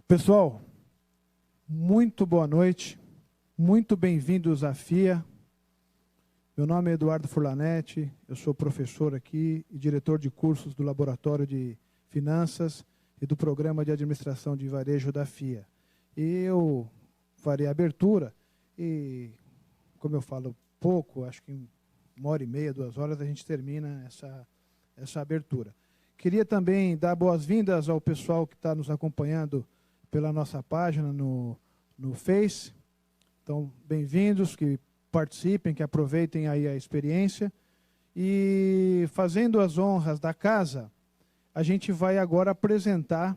Pessoal, muito boa noite, muito bem-vindos à FIA. Meu nome é Eduardo Furlanetti, eu sou professor aqui e diretor de cursos do Laboratório de Finanças e do Programa de Administração de Varejo da FIA. E eu farei a abertura e, como eu falo pouco, acho que em 1h30, 2 horas, a gente termina essa abertura. Queria também dar boas-vindas ao pessoal que está nos acompanhando pela nossa página no Face. Então, bem-vindos, que participem, que aproveitem aí a experiência. E, fazendo as honras da casa, a gente vai agora apresentar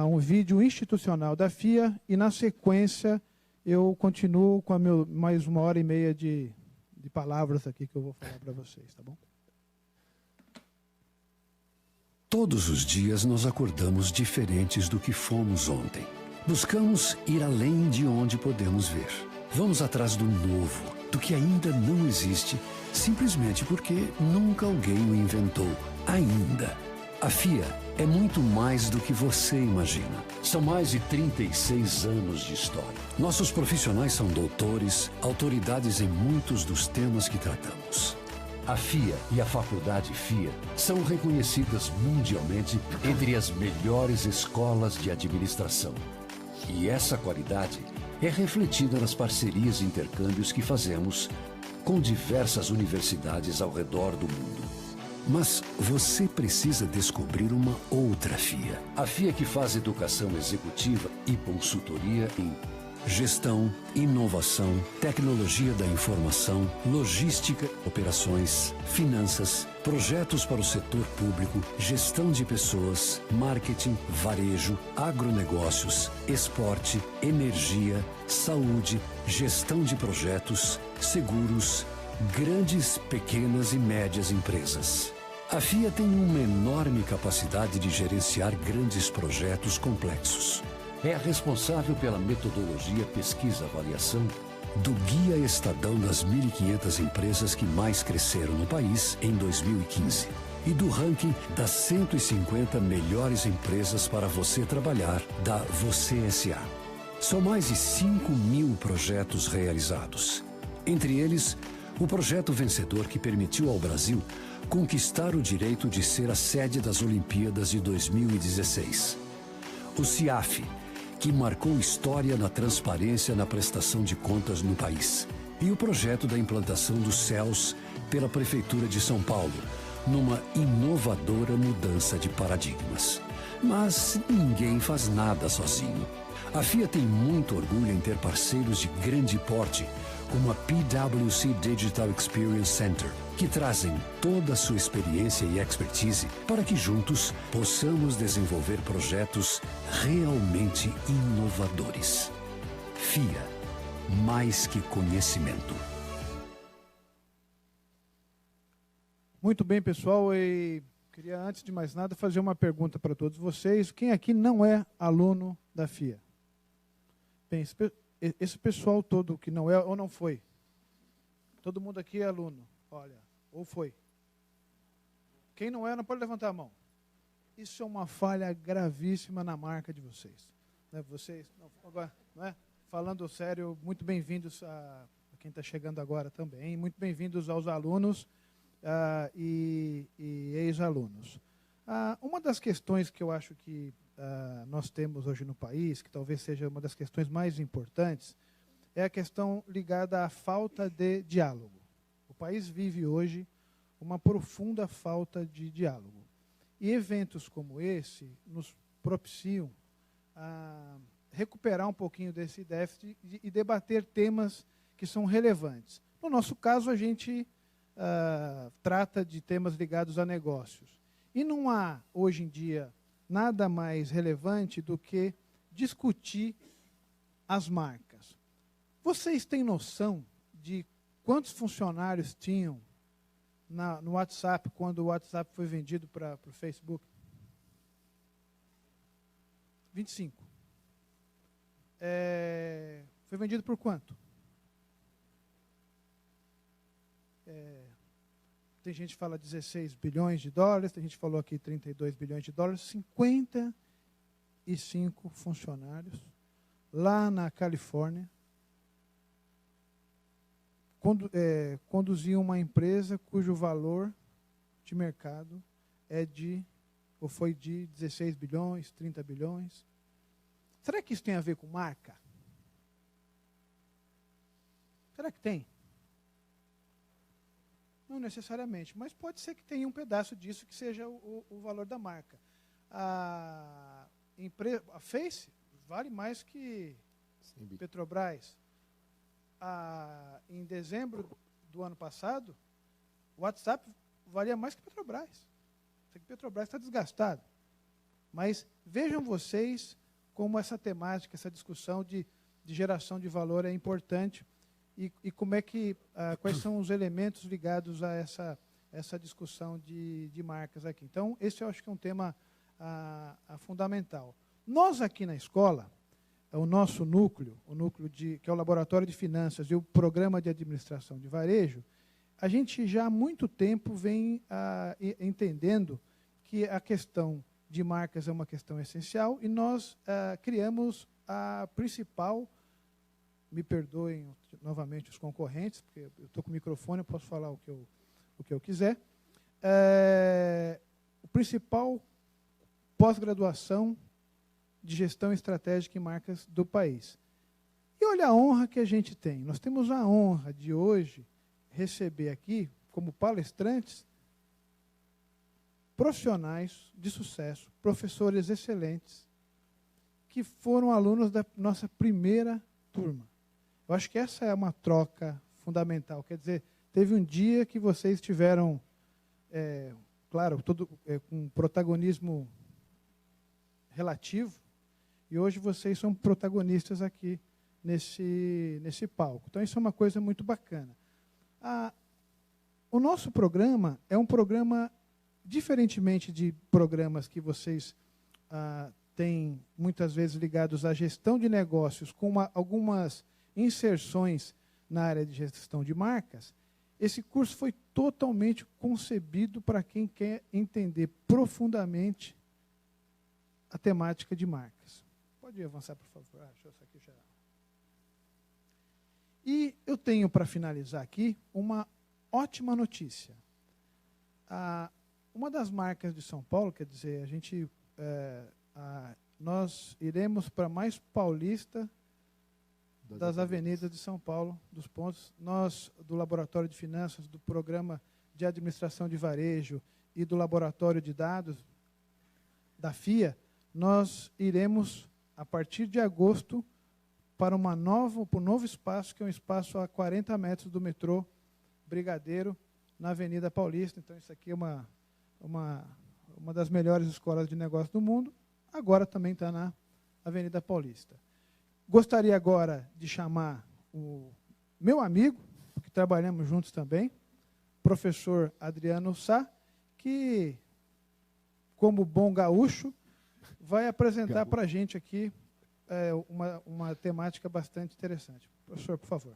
um vídeo institucional da FIA e, na sequência, eu continuo com mais 1h30 de palavras aqui que eu vou falar para vocês, tá bom? Todos os dias nós acordamos diferentes do que fomos ontem. Buscamos ir além de onde podemos ver. Vamos atrás do novo, do que ainda não existe, simplesmente porque nunca alguém o inventou. Ainda. A FIA é muito mais do que você imagina. São mais de 36 anos de história. Nossos profissionais são doutores, autoridades em muitos dos temas que tratamos. A FIA e a Faculdade FIA são reconhecidas mundialmente entre as melhores escolas de administração. E essa qualidade é refletida nas parcerias e intercâmbios que fazemos com diversas universidades ao redor do mundo. Mas você precisa descobrir uma outra FIA. A FIA que faz educação executiva e consultoria em gestão, inovação, tecnologia da informação, logística, operações, finanças, projetos para o setor público, gestão de pessoas, marketing, varejo, agronegócios, esporte, energia, saúde, gestão de projetos, seguros, grandes, pequenas e médias empresas. A FIA tem uma enorme capacidade de gerenciar grandes projetos complexos. É a responsável pela metodologia pesquisa-avaliação do Guia Estadão das 1.500 empresas que mais cresceram no país em 2015 e do ranking das 150 melhores empresas para você trabalhar da Você S.A. São mais de 5.000 projetos realizados. Entre eles, o projeto vencedor que permitiu ao Brasil conquistar o direito de ser a sede das Olimpíadas de 2016. O CIAF, que marcou história na transparência na prestação de contas no país. E o projeto da implantação dos CELS pela Prefeitura de São Paulo, numa inovadora mudança de paradigmas. Mas ninguém faz nada sozinho. A FIA tem muito orgulho em ter parceiros de grande porte, como a PwC Digital Experience Center, que trazem toda a sua experiência e expertise para que juntos possamos desenvolver projetos realmente inovadores. FIA, mais que conhecimento. Muito bem, pessoal, e queria, antes de mais nada, fazer uma pergunta para todos vocês. Quem aqui não é aluno da FIA? Bem, esse pessoal todo que não é ou não foi? Todo mundo aqui é aluno, olha, ou foi? Quem não é, não pode levantar a mão. Isso é uma falha gravíssima na marca de vocês. Né? Vocês, não, agora, não é? Falando sério, muito bem-vindos a quem está chegando agora também, muito bem-vindos aos alunos e ex-alunos. Uma das questões que eu acho que nós temos hoje no país, que talvez seja uma das questões mais importantes, é a questão ligada à falta de diálogo. O país vive hoje uma profunda falta de diálogo. E eventos como esse nos propiciam a recuperar um pouquinho desse déficit e debater temas que são relevantes. No nosso caso, a gente trata de temas ligados a negócios. E não há, hoje em dia, nada mais relevante do que discutir as marcas. Vocês têm noção de quantos funcionários tinham no WhatsApp quando o WhatsApp foi vendido para o Facebook? 25. Foi vendido por quanto? Tem gente que fala 16 bilhões de dólares, tem gente que falou aqui 32 bilhões de dólares, 50 25 funcionários, lá na Califórnia, conduziam uma empresa cujo valor de mercado foi de 16 bilhões, 30 bilhões. Será que isso tem a ver com marca? Será que tem? Não necessariamente, mas pode ser que tenha um pedaço disso que seja o valor da marca. A Face vale mais que Petrobras. Em dezembro do ano passado, o WhatsApp valia mais que Petrobras. Só que Petrobras está desgastado. Mas vejam vocês como essa temática, essa discussão de geração de valor é importante e como é que, quais são os elementos ligados a essa discussão de marcas aqui. Então, esse eu acho que é um tema fundamental. Nós aqui na escola, o nosso núcleo, que é o Laboratório de Finanças e o Programa de Administração de Varejo, a gente já há muito tempo vem entendendo que a questão de marcas é uma questão essencial e nós criamos a principal, me perdoem novamente os concorrentes, porque eu estou com o microfone, eu posso falar o que eu quiser, o principal pós-graduação de gestão estratégica em marcas do país. E olha a honra que a gente tem. Nós temos a honra de hoje receber aqui, como palestrantes, profissionais de sucesso, professores excelentes, que foram alunos da nossa primeira turma. Eu acho que essa é uma troca fundamental. Quer dizer, teve um dia que vocês tiveram, claro, com protagonismo relativo, e hoje vocês são protagonistas aqui nesse palco. Então, isso é uma coisa muito bacana. O nosso programa é um programa, diferentemente de programas que vocês têm, muitas vezes, ligados à gestão de negócios, com algumas inserções na área de gestão de marcas, esse curso foi totalmente concebido para quem quer entender profundamente a temática de marcas. Pode avançar, por favor. Deixa eu isso aqui já. E eu tenho, para finalizar aqui, uma ótima notícia. Uma das marcas de São Paulo, quer dizer, nós iremos para a mais paulista das avenidas de São Paulo, dos pontos. Nós, do Laboratório de Finanças, do Programa de Administração de Varejo e do Laboratório de Dados da FIA, nós iremos, a partir de agosto, para um novo espaço, que é um espaço a 40 metros do metrô Brigadeiro, na Avenida Paulista. Então, isso aqui é uma das melhores escolas de negócio do mundo. Agora também está na Avenida Paulista. Gostaria agora de chamar o meu amigo, que trabalhamos juntos também, professor Adriano Sá, que, como bom gaúcho, vai apresentar para a gente aqui uma temática bastante interessante. Professor, por favor.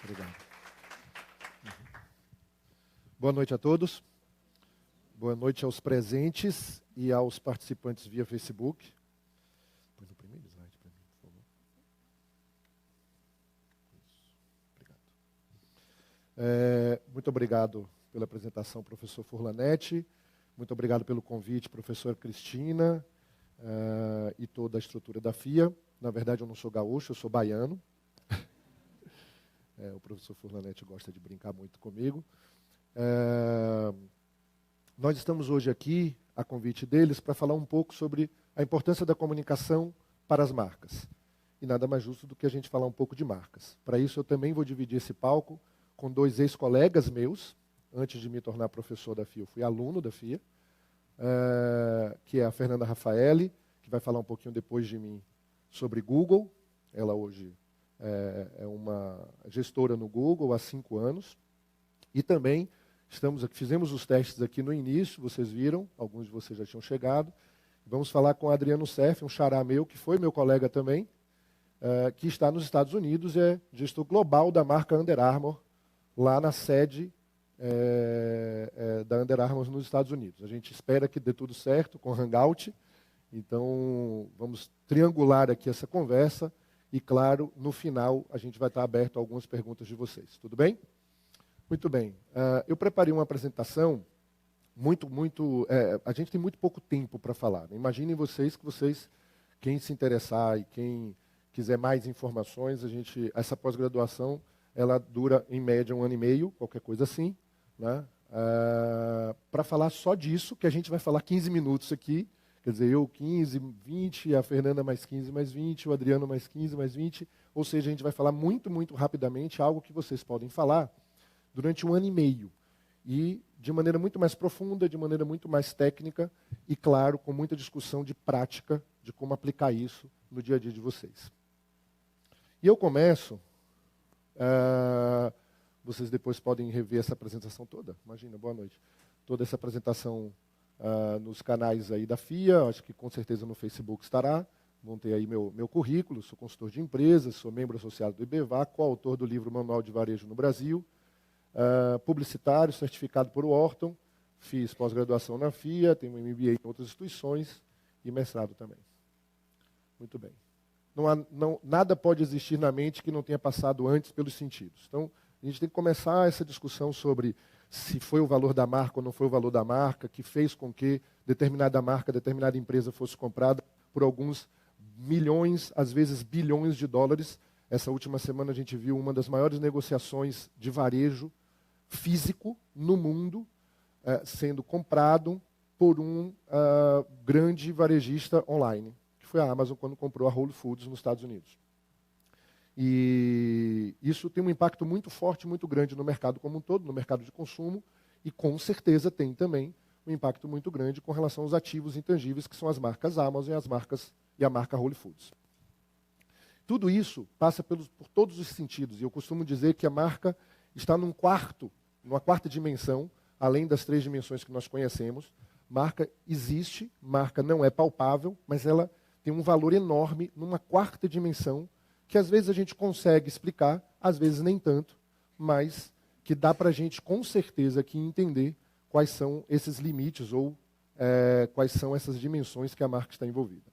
Obrigado. Boa noite a todos. Boa noite aos presentes e aos participantes via Facebook. Põe no primeiro slide para mim, por favor. Isso. Obrigado. Muito obrigado pela apresentação, professor Furlanetti. Muito obrigado pelo convite, professora Cristina, e toda a estrutura da FIA. Na verdade, eu não sou gaúcho, eu sou baiano. O professor Furlanetti gosta de brincar muito comigo. Nós estamos hoje aqui, a convite deles, para falar um pouco sobre a importância da comunicação para as marcas. E nada mais justo do que a gente falar um pouco de marcas. Para isso, eu também vou dividir esse palco com dois ex-colegas meus. Antes de me tornar professor da FIA, eu fui aluno da FIA, que é a Fernanda Rafaeli, que vai falar um pouquinho depois de mim sobre Google. Ela hoje é uma gestora no Google há 5 anos. E também fizemos os testes aqui no início, vocês viram, alguns de vocês já tinham chegado. Vamos falar com o Adriano Seff, um xará meu, que foi meu colega também, que está nos Estados Unidos, é gestor global da marca Under Armour, lá na sede da Under Armour nos Estados Unidos. A gente espera que dê tudo certo com o Hangout, então vamos triangular aqui essa conversa e, claro, no final a gente vai estar aberto a algumas perguntas de vocês. Tudo bem? Muito bem. Eu preparei uma apresentação a gente tem muito pouco tempo para falar. Né? Imaginem vocês, quem se interessar e quem quiser mais informações, essa pós-graduação, ela dura em média 1 ano e meio, qualquer coisa assim, né? Para falar só disso, que a gente vai falar 15 minutos aqui, quer dizer, eu 15, 20, a Fernanda mais 15, mais 20, o Adriano mais 15, mais 20, ou seja, a gente vai falar muito, muito rapidamente algo que vocês podem falar durante 1 ano e meio. E de maneira muito mais profunda, de maneira muito mais técnica e, claro, com muita discussão de prática de como aplicar isso no dia a dia de vocês. E eu começo, vocês depois podem rever essa apresentação toda, imagina, boa noite, toda essa apresentação nos canais aí da FIA, acho que com certeza no Facebook estará, vão ter aí meu currículo, sou consultor de empresas, sou membro associado do IBVA, coautor do livro Manual de Varejo no Brasil, publicitário, certificado por Wharton, fiz pós-graduação na FIA, tenho um MBA em outras instituições e mestrado também. Muito bem. Nada pode existir na mente que não tenha passado antes pelos sentidos. Então, a gente tem que começar essa discussão sobre se foi o valor da marca ou não foi o valor da marca, que fez com que determinada marca, determinada empresa fosse comprada por alguns milhões, às vezes bilhões de dólares. Essa última semana a gente viu uma das maiores negociações de varejo físico no mundo sendo comprado por um grande varejista online, que foi a Amazon quando comprou a Whole Foods nos Estados Unidos. E isso tem um impacto muito forte, muito grande no mercado como um todo, no mercado de consumo, e com certeza tem também um impacto muito grande com relação aos ativos intangíveis, que são as marcas Amazon e a marca Whole Foods. Tudo isso passa por todos os sentidos, e eu costumo dizer que a marca está numa quarta dimensão, além das 3 dimensões que nós conhecemos. Marca existe, marca não é palpável, mas ela tem um valor enorme numa 4ª dimensão, que às vezes a gente consegue explicar, às vezes nem tanto, mas que dá para a gente com certeza aqui entender quais são esses limites ou quais são essas dimensões que a marca está envolvida.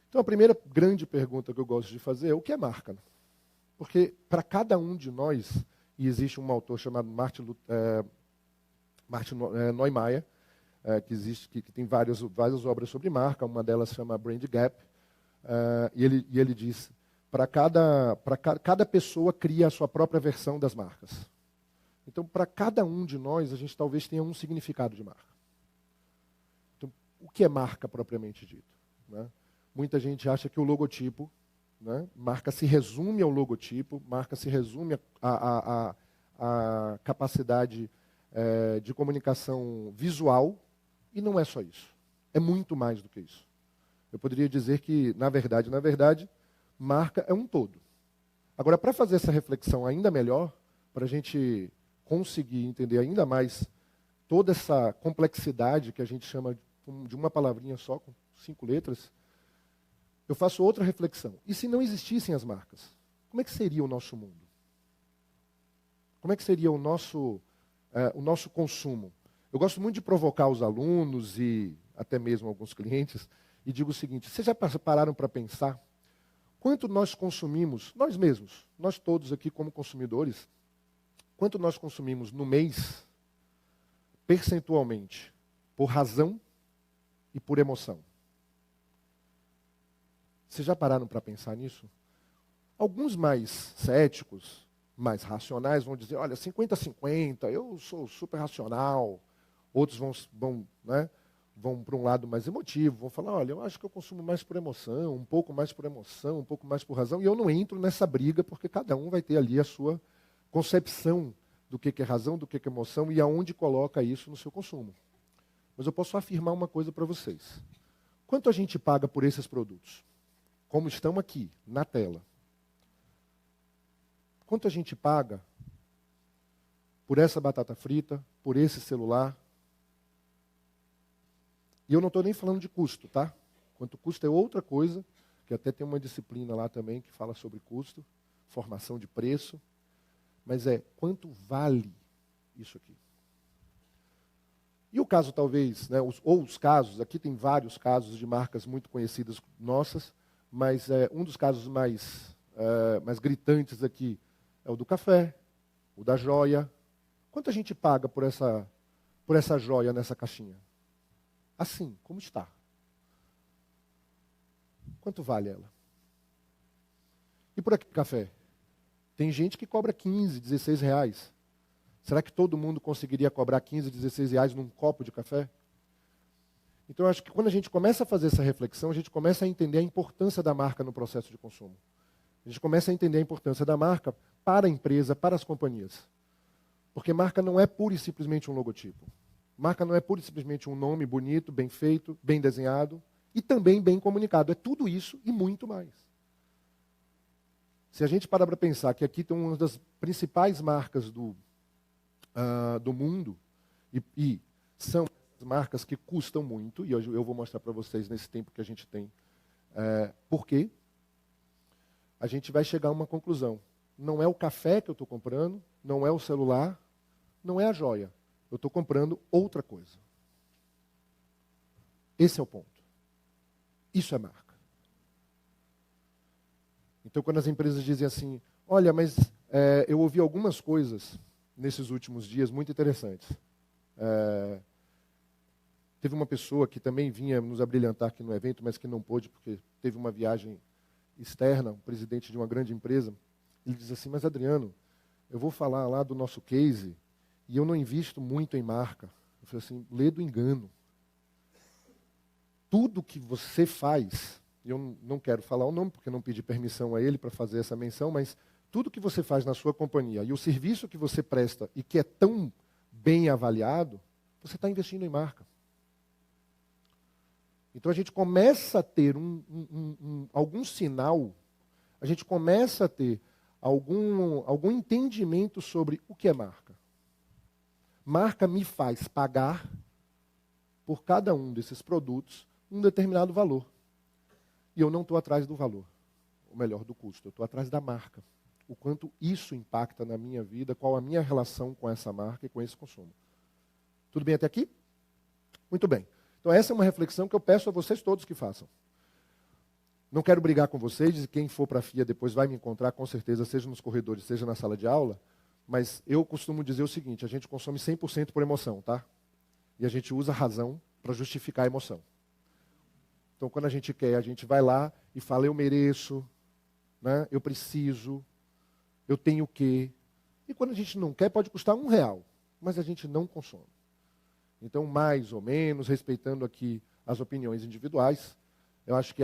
Então, a primeira grande pergunta que eu gosto de fazer é o que é marca? Porque para cada um de nós, e existe um autor chamado Martin Neumeier, que tem várias obras sobre marca, uma delas chama Brand Gap, e ele diz, cada pessoa cria a sua própria versão das marcas. Então, para cada um de nós, a gente talvez tenha um significado de marca. Então, o que é marca propriamente dito? Né? Muita gente acha que o logotipo, né? Marca se resume ao logotipo, marca se resume à capacidade de comunicação visual, e não é só isso. É muito mais do que isso. Eu poderia dizer que, na verdade, marca é um todo. Agora, para fazer essa reflexão ainda melhor, para a gente conseguir entender ainda mais toda essa complexidade que a gente chama de uma palavrinha só, com 5 letras, eu faço outra reflexão. E se não existissem as marcas? Como é que seria o nosso mundo? Como é que seria o nosso consumo? Eu gosto muito de provocar os alunos e até mesmo alguns clientes e digo o seguinte, vocês já pararam para pensar quanto nós consumimos, nós mesmos, nós todos aqui como consumidores, quanto nós consumimos no mês, percentualmente, por razão e por emoção? Vocês já pararam para pensar nisso? Alguns mais céticos, mais racionais, vão dizer, olha, 50-50, eu sou super racional. Outros vão para um lado mais emotivo, vão falar, olha, eu acho que eu consumo mais por emoção, um pouco mais por emoção, um pouco mais por razão, e eu não entro nessa briga, porque cada um vai ter ali a sua concepção do que é razão, do que é emoção, e aonde coloca isso no seu consumo. Mas eu posso afirmar uma coisa para vocês. Quanto a gente paga por esses produtos? Como estão aqui, na tela. Quanto a gente paga por essa batata frita, por esse celular? E eu não estou nem falando de custo, tá? Quanto custo é outra coisa, que até tem uma disciplina lá também que fala sobre custo, formação de preço. Mas quanto vale isso aqui? E o caso talvez, né, os casos, aqui tem vários casos de marcas muito conhecidas nossas, mas um dos casos mais gritantes aqui é o do café, o da joia. Quanto a gente paga por essa joia nessa caixinha? Assim, como está. Quanto vale ela? E por aqui, café? Tem gente que cobra 15, 16 reais. Será que todo mundo conseguiria cobrar 15, 16 reais num copo de café? Então, eu acho que quando a gente começa a fazer essa reflexão, a gente começa a entender a importância da marca no processo de consumo. A gente começa a entender a importância da marca para a empresa, para as companhias. Porque marca não é pura e simplesmente um logotipo. Marca não é pura e simplesmente um nome bonito, bem feito, bem desenhado e também bem comunicado. É tudo isso e muito mais. Se a gente parar para pensar que aqui tem uma das principais marcas do mundo, e são marcas que custam muito, e hoje eu vou mostrar para vocês nesse tempo que a gente tem, por quê, a gente vai chegar a uma conclusão. Não é o café que eu estou comprando, não é o celular, não é a joia. Eu estou comprando outra coisa. Esse é o ponto. Isso é marca. Então, quando as empresas dizem assim, olha, mas eu ouvi algumas coisas nesses últimos dias muito interessantes. Teve uma pessoa que também vinha nos abrilhantar aqui no evento, mas que não pôde porque teve uma viagem externa, um presidente de uma grande empresa. Ele diz assim, mas Adriano, eu vou falar lá do nosso case e eu não invisto muito em marca. Eu falei assim, lê do engano. Tudo que você faz, eu não quero falar o nome porque não pedi permissão a ele para fazer essa menção, mas tudo que você faz na sua companhia e o serviço que você presta e que é tão bem avaliado, você está investindo em marca. Então a gente começa a ter algum sinal, a gente começa a ter algum entendimento sobre o que é marca. Marca me faz pagar por cada um desses produtos um determinado valor. E eu não estou atrás do valor, ou melhor, do custo, eu estou atrás da marca. O quanto isso impacta na minha vida, qual a minha relação com essa marca e com esse consumo. Tudo bem até aqui? Muito bem. Então essa é uma reflexão que eu peço a vocês todos que façam. Não quero brigar com vocês, e quem for para a FIA depois vai me encontrar com certeza, seja nos corredores, seja na sala de aula, mas eu costumo dizer o seguinte, a gente consome 100% por emoção, tá? E a gente usa a razão para justificar a emoção. Então quando a gente quer, a gente vai lá e fala, eu mereço, né? Eu preciso, eu tenho o quê? E quando a gente não quer, pode custar R$1, mas a gente não consome. Então, mais ou menos, respeitando aqui as opiniões individuais, eu acho que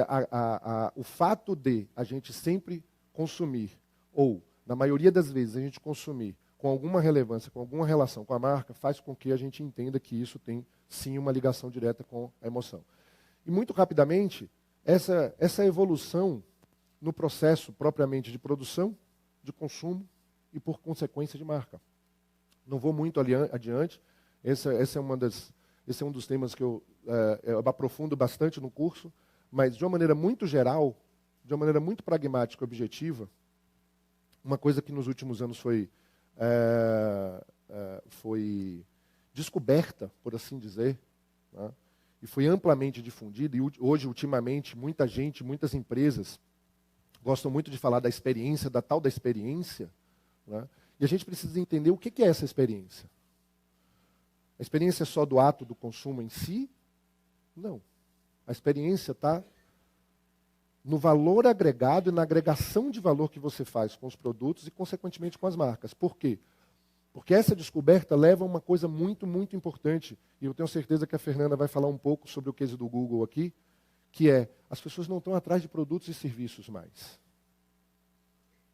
o fato de a gente sempre consumir, ou, na maioria das vezes, a gente consumir com alguma relevância, com alguma relação com a marca, faz com que a gente entenda que isso tem, sim, uma ligação direta com a emoção. E, muito rapidamente, essa evolução no processo propriamente de produção, de consumo e, por consequência, de marca. Não vou muito adiante. Esse é um dos temas que eu aprofundo bastante no curso, mas de uma maneira muito geral, de uma maneira muito pragmática e objetiva, uma coisa que nos últimos anos foi descoberta, por assim dizer, né, e foi amplamente difundida, e hoje, ultimamente, muita gente, muitas empresas gostam muito de falar da experiência, da tal da experiência, né, e a gente precisa entender o que é essa experiência. A experiência é só do ato do consumo em si? Não. A experiência está no valor agregado e na agregação de valor que você faz com os produtos e, consequentemente, com as marcas. Por quê? Porque essa descoberta leva a uma coisa muito, muito importante, e eu tenho certeza que a Fernanda vai falar um pouco sobre o case do Google aqui, que é, as pessoas não estão atrás de produtos e serviços mais.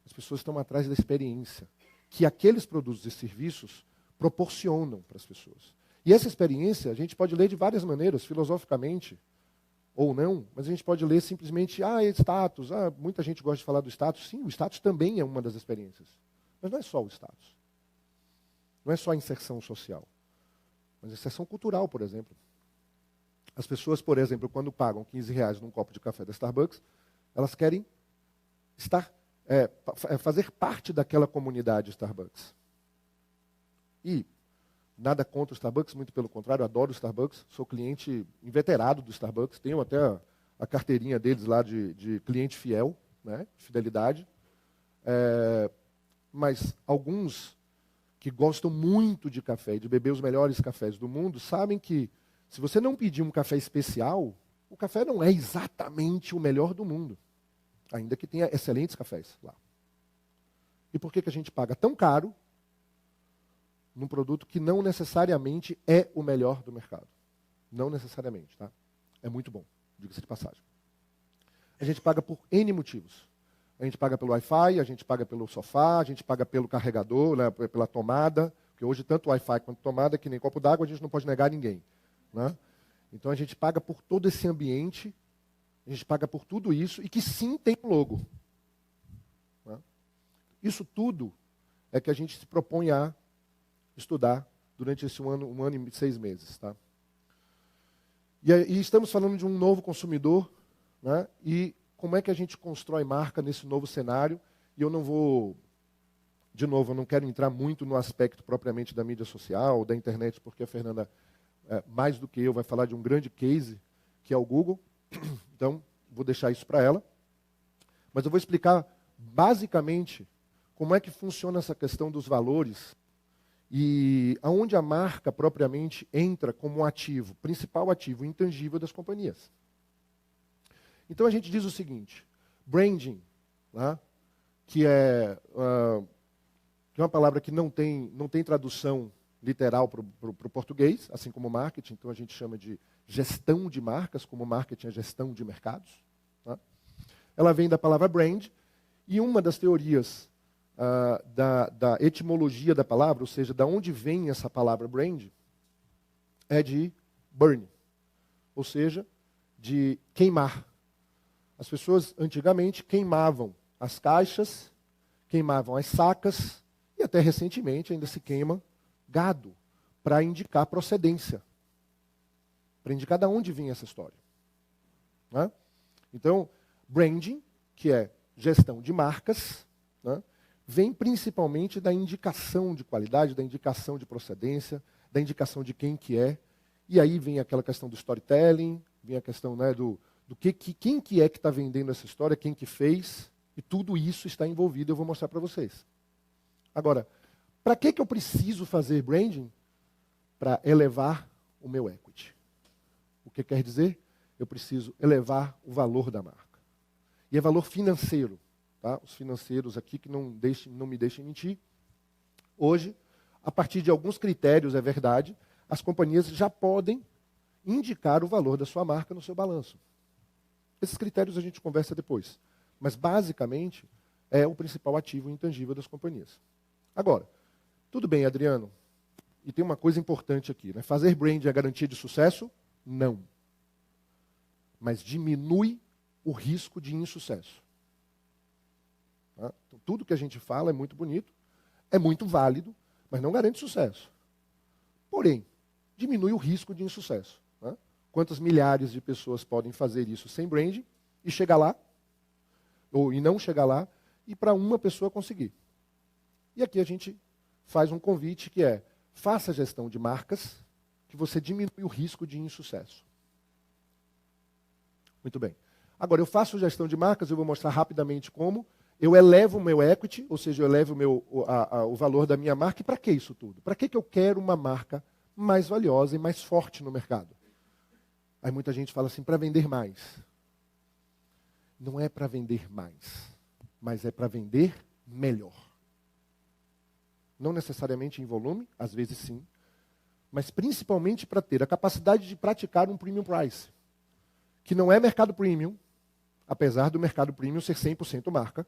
As pessoas estão atrás da experiência que aqueles produtos e serviços proporcionam para as pessoas. E essa experiência a gente pode ler de várias maneiras, filosoficamente, ou não, mas a gente pode ler simplesmente, status, muita gente gosta de falar do status. Sim, o status também é uma das experiências. Mas não é só o status. Não é só a inserção social. Mas a inserção cultural, por exemplo. As pessoas, por exemplo, quando pagam R$15 num copo de café da Starbucks, elas querem fazer parte daquela comunidade Starbucks. E Nada contra o Starbucks, muito pelo contrário, adoro o Starbucks. Sou cliente inveterado do Starbucks. Tenho até a carteirinha deles lá de cliente fiel, né, fidelidade. Mas alguns que gostam muito de café, de beber os melhores cafés do mundo, sabem que se você não pedir um café especial, o café não é exatamente o melhor do mundo, ainda que tenha excelentes cafés lá. E por que a gente paga tão caro num produto que não necessariamente é o melhor do mercado? Não necessariamente, tá? É muito bom, diga-se de passagem. A gente paga por N motivos. A gente paga pelo Wi-Fi, a gente paga pelo sofá, a gente paga pelo carregador, né, pela tomada, porque hoje tanto Wi-Fi quanto tomada, que nem copo d'água, a gente não pode negar a ninguém, né? Então a gente paga por todo esse ambiente, a gente paga por tudo isso, e que sim tem um logo. Né? Isso tudo é que a gente se propõe a estudar durante esse um ano e 6 meses. Tá? E estamos falando de um novo consumidor, né? E como é que a gente constrói marca nesse novo cenário. E eu não vou, de novo, eu não quero entrar muito no aspecto propriamente da mídia social, da internet, porque a Fernanda, mais do que eu, vai falar de um grande case, que é o Google. Então, vou deixar isso para ela. Mas eu vou explicar, basicamente, como é que funciona essa questão dos valores e aonde a marca propriamente entra como um ativo, principal ativo intangível das companhias. Então a gente diz o seguinte, branding, né, que é uma palavra que não tem tradução literal para o português, assim como marketing, então a gente chama de gestão de marcas, como marketing é gestão de mercados. Né? Ela vem da palavra brand, e uma das teorias da etimologia da palavra, ou seja, da onde vem essa palavra brand, é de burn, ou seja, de queimar. As pessoas antigamente queimavam as caixas, queimavam as sacas, e até recentemente ainda se queima gado, para indicar procedência, para indicar de onde vinha essa história. Né? Então, branding, que é gestão de marcas, né, vem principalmente da indicação de qualidade, da indicação de procedência, da indicação de quem que é, e aí vem aquela questão do storytelling, vem a questão, né, quem que é que está vendendo essa história, quem que fez, e tudo isso está envolvido, eu vou mostrar para vocês. Agora, para que eu preciso fazer branding? Para elevar o meu equity. O que quer dizer? Eu preciso elevar o valor da marca. E é valor financeiro. Tá? Os financeiros aqui que não me deixem mentir. Hoje, a partir de alguns critérios, é verdade, as companhias já podem indicar o valor da sua marca no seu balanço. Esses critérios a gente conversa depois. Mas, basicamente, é o principal ativo intangível das companhias. Agora, tudo bem, Adriano, e tem uma coisa importante aqui, né? Fazer brand é garantia de sucesso? Não. Mas diminui o risco de insucesso. Tá? Então, tudo que a gente fala é muito bonito, é muito válido, mas não garante sucesso. Porém, diminui o risco de insucesso. Né? Quantas milhares de pessoas podem fazer isso sem branding e chegar lá, ou e não chegar lá, e para uma pessoa conseguir. E aqui a gente faz um convite que é, faça a gestão de marcas, que você diminui o risco de insucesso. Muito bem. Agora, eu faço gestão de marcas, eu vou mostrar rapidamente como. Eu elevo o meu equity, ou seja, eu elevo o valor da minha marca. E para que isso tudo? Para que eu quero uma marca mais valiosa e mais forte no mercado? Aí muita gente fala assim, para vender mais. Não é para vender mais, mas é para vender melhor. Não necessariamente em volume, às vezes sim, mas principalmente para ter a capacidade de praticar um premium price, que não é mercado premium, apesar do mercado premium ser 100% marca,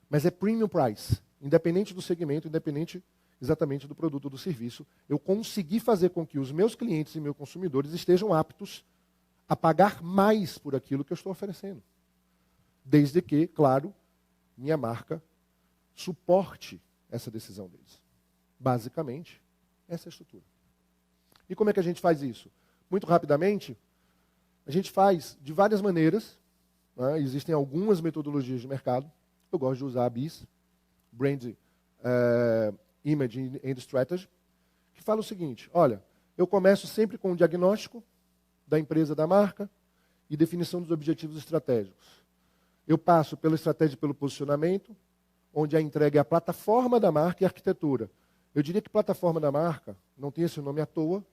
mas é premium price, independente do segmento, independente exatamente do produto ou do serviço, eu consegui fazer com que os meus clientes e meus consumidores estejam aptos a pagar mais por aquilo que eu estou oferecendo. Desde que, claro, minha marca suporte essa decisão deles. Basicamente, essa é a estrutura. E como é que a gente faz isso? Muito rapidamente, a gente faz de várias maneiras. Né? Existem algumas metodologias de mercado. Eu gosto de usar a BIS, Brand Image and Strategy, que que fala o seguinte: olha, eu começo sempre com um diagnóstico da empresa, da marca, e definição dos objetivos estratégicos. Eu passo pela estratégia e pelo posicionamento, onde a entrega é a plataforma da marca e a arquitetura. Eu diria que plataforma da marca não tem esse nome à toa,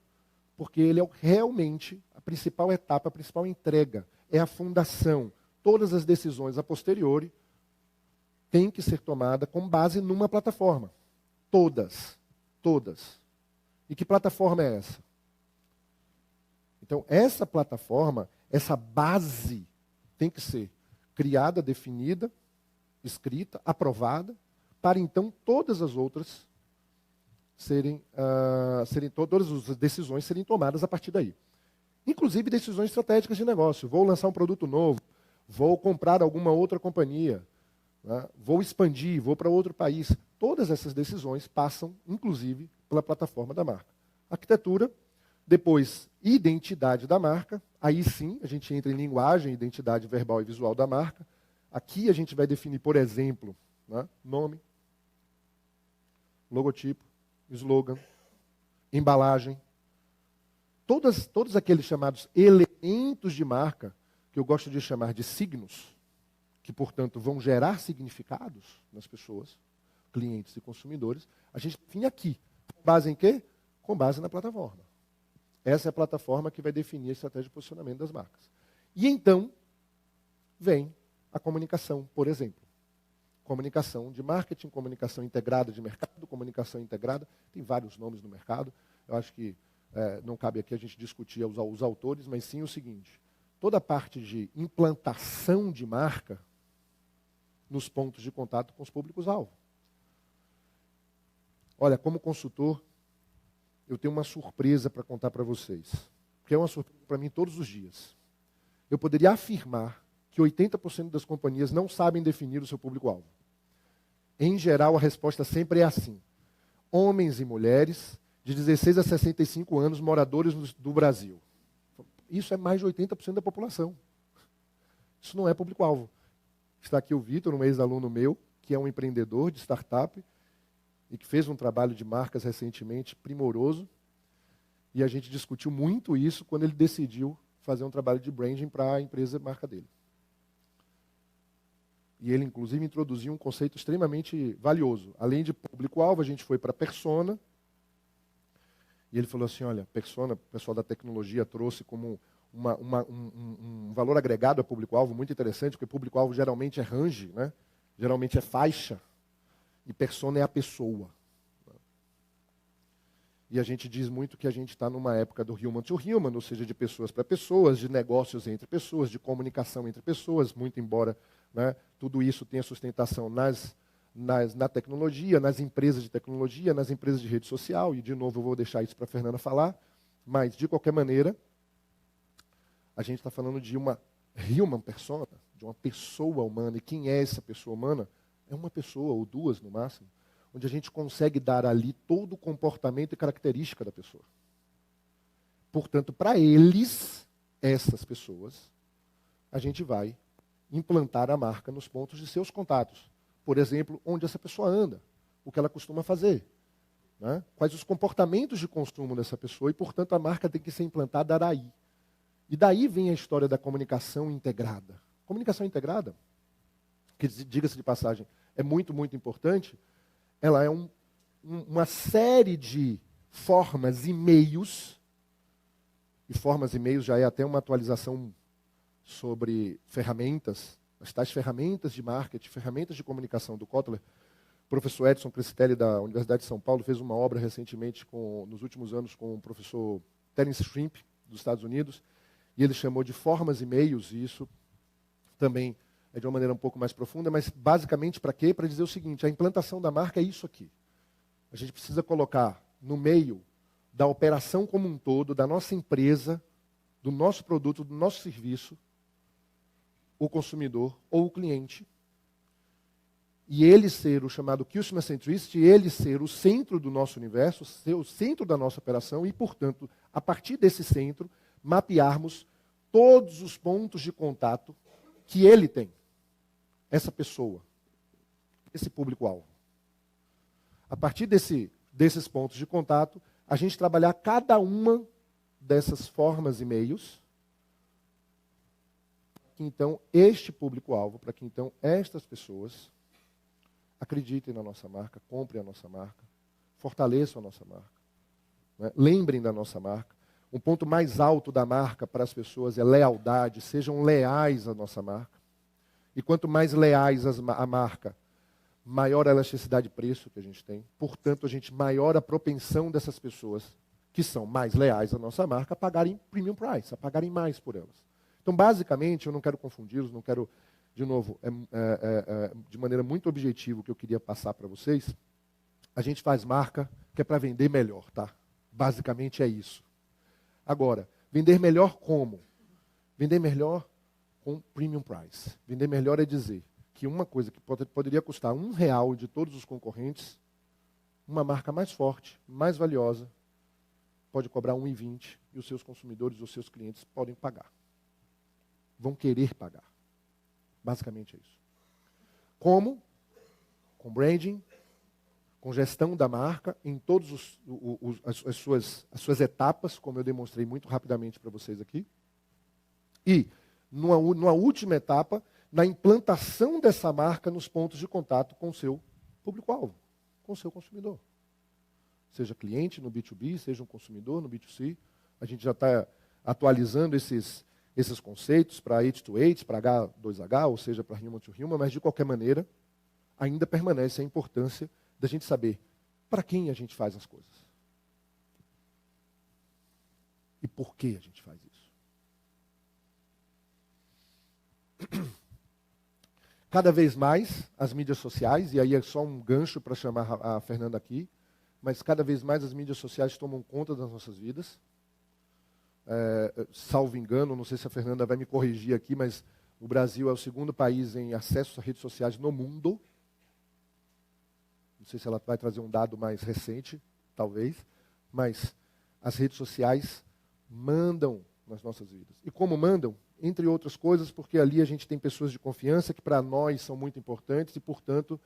porque ele é realmente a principal etapa, a principal entrega. É a fundação. Todas as decisões a posteriori têm que ser tomadas com base numa plataforma. Todas. Todas. E que plataforma é essa? Então, essa plataforma, essa base, tem que ser criada, definida, escrita, aprovada, para então todas as outras todas as decisões serem tomadas a partir daí. Inclusive decisões estratégicas de negócio. Vou lançar um produto novo, vou comprar alguma outra companhia, né? Vou expandir, vou para outro país. Todas essas decisões passam, inclusive, pela plataforma da marca. Arquitetura, depois identidade da marca. Aí sim, a gente entra em linguagem, identidade verbal e visual da marca. Aqui a gente vai definir, por exemplo, né, nome, logotipo, slogan, embalagem. Todos aqueles chamados elementos de marca, que eu gosto de chamar de signos, que, portanto, vão gerar significados nas pessoas, clientes e consumidores, a gente define aqui. Com base em quê? Com base na plataforma. Essa é a plataforma que vai definir a estratégia de posicionamento das marcas. E então, vem a comunicação, por exemplo. Comunicação de marketing, comunicação integrada de mercado, comunicação integrada, tem vários nomes no mercado. Eu acho que não cabe aqui a gente discutir os autores, mas sim o seguinte: toda a parte de implantação de marca nos pontos de contato com os públicos-alvo. Olha, como consultor, eu tenho uma surpresa para contar para vocês, que é uma surpresa para mim todos os dias. Eu poderia afirmar que 80% das companhias não sabem definir o seu público-alvo. Em geral, a resposta sempre é assim: homens e mulheres de 16 a 65 anos, moradores do Brasil. Isso é mais de 80% da população. Isso não é público-alvo. Está aqui o Vitor, um ex-aluno meu, que é um empreendedor de startup e que fez um trabalho de marcas recentemente primoroso. E a gente discutiu muito isso quando ele decidiu fazer um trabalho de branding para a empresa marca dele. E ele, inclusive, introduziu um conceito extremamente valioso. Além de público-alvo, a gente foi para persona. E ele falou assim: olha, persona, o pessoal da tecnologia trouxe como um valor agregado a público-alvo muito interessante, porque público-alvo geralmente é range, né? Geralmente é faixa, e persona é a pessoa. E a gente diz muito que a gente está numa época do human to human, ou seja, de pessoas para pessoas, de negócios entre pessoas, de comunicação entre pessoas, muito embora, né, tudo isso tenha sustentação na tecnologia, nas empresas de tecnologia, nas empresas de rede social, e de novo eu vou deixar isso para a Fernanda falar, mas de qualquer maneira, a gente está falando de uma human persona, de uma pessoa humana, e quem é essa pessoa humana? É uma pessoa, ou duas no máximo, onde a gente consegue dar ali todo o comportamento e característica da pessoa. Portanto, para eles, essas pessoas, a gente vai implantar a marca nos pontos de seus contatos. Por exemplo, onde essa pessoa anda, o que ela costuma fazer, né? Quais os comportamentos de consumo dessa pessoa, e, portanto, a marca tem que ser implantada daí. E daí vem a história da comunicação integrada. Comunicação integrada, que, diga-se de passagem, é muito, muito importante. Ela é uma série de formas e meios, e formas e meios já é até uma atualização sobre ferramentas, as tais ferramentas de marketing, ferramentas de comunicação do Kotler. O professor Edson Cristelli, da Universidade de São Paulo, fez uma obra recentemente, nos últimos anos, com o professor Terence Shrimp, dos Estados Unidos, e ele chamou de formas e meios, e isso também é de uma maneira um pouco mais profunda, mas basicamente para quê? Para dizer o seguinte: a implantação da marca é isso aqui. A gente precisa colocar no meio da operação como um todo, da nossa empresa, do nosso produto, do nosso serviço, o consumidor ou o cliente, e ele ser o chamado Customer Centricity, ele ser o centro do nosso universo, ser o centro da nossa operação, e, portanto, a partir desse centro, mapearmos todos os pontos de contato que ele tem, essa pessoa, esse público-alvo. A partir desses pontos de contato, a gente trabalhar cada uma dessas formas e meios, que então este público-alvo, para que então estas pessoas acreditem na nossa marca, comprem a nossa marca, fortaleçam a nossa marca, né? Lembrem da nossa marca. Um ponto mais alto da marca para as pessoas é lealdade, sejam leais à nossa marca. E quanto mais leais à marca, maior a elasticidade de preço que a gente tem. Portanto, maior a propensão dessas pessoas que são mais leais à nossa marca a pagarem premium price, a pagarem mais por elas. Então, basicamente, eu não quero confundi-los, não quero, de novo, de maneira muito objetiva o que eu queria passar para vocês. A gente faz marca que é para vender melhor, tá? Basicamente é isso. Agora, vender melhor como? Vender melhor com premium price. Vender melhor é dizer que uma coisa que poderia custar R$1 de todos os concorrentes, uma marca mais forte, mais valiosa, pode cobrar R$1,20 e os seus consumidores, os seus clientes podem pagar. Vão querer pagar. Basicamente é isso. Como? Com branding, com gestão da marca em todas as suas etapas, como eu demonstrei muito rapidamente para vocês aqui. E, numa última etapa, na implantação dessa marca nos pontos de contato com o seu público-alvo, com o seu consumidor. Seja cliente no B2B, seja um consumidor no B2C. A gente já está atualizando esses conceitos para H2H, para H2H, ou seja, para Human to Human, mas de qualquer maneira, ainda permanece a importância da gente saber para quem a gente faz as coisas. E por que a gente faz isso. Cada vez mais as mídias sociais, e aí é só um gancho para chamar a Fernanda aqui, mas cada vez mais as mídias sociais tomam conta das nossas vidas. Salvo engano, não sei se a Fernanda vai me corrigir aqui, mas o Brasil é o segundo país em acesso a redes sociais no mundo. Não sei se ela vai trazer um dado mais recente, talvez, mas as redes sociais mandam nas nossas vidas. E como mandam? Entre outras coisas, porque ali a gente tem pessoas de confiança que para nós são muito importantes e, portanto,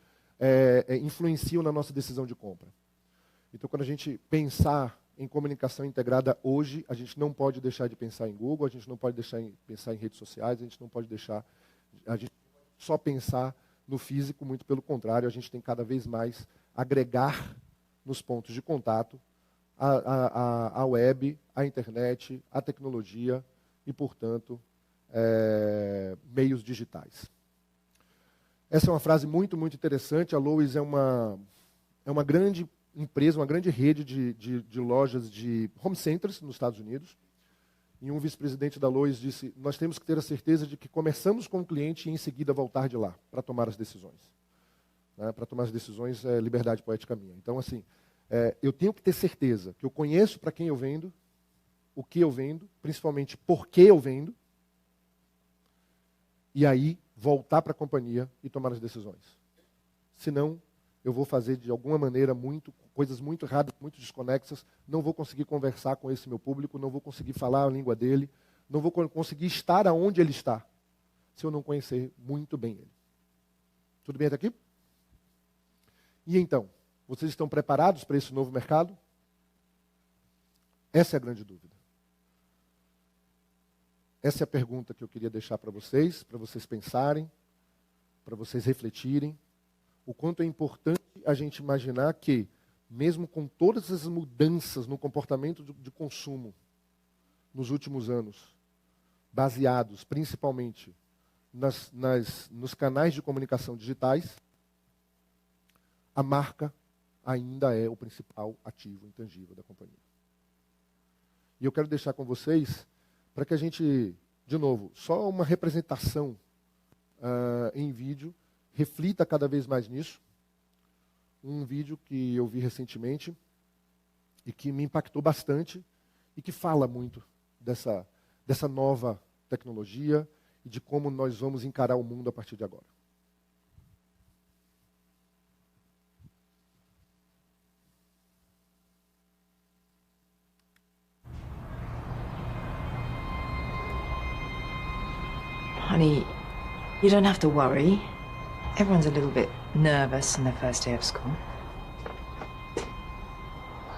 influenciam na nossa decisão de compra. Então, quando a gente pensar em comunicação integrada hoje, a gente não pode deixar de pensar em Google, a gente não pode deixar de pensar em redes sociais, a gente não pode deixar só pensar no físico, muito pelo contrário, a gente tem cada vez mais agregar nos pontos de contato a web, a internet, a tecnologia e, portanto, meios digitais. Essa é uma frase muito, muito interessante. A Lowe's é uma grande empresa, uma grande rede de lojas de home centers nos Estados Unidos. E um vice-presidente da Lowe's disse, nós temos que ter a certeza de que começamos com o cliente e em seguida voltar de lá para tomar as decisões. Para tomar as decisões é liberdade poética minha. Então, assim, eu tenho que ter certeza que eu conheço para quem eu vendo, o que eu vendo, principalmente por que eu vendo, e aí voltar para a companhia e tomar as decisões. Senão, eu vou fazer de alguma maneira coisas muito erradas, muito desconexas, não vou conseguir conversar com esse meu público, não vou conseguir falar a língua dele, não vou conseguir estar aonde ele está, se eu não conhecer muito bem ele. Tudo bem até aqui? E então, vocês estão preparados para esse novo mercado? Essa é a grande dúvida. Essa é a pergunta que eu queria deixar para vocês pensarem, para vocês refletirem. O quanto é importante a gente imaginar que, mesmo com todas as mudanças no comportamento de consumo nos últimos anos, baseados principalmente nos canais de comunicação digitais, a marca ainda é o principal ativo intangível da companhia. E eu quero deixar com vocês, para que a gente, de novo, só uma representação em vídeo, reflita cada vez mais nisso. Um vídeo que eu vi recentemente e que me impactou bastante e que fala muito dessa nova tecnologia e de como nós vamos encarar o mundo a partir de agora. Honey, you don't have to worry. Everyone's a little bit nervous on their first day of school.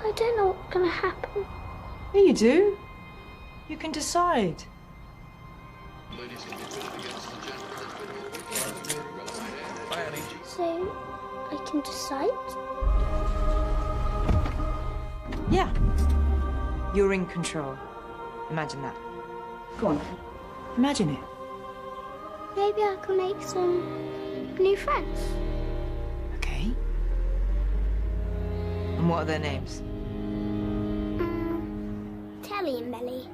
Why don't know what's going to happen. Yeah, you do. You can decide. So, I can decide? Yeah. You're in control. Imagine that. Go on. Imagine it. Maybe I can make some new friends. Okay. And what are their names? Telly and Belly.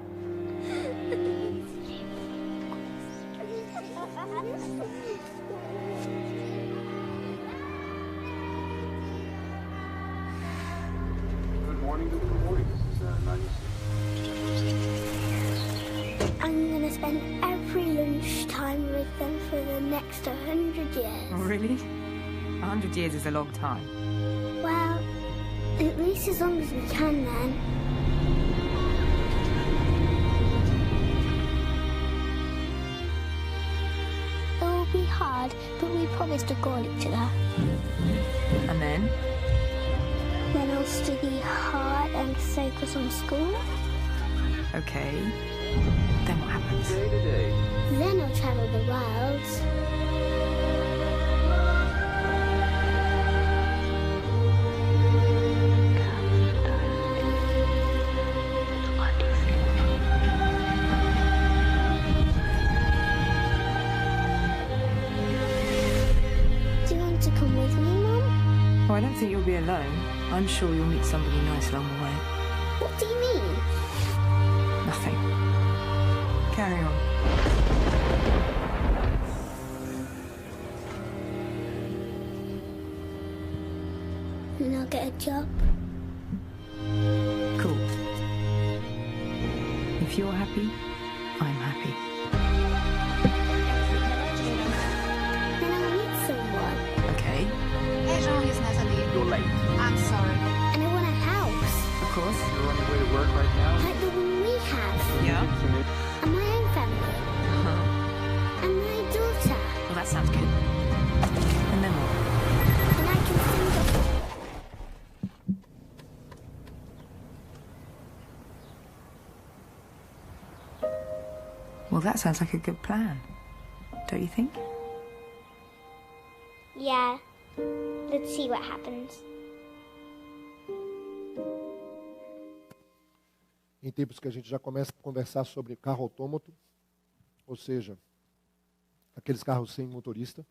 Good morning. This is Nadia. I'm going to spend every lunchtime with them for the next 100 years. Really? 100 years is a long time. Well, at least as long as we can then. It will be hard, but we promise to call each other. And then? Then I'll study hard and focus on school. Okay. Then what happens? Day to day. Then I'll travel the world. Do you want to come with me, Mum? Oh, I don't think you'll be alone. I'm sure you'll meet somebody nice along the way. What do you mean? Nothing. Carry on. And I'll get a job. Cool. If you're happy, I'm happy. Then I'll meet someone. Okay. Hey Jean, here's Natalie. You're late. I'm sorry. And I want a house. Of course. You're on your way to work right now. Like the one we have. Yeah. And my own family. Uh-huh. And my daughter. Well, that sounds good. And then what? And I can sing the... Well, that sounds like a good plan. Don't you think? Yeah. Let's see what happens. Em tempos que a gente já começa a conversar sobre carro autômato, ou seja, aqueles carros sem motorista.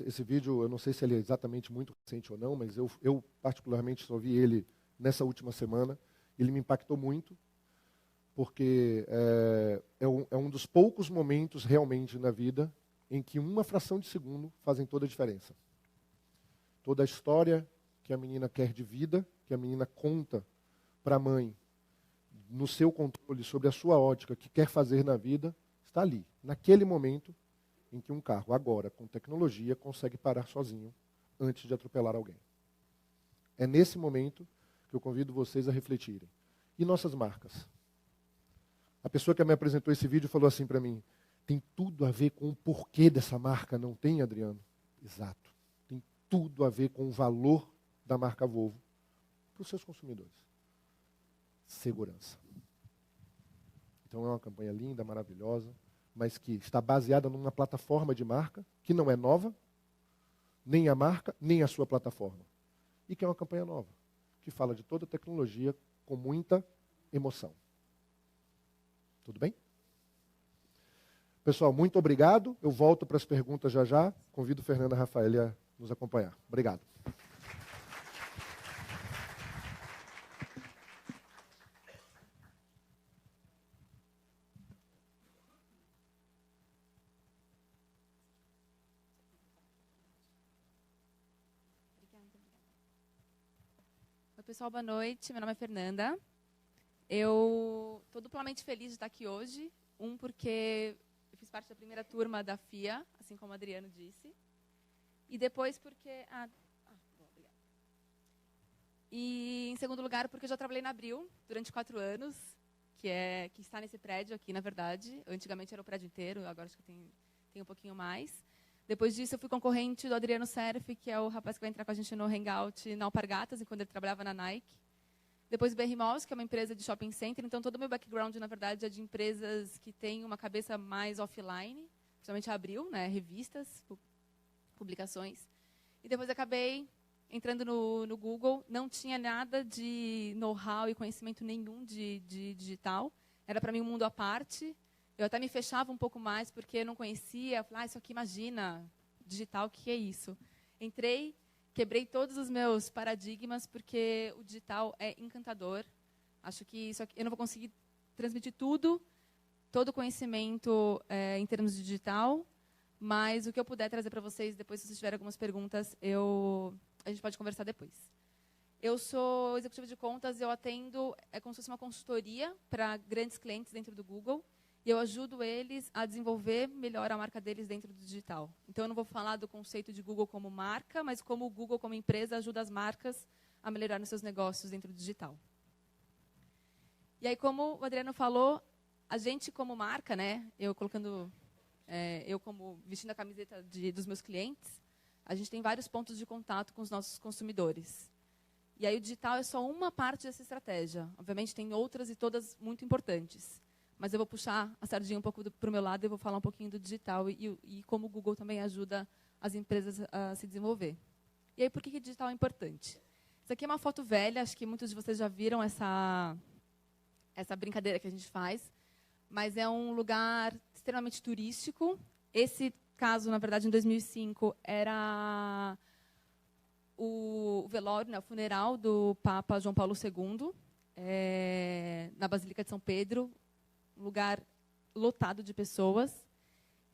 Esse vídeo, eu não sei se ele é exatamente muito recente ou não, mas eu particularmente só vi ele nessa última semana. Ele me impactou muito, porque é um dos poucos momentos realmente na vida em que uma fração de segundo fazem toda a diferença. Toda a história que a menina quer de vida, que a menina conta para a mãe, no seu controle sobre a sua ótica, que quer fazer na vida, está ali, naquele momento em que um carro, agora, com tecnologia, consegue parar sozinho antes de atropelar alguém. É nesse momento que eu convido vocês a refletirem. E nossas marcas? A pessoa que me apresentou esse vídeo falou assim para mim, tem tudo a ver com o porquê dessa marca, não tem, Adriano? Exato. Tem tudo a ver com o valor da marca Volvo para os seus consumidores. Segurança. Então é uma campanha linda, maravilhosa, mas que está baseada numa plataforma de marca que não é nova, nem a marca, nem a sua plataforma. E que é uma campanha nova, que fala de toda a tecnologia com muita emoção. Tudo bem? Pessoal, muito obrigado. Eu volto para as perguntas já já. Convido o Fernando e a Rafael a nos acompanhar. Obrigado. Oi, pessoal, boa noite. Meu nome é Fernanda. Eu estou duplamente feliz de estar aqui hoje. Porque eu fiz parte da primeira turma da FIA, assim como o Adriano disse. E depois porque... bom, obrigada. E, em segundo lugar, porque eu já trabalhei na Abril durante 4 anos, que está nesse prédio aqui, na verdade. Antigamente era o prédio inteiro, agora acho que tem um pouquinho mais. Depois disso, eu fui concorrente do Adriano Serf, que é o rapaz que vai entrar com a gente no Hangout na Alpargatas, enquanto ele trabalhava na Nike. Depois, o BR Malls, que é uma empresa de shopping center. Então, todo o meu background, na verdade, é de empresas que têm uma cabeça mais offline, principalmente a Abril, né, revistas, publicações. E depois acabei entrando no Google. Não tinha nada de know-how e conhecimento nenhum de digital. Era, para mim, um mundo à parte. Eu até me fechava um pouco mais, porque eu não conhecia. Eu falei, isso aqui, imagina, digital, o que é isso? Entrei, quebrei todos os meus paradigmas, porque o digital é encantador. Acho que isso aqui, eu não vou conseguir transmitir todo o conhecimento em termos de digital, mas o que eu puder trazer para vocês, depois, se vocês tiverem algumas perguntas, a gente pode conversar depois. Eu sou executiva de contas, eu atendo, como se fosse uma consultoria para grandes clientes dentro do Google, e eu ajudo eles a desenvolver melhor a marca deles dentro do digital. Então, eu não vou falar do conceito de Google como marca, mas como o Google, como empresa, ajuda as marcas a melhorar nos seus negócios dentro do digital. E aí, como o Adriano falou, a gente como marca, né, eu como vestindo a camiseta dos meus clientes, a gente tem vários pontos de contato com os nossos consumidores. E aí o digital é só uma parte dessa estratégia. Obviamente, tem outras e todas muito importantes. Mas eu vou puxar a sardinha um pouco para o meu lado e vou falar um pouquinho do digital e como o Google também ajuda as empresas a se desenvolver. E aí, por que o digital é importante? Isso aqui é uma foto velha, acho que muitos de vocês já viram essa brincadeira que a gente faz, mas é um lugar extremamente turístico. Esse caso, na verdade, em 2005, era o velório, né, o funeral do Papa João Paulo II, na Basílica de São Pedro, um lugar lotado de pessoas.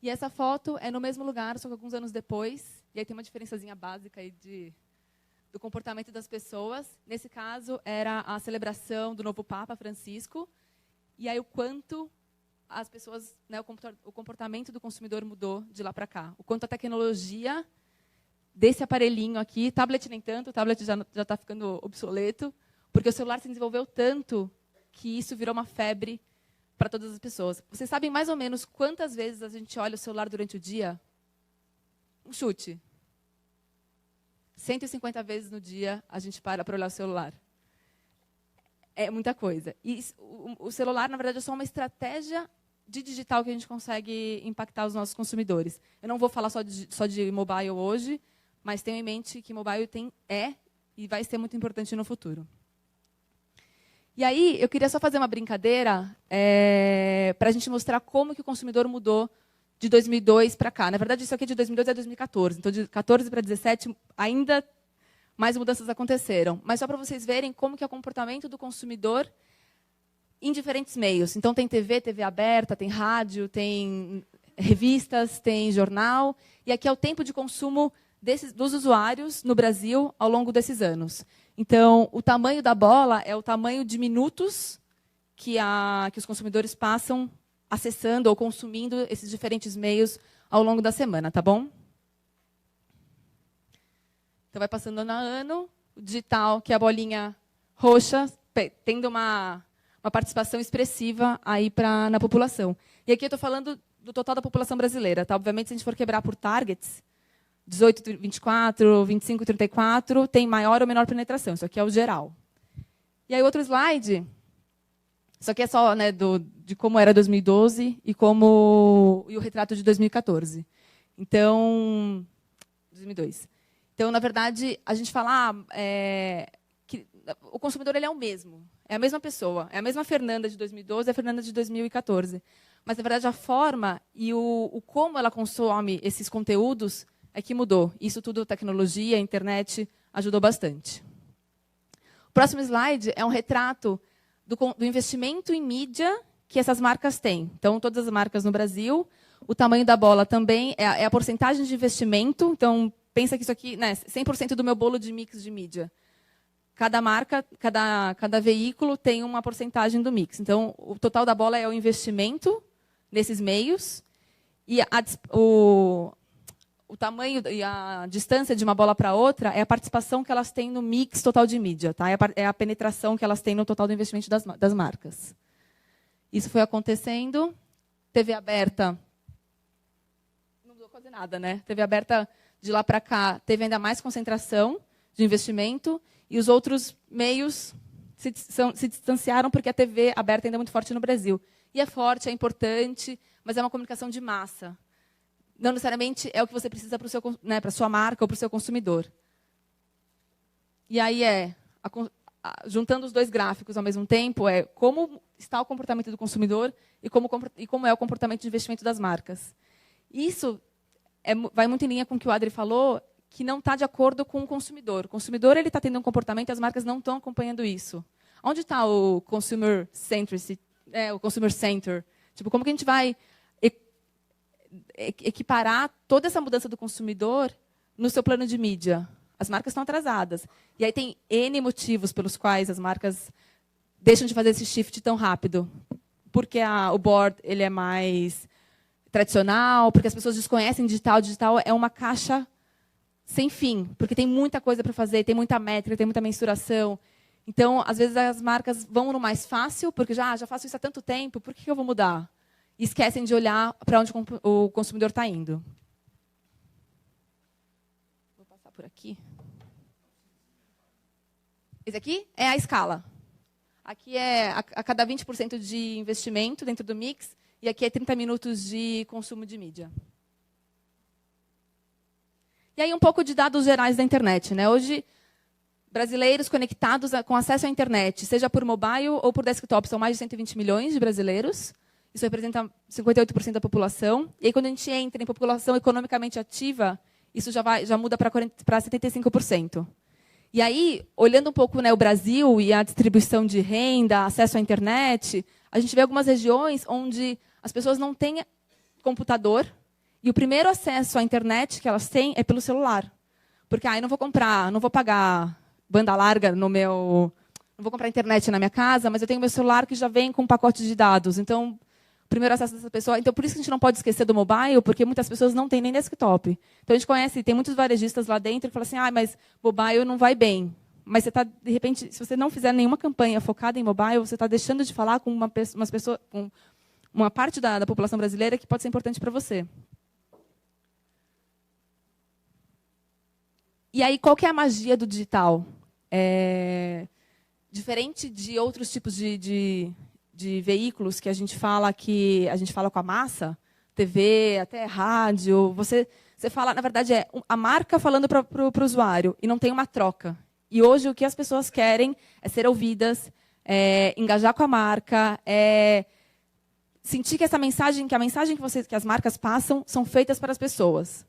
E essa foto é no mesmo lugar, só que alguns anos depois. E aí tem uma diferençazinha básica aí do comportamento das pessoas. Nesse caso, era a celebração do novo Papa Francisco. E aí o quanto as pessoas, né, o comportamento do consumidor mudou de lá para cá. O quanto a tecnologia desse aparelhinho aqui, tablet nem tanto, o tablet já está ficando obsoleto, porque o celular se desenvolveu tanto que isso virou uma febre para todas as pessoas. Vocês sabem mais ou menos quantas vezes a gente olha o celular durante o dia? Um chute. 150 vezes no dia a gente para olhar o celular. É muita coisa. E o celular, na verdade, é só uma estratégia de digital que a gente consegue impactar os nossos consumidores. Eu não vou falar só de mobile hoje, mas tenho em mente que mobile e vai ser muito importante no futuro. E aí, eu queria só fazer uma brincadeira para a gente mostrar como que o consumidor mudou de 2002 para cá. Na verdade, isso aqui de 2002 a 2014. Então, de 2014 para 2017, ainda mais mudanças aconteceram. Mas só para vocês verem como que é o comportamento do consumidor em diferentes meios. Então, tem TV aberta, tem rádio, tem revistas, tem jornal. E aqui é o tempo de consumo dos usuários no Brasil ao longo desses anos. Então, o tamanho da bola é o tamanho de minutos que os consumidores passam acessando ou consumindo esses diferentes meios ao longo da semana, tá bom? Então, vai passando ano a ano. O digital, que é a bolinha roxa, tendo uma participação expressiva aí na população. E aqui eu estou falando do total da população brasileira. Tá? Obviamente, se a gente for quebrar por targets, 18, 24, 25, 34, tem maior ou menor penetração. Isso aqui é o geral. E aí, outro slide. Isso aqui é só, né, de como era 2012 e o retrato de 2014. Então, 2002. Então, na verdade, a gente fala que o consumidor ele é o mesmo. É a mesma pessoa. É a mesma Fernanda de 2012 e a Fernanda de 2014. Mas, na verdade, a forma e o como ela consome esses conteúdos é que mudou. Isso tudo, tecnologia, internet, ajudou bastante. O próximo slide é um retrato do investimento em mídia que essas marcas têm. Então, todas as marcas no Brasil, o tamanho da bola também é a porcentagem de investimento. Então, pensa que isso aqui, né, 100% do meu bolo de mix de mídia. Cada marca, cada veículo tem uma porcentagem do mix. Então, o total da bola é o investimento nesses meios e o tamanho e a distância de uma bola para outra é a participação que elas têm no mix total de mídia. Tá? É a penetração que elas têm no total do investimento das marcas. Isso foi acontecendo. TV aberta. Não mudou fazer nada, né? TV aberta, de lá para cá, teve ainda mais concentração de investimento e os outros meios se distanciaram porque a TV aberta ainda é muito forte no Brasil. E é forte, é importante, mas é uma comunicação de massa. Não necessariamente é o que você precisa para a sua marca ou para o seu consumidor. E aí juntando os dois gráficos ao mesmo tempo, é como está o comportamento do consumidor e como é o comportamento de investimento das marcas. Isso vai muito em linha com o que o Adri falou, que não está de acordo com o consumidor. O consumidor está tendo um comportamento e as marcas não estão acompanhando isso. Onde está o consumer centricity, o consumer center? Tipo, como que a gente vai equiparar toda essa mudança do consumidor no seu plano de mídia? As marcas estão atrasadas. E aí tem N motivos pelos quais as marcas deixam de fazer esse shift tão rápido. Porque o board ele é mais tradicional, porque as pessoas desconhecem digital. Digital é uma caixa sem fim, porque tem muita coisa para fazer, tem muita métrica, tem muita mensuração. Então, às vezes, as marcas vão no mais fácil, porque já faço isso há tanto tempo, por que eu vou mudar? E esquecem de olhar para onde o consumidor está indo. Vou passar por aqui. Esse aqui é a escala. Aqui é a cada 20% de investimento dentro do mix, e aqui é 30 minutos de consumo de mídia. E aí um pouco de dados gerais da internet, né? Hoje, brasileiros conectados com acesso à internet, seja por mobile ou por desktop, são mais de 120 milhões de brasileiros. Isso representa 58% da população. E aí, quando a gente entra em população economicamente ativa, isso já muda para 75%. E aí, olhando um pouco, né, o Brasil e a distribuição de renda, acesso à internet, a gente vê algumas regiões onde as pessoas não têm computador, e o primeiro acesso à internet que elas têm é pelo celular. Porque não vou pagar banda larga não vou comprar internet na minha casa, mas eu tenho meu celular que já vem com um pacote de dados. Então, o primeiro acesso dessa pessoa. Então, por isso que a gente não pode esquecer do mobile, porque muitas pessoas não têm nem desktop. Então, a gente conhece, tem muitos varejistas lá dentro que falam assim, mas mobile não vai bem. Mas você está, de repente, se você não fizer nenhuma campanha focada em mobile, você está deixando de falar com com uma parte da população brasileira que pode ser importante para você. E aí, qual que é a magia do digital? Diferente de outros tipos de veículos que a gente fala com a massa, TV, até rádio, você fala, na verdade, a marca falando para o usuário, e não tem uma troca. E hoje o que as pessoas querem é ser ouvidas, engajar com a marca, sentir que a mensagem que as marcas passam são feitas para as pessoas.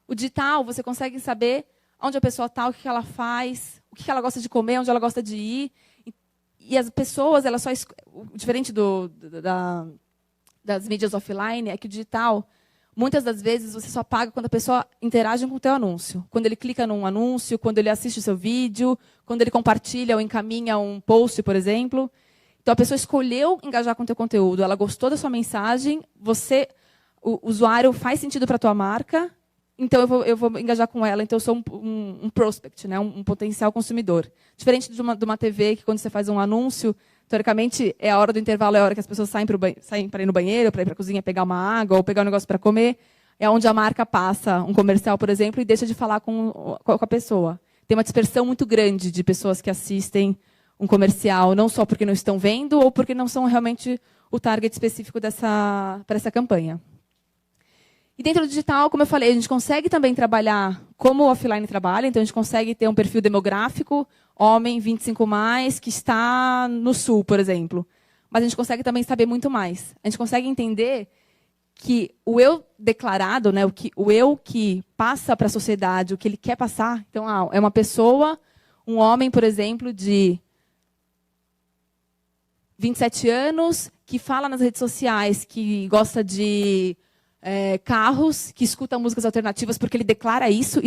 O digital, você consegue saber onde a pessoa está, o que ela faz, o que ela gosta de comer, onde ela gosta de ir. E as pessoas, diferente das mídias offline, é que o digital, muitas das vezes, você só paga quando a pessoa interage com o teu anúncio. Quando ele clica num anúncio, quando ele assiste o seu vídeo, quando ele compartilha ou encaminha um post, por exemplo. Então, a pessoa escolheu engajar com o teu conteúdo, ela gostou da sua mensagem, o usuário faz sentido para a tua marca, então eu vou engajar com ela, então eu sou um prospect, né? Um potencial consumidor. Diferente de uma TV, que quando você faz um anúncio, teoricamente, é a hora do intervalo, é a hora que as pessoas saem para ir no banheiro, para ir para a cozinha pegar uma água ou pegar um negócio para comer, é onde a marca passa um comercial, por exemplo, e deixa de falar com a pessoa. Tem uma dispersão muito grande de pessoas que assistem um comercial, não só porque não estão vendo ou porque não são realmente o target específico para essa campanha. E dentro do digital, como eu falei, a gente consegue também trabalhar como o offline trabalha, então a gente consegue ter um perfil demográfico, homem 25+, que está no sul, por exemplo. Mas a gente consegue também saber muito mais. A gente consegue entender que o eu declarado, né, o eu que passa para a sociedade, o que ele quer passar, então é uma pessoa, um homem, por exemplo, de 27 anos, que fala nas redes sociais, que gosta de carros, que escuta músicas alternativas porque ele declara isso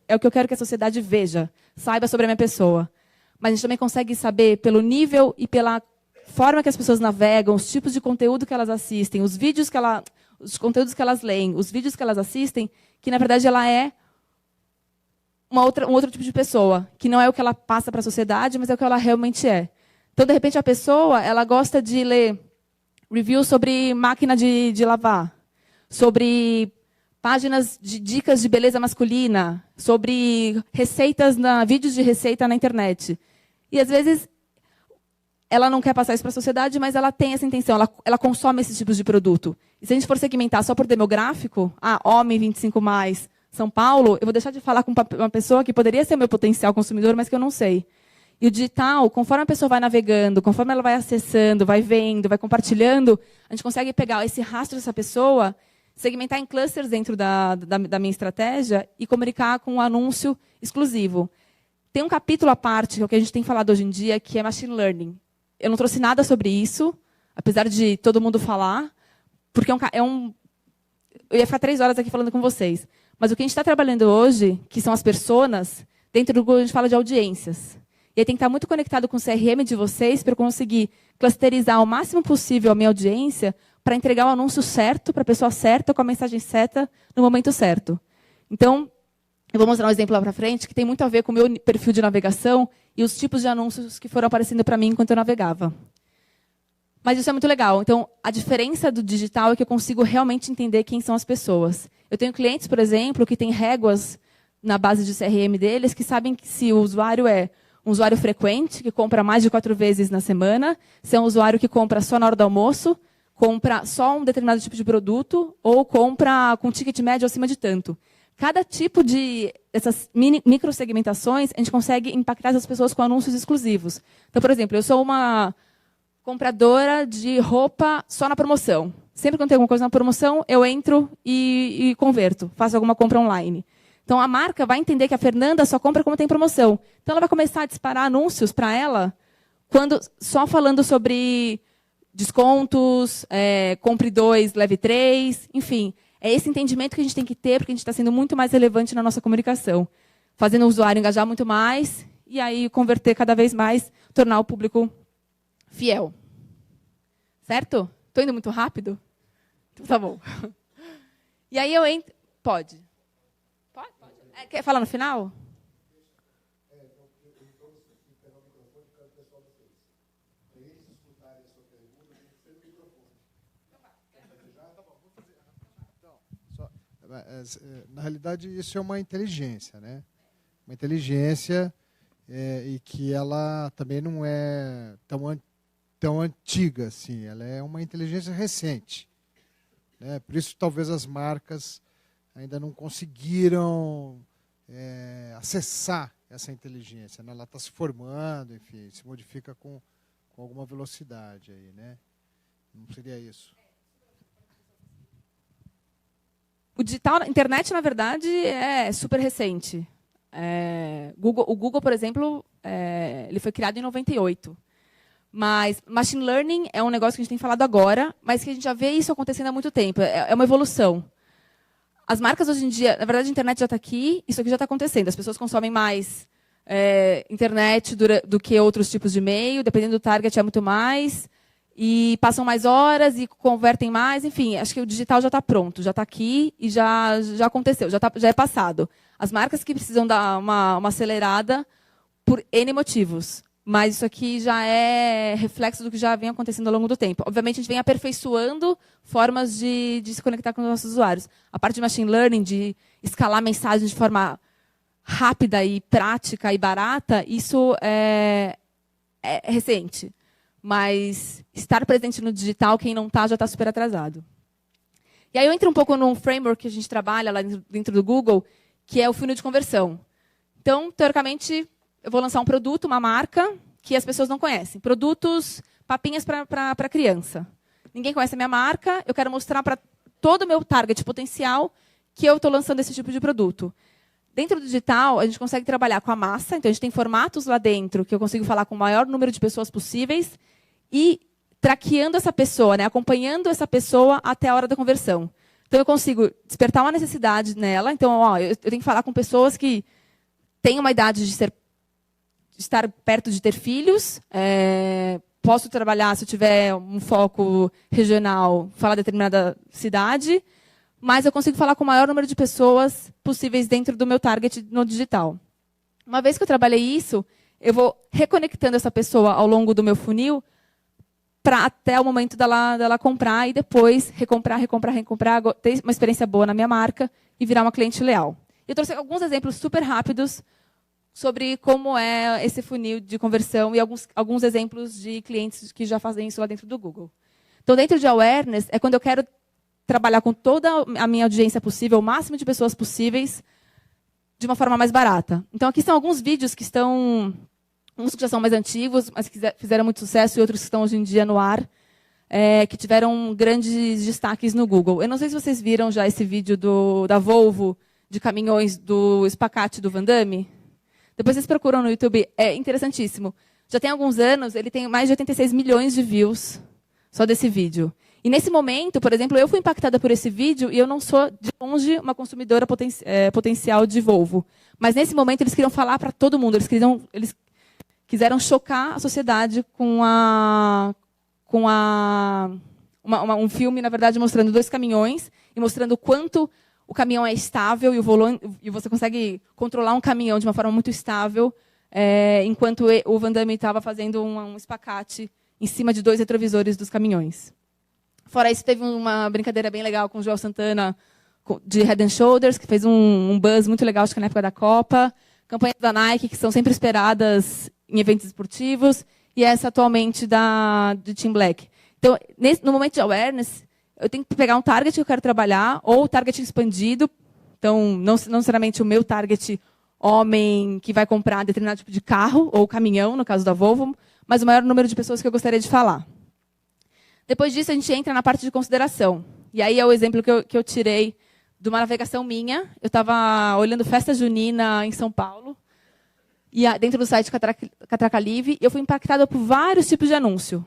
é o que eu quero que a sociedade veja, saiba sobre a minha pessoa. Mas a gente também consegue saber pelo nível e pela forma que as pessoas navegam, os tipos de conteúdo que elas assistem, os conteúdos que elas leem, os vídeos que elas assistem, que na verdade ela é um outro tipo de pessoa, que não é o que ela passa para a sociedade, mas é o que ela realmente é. Então, de repente, a pessoa ela gosta de ler reviews sobre máquina de lavar, sobre páginas de dicas de beleza masculina, sobre receitas, vídeos de receita na internet. E, às vezes, ela não quer passar isso para a sociedade, mas ela tem essa intenção, ela consome esses tipos de produto. E se a gente for segmentar só por demográfico, homem 25+, São Paulo, eu vou deixar de falar com uma pessoa que poderia ser meu potencial consumidor, mas que eu não sei. E o digital, conforme a pessoa vai navegando, conforme ela vai acessando, vai vendo, vai compartilhando, a gente consegue pegar esse rastro dessa pessoa, segmentar em clusters dentro da minha estratégia e comunicar com um anúncio exclusivo. Tem um capítulo à parte, que é o que a gente tem falado hoje em dia, que é Machine Learning. Eu não trouxe nada sobre isso, apesar de todo mundo falar, porque eu ia ficar 3 horas aqui falando com vocês. Mas o que a gente está trabalhando hoje, que são as personas, dentro do Google a gente fala de audiências. E aí tem que estar muito conectado com o CRM de vocês para eu conseguir clusterizar o máximo possível a minha audiência para entregar o anúncio certo, para a pessoa certa, com a mensagem certa, no momento certo. Então, eu vou mostrar um exemplo lá para frente que tem muito a ver com o meu perfil de navegação e os tipos de anúncios que foram aparecendo para mim enquanto eu navegava. Mas isso é muito legal. Então, a diferença do digital é que eu consigo realmente entender quem são as pessoas. Eu tenho clientes, por exemplo, que têm réguas na base de CRM deles, que sabem que se o usuário é um usuário frequente, que compra mais de 4 vezes na semana, se é um usuário que compra só na hora do almoço, compra só um determinado tipo de produto, ou compra com ticket médio acima de tanto. Cada tipo de essas microsegmentações, a gente consegue impactar essas pessoas com anúncios exclusivos. Então, por exemplo, eu sou uma compradora de roupa só na promoção. Sempre quando tem alguma coisa na promoção, eu entro e converto, faço alguma compra online. Então, a marca vai entender que a Fernanda só compra como tem promoção. Então, ela vai começar a disparar anúncios para ela, só falando sobre descontos, compre 2, leve 3, enfim. É esse entendimento que a gente tem que ter, porque a gente está sendo muito mais relevante na nossa comunicação. Fazendo o usuário engajar muito mais, e aí converter cada vez mais, tornar o público fiel. Certo? Estou indo muito rápido? Então, tá bom. E aí eu entro... Pode. Quer falar no final? Na realidade, isso é uma inteligência, né? Uma inteligência e que ela também não é tão antiga assim. Ela é uma inteligência recente, né? Por isso, talvez as marcas ainda não conseguiram acessar essa inteligência, né? Ela está se formando, enfim, se modifica com alguma velocidade aí, né? Não seria isso? O digital, a internet, na verdade, é super recente. O Google, por exemplo, ele foi criado em 98. Mas machine learning é um negócio que a gente tem falado agora, mas que a gente já vê isso acontecendo há muito tempo. É uma evolução. As marcas hoje em dia, na verdade, a internet já está aqui, isso aqui já está acontecendo. As pessoas consomem mais internet do que outros tipos de meio, dependendo do target é muito mais, e passam mais horas e convertem mais, enfim, acho que o digital já está pronto, já está aqui e já aconteceu, já é passado. As marcas que precisam dar uma acelerada por N motivos, mas isso aqui já é reflexo do que já vem acontecendo ao longo do tempo. Obviamente, a gente vem aperfeiçoando formas de se conectar com os nossos usuários. A parte de machine learning, de escalar mensagens de forma rápida e prática e barata, isso é recente. Mas estar presente no digital, quem não está, já está super atrasado. E aí eu entro um pouco num framework que a gente trabalha lá dentro do Google, que é o funil de conversão. Então, teoricamente, eu vou lançar um produto, uma marca, que as pessoas não conhecem. Produtos, papinhas para criança. Ninguém conhece a minha marca, eu quero mostrar para todo o meu target potencial que eu estou lançando esse tipo de produto. Dentro do digital, a gente consegue trabalhar com a massa, então a gente tem formatos lá dentro que eu consigo falar com o maior número de pessoas possíveis e traqueando essa pessoa, né, acompanhando essa pessoa até a hora da conversão. Então, eu consigo despertar uma necessidade nela. Então, eu tenho que falar com pessoas que têm uma idade de estar perto de ter filhos. Posso trabalhar, se eu tiver um foco regional, falar determinada cidade. Mas eu consigo falar com o maior número de pessoas possíveis dentro do meu target no digital. Uma vez que eu trabalhei isso, eu vou reconectando essa pessoa ao longo do meu funil até o momento dela comprar e depois recomprar, ter uma experiência boa na minha marca e virar uma cliente leal. Eu trouxe alguns exemplos super rápidos sobre como é esse funil de conversão e alguns exemplos de clientes que já fazem isso lá dentro do Google. Então, dentro de awareness, é quando eu quero trabalhar com toda a minha audiência possível, o máximo de pessoas possíveis, de uma forma mais barata. Então, aqui são alguns vídeos que estão... Uns que já são mais antigos, mas que fizeram muito sucesso, e outros que estão hoje em dia no ar, que tiveram grandes destaques no Google. Eu não sei se vocês viram já esse vídeo da Volvo, de caminhões do espacate do Van Damme. Depois vocês procuram no YouTube, é interessantíssimo. Já tem alguns anos, ele tem mais de 86 milhões de views só desse vídeo. E nesse momento, por exemplo, eu fui impactada por esse vídeo e eu não sou, de longe, uma consumidora potencial de Volvo. Mas nesse momento eles queriam falar para todo mundo, eles quiseram chocar a sociedade com um filme, na verdade, mostrando 2 caminhões e mostrando o quanto o caminhão é estável e você consegue controlar um caminhão de uma forma muito estável, enquanto o Van Damme estava fazendo um espacate em cima de 2 retrovisores dos caminhões. Fora isso, teve uma brincadeira bem legal com o Joel Santana, de Head and Shoulders, que fez um buzz muito legal, acho que na época da Copa. Campanhas da Nike, que são sempre esperadas em eventos esportivos, e essa atualmente de Team Black. Então, no momento de awareness, eu tenho que pegar um target que eu quero trabalhar, ou o target expandido. Então, não necessariamente o meu target homem que vai comprar determinado tipo de carro, ou caminhão, no caso da Volvo, mas o maior número de pessoas que eu gostaria de falar. Depois disso, a gente entra na parte de consideração. E aí é o exemplo que eu tirei de uma navegação minha. Eu estava olhando festa junina em São Paulo, e dentro do site Catraca Live, eu fui impactada por vários tipos de anúncio.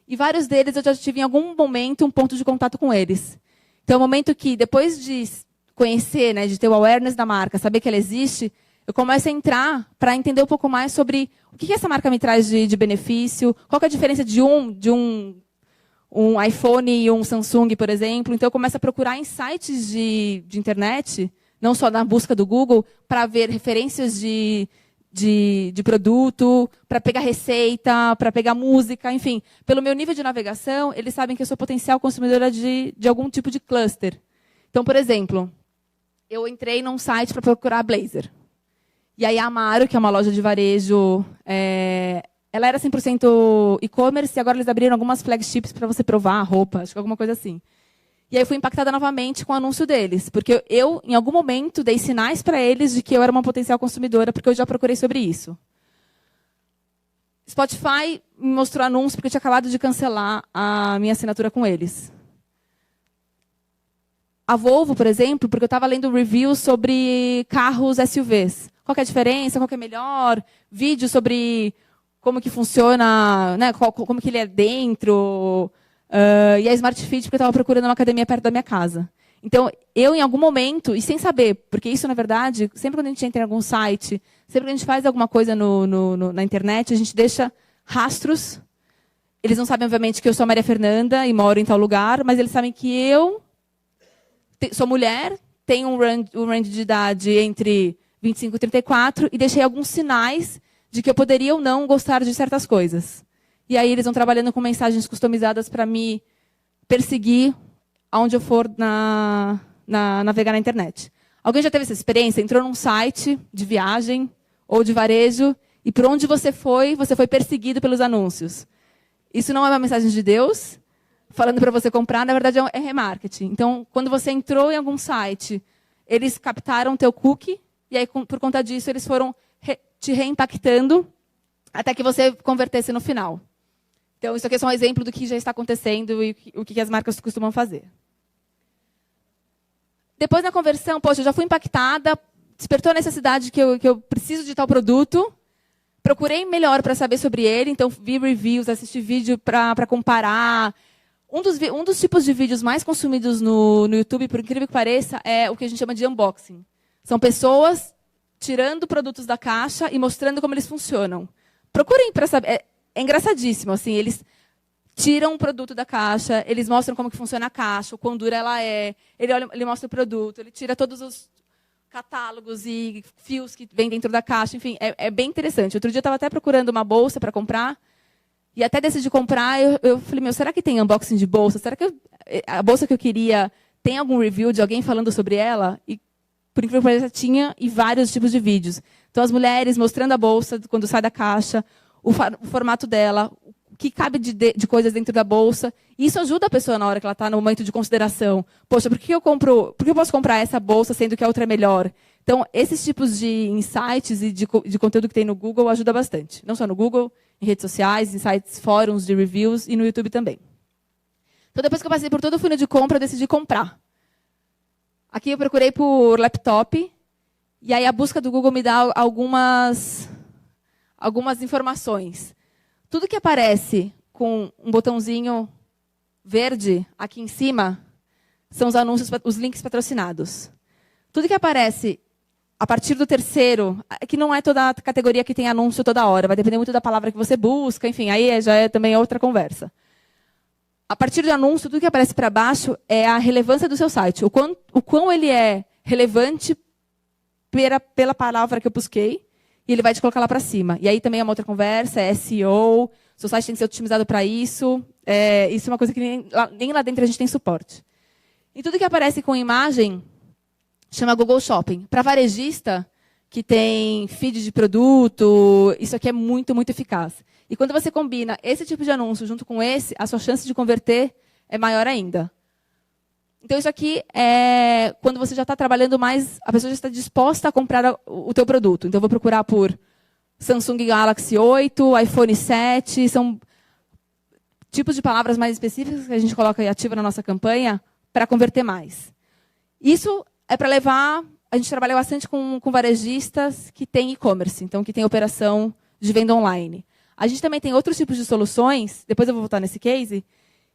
E vários deles eu já tive em algum momento um ponto de contato com eles. Então, é um momento que, depois de conhecer, né, de ter o awareness da marca, saber que ela existe, eu começo a entrar para entender um pouco mais sobre o que essa marca me traz de benefício, qual que é a diferença de um iPhone e um Samsung, por exemplo. Então, eu começo a procurar em sites de internet, não só na busca do Google, para ver referências de produto, para pegar receita, para pegar música, enfim. Pelo meu nível de navegação, eles sabem que eu sou potencial consumidora de algum tipo de cluster. Então, por exemplo, eu entrei num site para procurar blazer. E aí a Amaro, que é uma loja de varejo, ela era 100% e-commerce, e agora eles abriram algumas flagships para você provar a roupa, acho que alguma coisa assim. E aí eu fui impactada novamente com o anúncio deles, porque eu, em algum momento, dei sinais para eles de que eu era uma potencial consumidora, porque eu já procurei sobre isso. Spotify me mostrou anúncio, porque eu tinha acabado de cancelar a minha assinatura com eles. A Volvo, por exemplo, porque eu estava lendo reviews sobre carros SUVs. Qual que é a diferença, qual que é melhor, vídeos sobre como que funciona, né, como que ele é dentro... e a Smart Fit, porque eu estava procurando uma academia perto da minha casa. Então, eu, em algum momento, e sem saber, porque isso, na verdade, sempre quando a gente entra em algum site, sempre que a gente faz alguma coisa na internet, a gente deixa rastros. Eles não sabem, obviamente, que eu sou a Maria Fernanda e moro em tal lugar, mas eles sabem que eu sou mulher, tenho um range de idade entre 25 e 34, e deixei alguns sinais de que eu poderia ou não gostar de certas coisas. E aí eles vão trabalhando com mensagens customizadas para me perseguir aonde eu for navegar na internet. Alguém já teve essa experiência? Entrou num site de viagem ou de varejo e por onde você foi perseguido pelos anúncios. Isso não é uma mensagem de Deus falando para você comprar, na verdade é remarketing. Então, quando você entrou em algum site, eles captaram teu cookie e aí, por conta disso, eles foram te reimpactando até que você convertesse no final. Então, isso aqui é só um exemplo do que já está acontecendo e o que as marcas costumam fazer. Depois, na conversão, poxa, eu já fui impactada, despertou a necessidade que eu preciso de tal produto, procurei melhor para saber sobre ele, então vi reviews, assisti vídeo para comparar. Um dos tipos de vídeos mais consumidos no YouTube, por incrível que pareça, é o que a gente chama de unboxing. São pessoas tirando produtos da caixa e mostrando como eles funcionam. Procurem para saber. É engraçadíssimo, assim, eles tiram um produto da caixa, eles mostram como que funciona a caixa, o quão dura ela é, ele mostra o produto, ele tira todos os catálogos e fios que vem dentro da caixa, enfim, é bem interessante. Outro dia eu estava até procurando uma bolsa para comprar, E até decidi comprar, eu falei, será que tem unboxing de bolsa? Será que a bolsa que eu queria tem algum review de alguém falando sobre ela? E, por incrível que pareça, tinha e vários tipos de vídeos. Então, as mulheres mostrando a bolsa quando sai da caixa, o formato dela, o que cabe de coisas dentro da bolsa. E isso ajuda a pessoa na hora que ela está no momento de consideração. Poxa, por que eu posso comprar essa bolsa sendo que a outra é melhor? Então, esses tipos de insights e de conteúdo que tem no Google ajuda bastante. Não só no Google, em redes sociais, em sites, fóruns de reviews e no YouTube também. Então, depois que eu passei por todo o funil de compra, eu decidi comprar. Aqui eu procurei por laptop, e aí a busca do Google me dá algumas informações. Tudo que aparece com um botãozinho verde aqui em cima são os anúncios, os links patrocinados. Tudo que aparece a partir do terceiro, que não é toda a categoria que tem anúncio toda hora, vai depender muito da palavra que você busca, enfim, aí já é também outra conversa. A partir do anúncio, tudo que aparece para baixo é a relevância do seu site, o quão ele é relevante pela palavra que eu busquei, e ele vai te colocar lá para cima. E aí também é uma outra conversa, é SEO, seu site tem que ser otimizado para isso, isso é uma coisa que nem lá dentro a gente tem suporte. E tudo que aparece com imagem chama Google Shopping. Para varejista, que tem feed de produto, isso aqui é muito, muito eficaz. E quando você combina esse tipo de anúncio junto com esse, a sua chance de converter é maior ainda. Então, isso aqui é quando você já está trabalhando mais, a pessoa já está disposta a comprar o teu produto. Então, eu vou procurar por Samsung Galaxy 8, iPhone 7, são tipos de palavras mais específicas que a gente coloca e ativa na nossa campanha para converter mais. Isso é para levar... A gente trabalha bastante com varejistas que têm e-commerce, então que tem operação de venda online. A gente também tem outros tipos de soluções, depois eu vou voltar nesse case,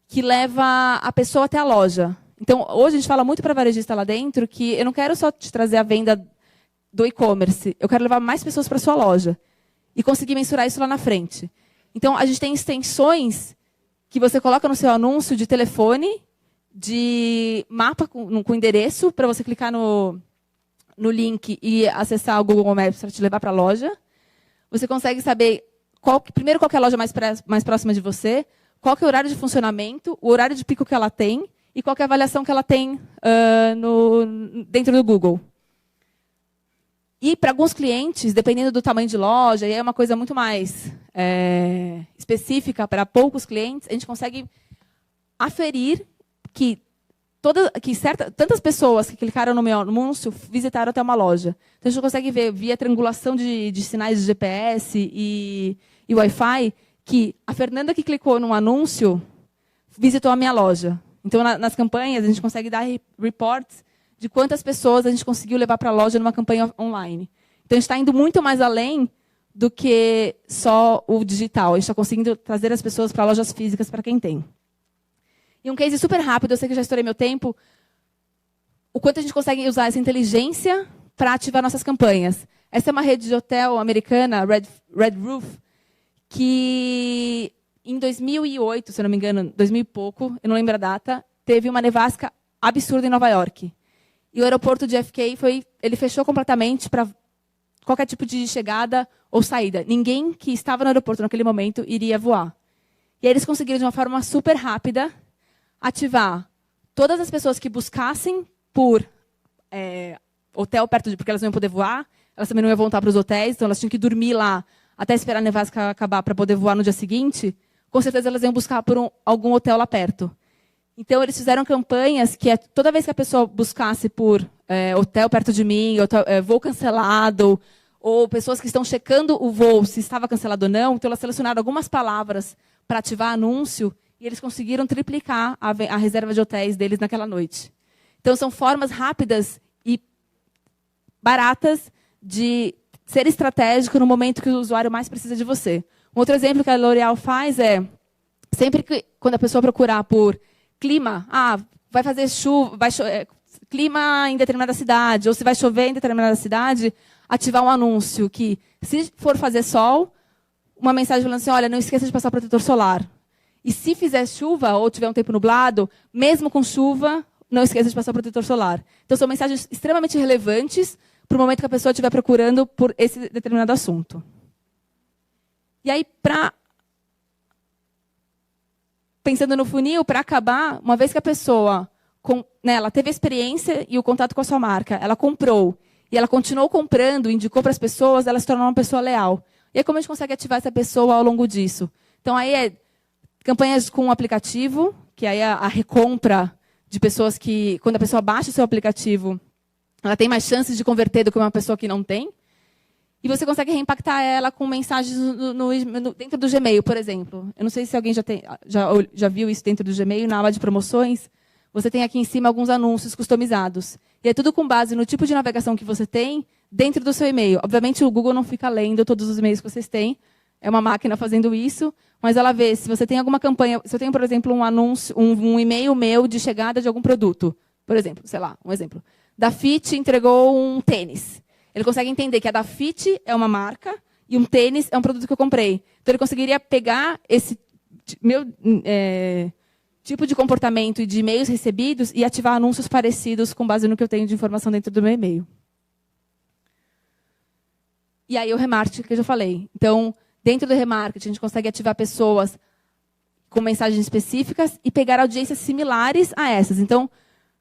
que leva a pessoa até a loja. Então, hoje a gente fala muito para varejista lá dentro que eu não quero só te trazer a venda do e-commerce, eu quero levar mais pessoas para a sua loja e conseguir mensurar isso lá na frente. Então, a gente tem extensões que você coloca no seu anúncio de telefone, de mapa com endereço, para você clicar no link e acessar o Google Maps para te levar para a loja. Você consegue saber, primeiro, qual que é a loja mais próxima de você, qual que é o horário de funcionamento, o horário de pico que ela tem, e qual que é a avaliação que ela tem dentro do Google. E para alguns clientes, dependendo do tamanho de loja, e é uma coisa muito mais específica para poucos clientes, a gente consegue aferir que tantas pessoas que clicaram no meu anúncio visitaram até uma loja. Então, a gente consegue ver, via triangulação de sinais de GPS e Wi-Fi, que a Fernanda que clicou num anúncio visitou a minha loja. Então, nas campanhas, a gente consegue dar reports de quantas pessoas a gente conseguiu levar para a loja numa campanha online. Então, a gente está indo muito mais além do que só o digital. A gente está conseguindo trazer as pessoas para lojas físicas para quem tem. E um case super rápido, eu sei que eu já estourei meu tempo, o quanto a gente consegue usar essa inteligência para ativar nossas campanhas. Essa é uma rede de hotel americana, Red Roof, que em 2008, se eu não me engano, 2000 e pouco, eu não lembro a data, teve uma nevasca absurda em Nova York. E o aeroporto de JFK ele fechou completamente para qualquer tipo de chegada ou saída. Ninguém que estava no aeroporto naquele momento iria voar. E aí eles conseguiram, de uma forma super rápida, ativar todas as pessoas que buscassem por hotel perto porque elas não iam poder voar, elas também não iam voltar para os hotéis, então elas tinham que dormir lá até esperar a nevasca acabar para poder voar no dia seguinte. Com certeza elas iam buscar por algum hotel lá perto. Então, eles fizeram campanhas que toda vez que a pessoa buscasse por hotel perto de mim, voo cancelado, ou pessoas que estão checando o voo, se estava cancelado ou não, então elas selecionaram algumas palavras para ativar anúncio, e eles conseguiram triplicar a reserva de hotéis deles naquela noite. Então, são formas rápidas e baratas de ser estratégico no momento que o usuário mais precisa de você. Um outro exemplo que a L'Oréal faz é, sempre que quando a pessoa procurar por clima, vai fazer chuva, clima em determinada cidade, ou se vai chover em determinada cidade, ativar um anúncio que, se for fazer sol, uma mensagem falando assim, olha, não esqueça de passar protetor solar. E se fizer chuva, ou tiver um tempo nublado, mesmo com chuva, não esqueça de passar protetor solar. Então, são mensagens extremamente relevantes para o momento que a pessoa estiver procurando por esse determinado assunto. E aí, para pensando no funil, para acabar, uma vez que a pessoa ela teve a experiência e o contato com a sua marca, ela comprou, e ela continuou comprando, indicou para as pessoas, ela se tornou uma pessoa leal. E aí como a gente consegue ativar essa pessoa ao longo disso? Então, aí campanhas com o aplicativo, que aí a recompra de pessoas que, quando a pessoa baixa o seu aplicativo, ela tem mais chances de converter do que uma pessoa que não tem. E você consegue reimpactar ela com mensagens dentro do Gmail, por exemplo. Eu não sei se alguém já viu isso dentro do Gmail, na aba de promoções. Você tem aqui em cima alguns anúncios customizados. E é tudo com base no tipo de navegação que você tem dentro do seu e-mail. Obviamente, o Google não fica lendo todos os e-mails que vocês têm. É uma máquina fazendo isso. Mas ela vê se você tem alguma campanha... Se eu tenho, por exemplo, um anúncio, um e-mail meu de chegada de algum produto. Por exemplo, sei lá, um exemplo. Da Fit entregou um tênis. Ele consegue entender que a da Fit é uma marca e um tênis é um produto que eu comprei. Então, ele conseguiria pegar esse meu tipo de comportamento e de e-mails recebidos e ativar anúncios parecidos com base no que eu tenho de informação dentro do meu e-mail. E aí, o remarketing, que eu já falei. Então, dentro do remarketing, a gente consegue ativar pessoas com mensagens específicas e pegar audiências similares a essas. Então,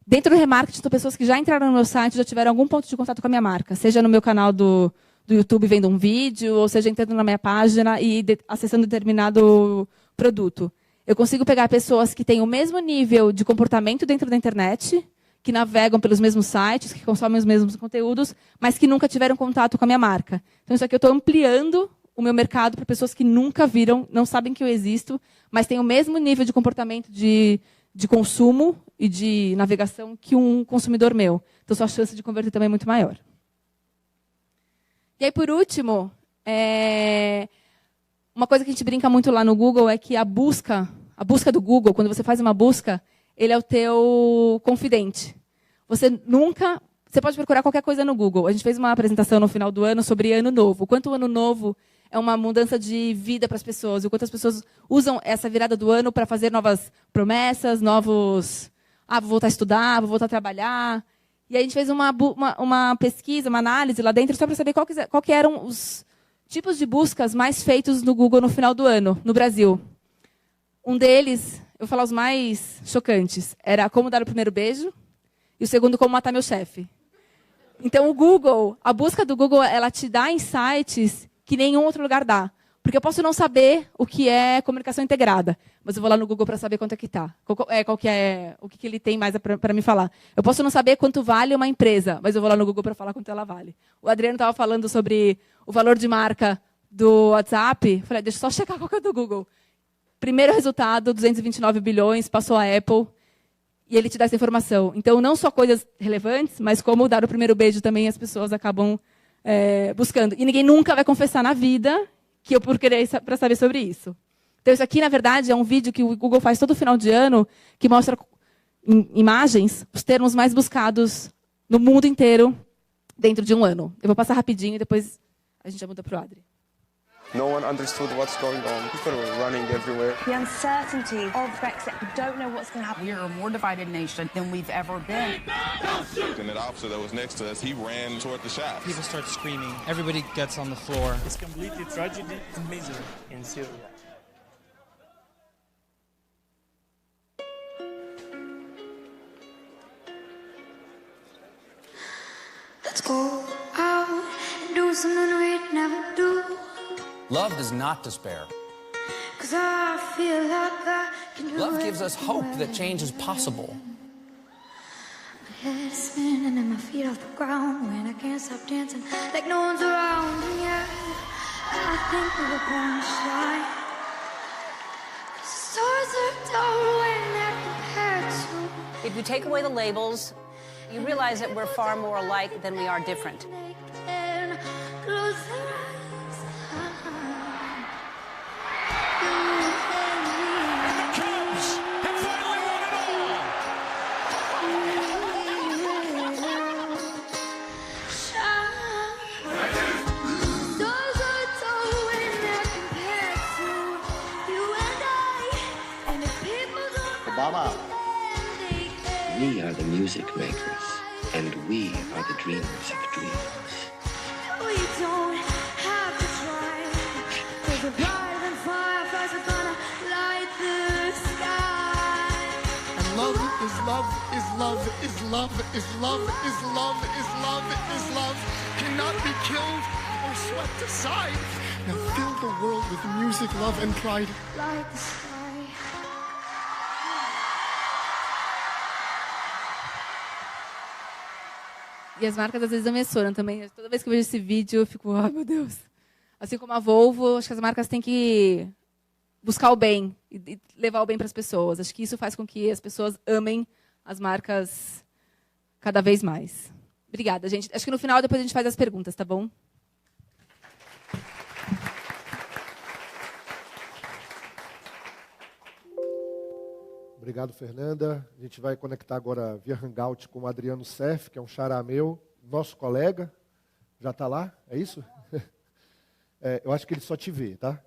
dentro do remarketing, são pessoas que já entraram no meu site, já tiveram algum ponto de contato com a minha marca. Seja no meu canal do YouTube vendo um vídeo, ou seja, entrando na minha página e acessando determinado produto. Eu consigo pegar pessoas que têm o mesmo nível de comportamento dentro da internet, que navegam pelos mesmos sites, que consomem os mesmos conteúdos, mas que nunca tiveram contato com a minha marca. Então, isso aqui eu estou ampliando o meu mercado para pessoas que nunca viram, não sabem que eu existo, mas têm o mesmo nível de comportamento de consumo e de navegação que um consumidor meu. Então, sua chance de converter também é muito maior. E aí, por último, uma coisa que a gente brinca muito lá no Google é que a busca do Google, quando você faz uma busca, ele é o teu confidente. Você pode procurar qualquer coisa no Google. A gente fez uma apresentação no final do ano sobre Ano Novo. O quanto o Ano Novo é uma mudança de vida para as pessoas. O quanto as pessoas usam essa virada do ano para fazer novas promessas, novos... vou voltar a estudar, vou voltar a trabalhar. E aí a gente fez uma pesquisa, uma análise lá dentro, só para saber qual que eram os tipos de buscas mais feitos no Google no final do ano, no Brasil. Um deles, eu vou falar os mais chocantes, era como dar o primeiro beijo, e o segundo, como matar meu chefe. Então, a busca do Google, ela te dá insights que nenhum outro lugar dá. Porque eu posso não saber o que é comunicação integrada, mas eu vou lá no Google para saber quanto é que está. O que ele tem mais para me falar. Eu posso não saber quanto vale uma empresa, mas eu vou lá no Google para falar quanto ela vale. O Adriano estava falando sobre o valor de marca do WhatsApp. Falei, deixa eu só checar qual que é do Google. Primeiro resultado, 229 bilhões, passou a Apple. E ele te dá essa informação. Então, não só coisas relevantes, mas como dar o primeiro beijo também as pessoas acabam buscando. E ninguém nunca vai confessar na vida que eu procurei para saber sobre isso. Então, isso aqui, na verdade, é um vídeo que o Google faz todo final de ano, que mostra em imagens os termos mais buscados no mundo inteiro dentro de um ano. Eu vou passar rapidinho e depois a gente já muda para o Adri. No one understood what's going on. People were running everywhere. The uncertainty of Brexit. We don't know what's going to happen. We are a more divided nation than we've ever been. And the officer that was next to us, he ran toward the shops. People start screaming. Everybody gets on the floor. It's completely tragedy and misery in Syria. Let's go out and do something we'd never do. Love does not despair. 'Cause I feel like I can do Love gives us hope that change is possible. My head is spinning and my feet off the ground when I can't stop dancing like no one's around. And yeah, I think we were born to shine. 'Cause the stars are dull when they're compared to. If you take away the labels, you realize that we're far more alike than we are different. And close their eyes. Obama. We are the music makers, and we are the dreamers of dreams. We don't have to try. There's a brighter than fireflies are gonna light the sky. love is love is love is love is love is love is love cannot be killed or swept aside. Now fill the world with music, love, and pride. Like the sky. E as marcas às vezes emocionam também. Toda vez que eu vejo esse vídeo, eu fico, ai meu Deus. Assim como a Volvo, acho que as marcas têm que buscar o bem e levar o bem para as pessoas. Acho que isso faz com que as pessoas amem as marcas cada vez mais. Obrigada, gente. Acho que no final depois a gente faz as perguntas, tá bom? Obrigado, Fernanda. A gente vai conectar agora via Hangout com o Adriano Cerf, que é um xará meu, nosso colega. Já está lá? É isso? Eu acho que ele só te vê, tá?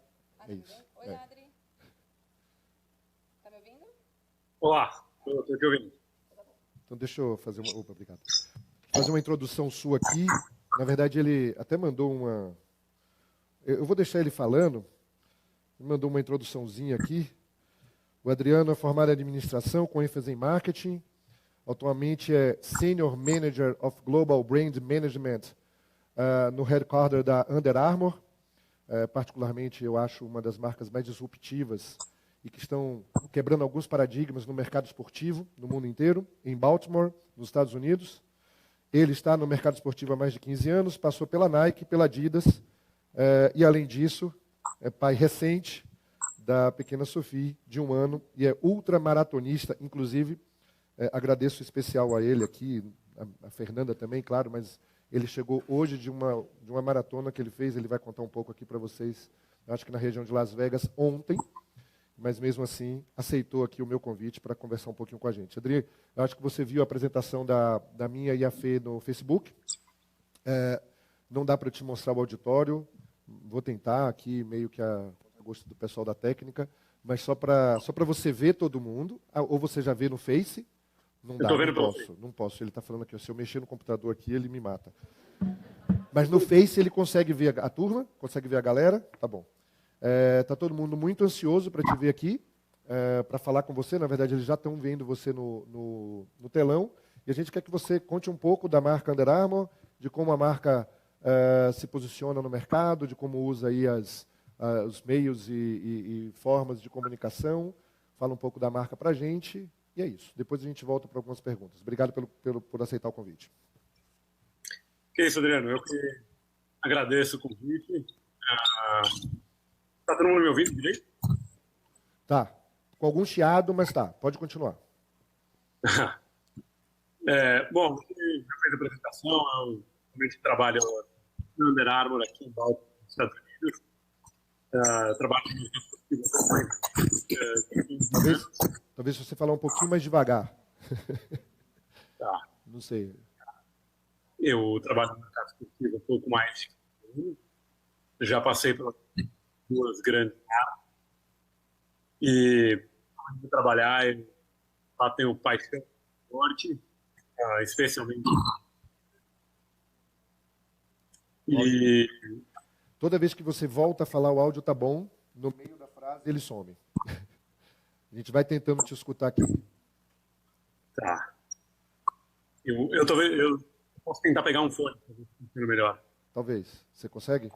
É isso. Oi, Adri. Está me ouvindo? Olá, estou te ouvindo. Então deixa eu fazer uma... Opa, obrigado. Fazer uma introdução sua aqui. Na verdade, ele até mandou uma... Eu vou deixar ele falando. Ele mandou uma introduçãozinha aqui. O Adriano é formado em administração com ênfase em marketing. Atualmente é Senior Manager of Global Brand Management no headquarter da Under Armour. Particularmente, eu acho uma das marcas mais disruptivas e que estão quebrando alguns paradigmas no mercado esportivo no mundo inteiro, em Baltimore, nos Estados Unidos. Ele está no mercado esportivo há mais de 15 anos, passou pela Nike, pela Adidas, e, além disso, é pai recente da pequena Sophie, de 1 ano, e é ultramaratonista. Inclusive, agradeço especial a ele aqui, a Fernanda também, claro, mas ele chegou hoje de uma maratona que ele fez, ele vai contar um pouco aqui para vocês, acho que na região de Las Vegas, ontem, mas mesmo assim aceitou aqui o meu convite para conversar um pouquinho com a gente. Adri, eu acho que você viu a apresentação da minha e a Fê no Facebook. Não dá para te mostrar o auditório, vou tentar aqui meio que a gosto do pessoal da técnica, mas só para você ver todo mundo, ou você já vê no Face. Não dá, não posso. Ele está falando aqui, se eu mexer no computador aqui, ele me mata. Mas no Face ele consegue ver a turma, consegue ver a galera, tá bom. Está todo mundo muito ansioso para te ver aqui, para falar com você. Na verdade, eles já estão vendo você no telão. E a gente quer que você conte um pouco da marca Under Armour, de como a marca se posiciona no mercado, de como usa aí os meios e formas de comunicação. Fala um pouco da marca para a gente. E é isso. Depois a gente volta para algumas perguntas. Obrigado por aceitar o convite. Que isso, Adriano. Eu que agradeço o convite. Está todo mundo me ouvindo direito? Tá. Com algum chiado, mas tá. Pode continuar. Bom, eu fiz a apresentação. Eu realmente trabalho no Under Armour aqui em Baltimore, nos Estados Unidos. Trabalho Talvez se você falar um pouquinho mais devagar. Tá. Não sei. Eu trabalho no mercado esportivo um pouco mais. Já passei por 2 grandes marcas. E antes de trabalhar, eu lá tenho paixão forte, especialmente. E toda vez que você volta a falar, o áudio tá bom, no meio da frase ele some. A gente vai tentando te escutar aqui. Tá. Eu posso tentar pegar um fone para ver melhor. Talvez. Você consegue?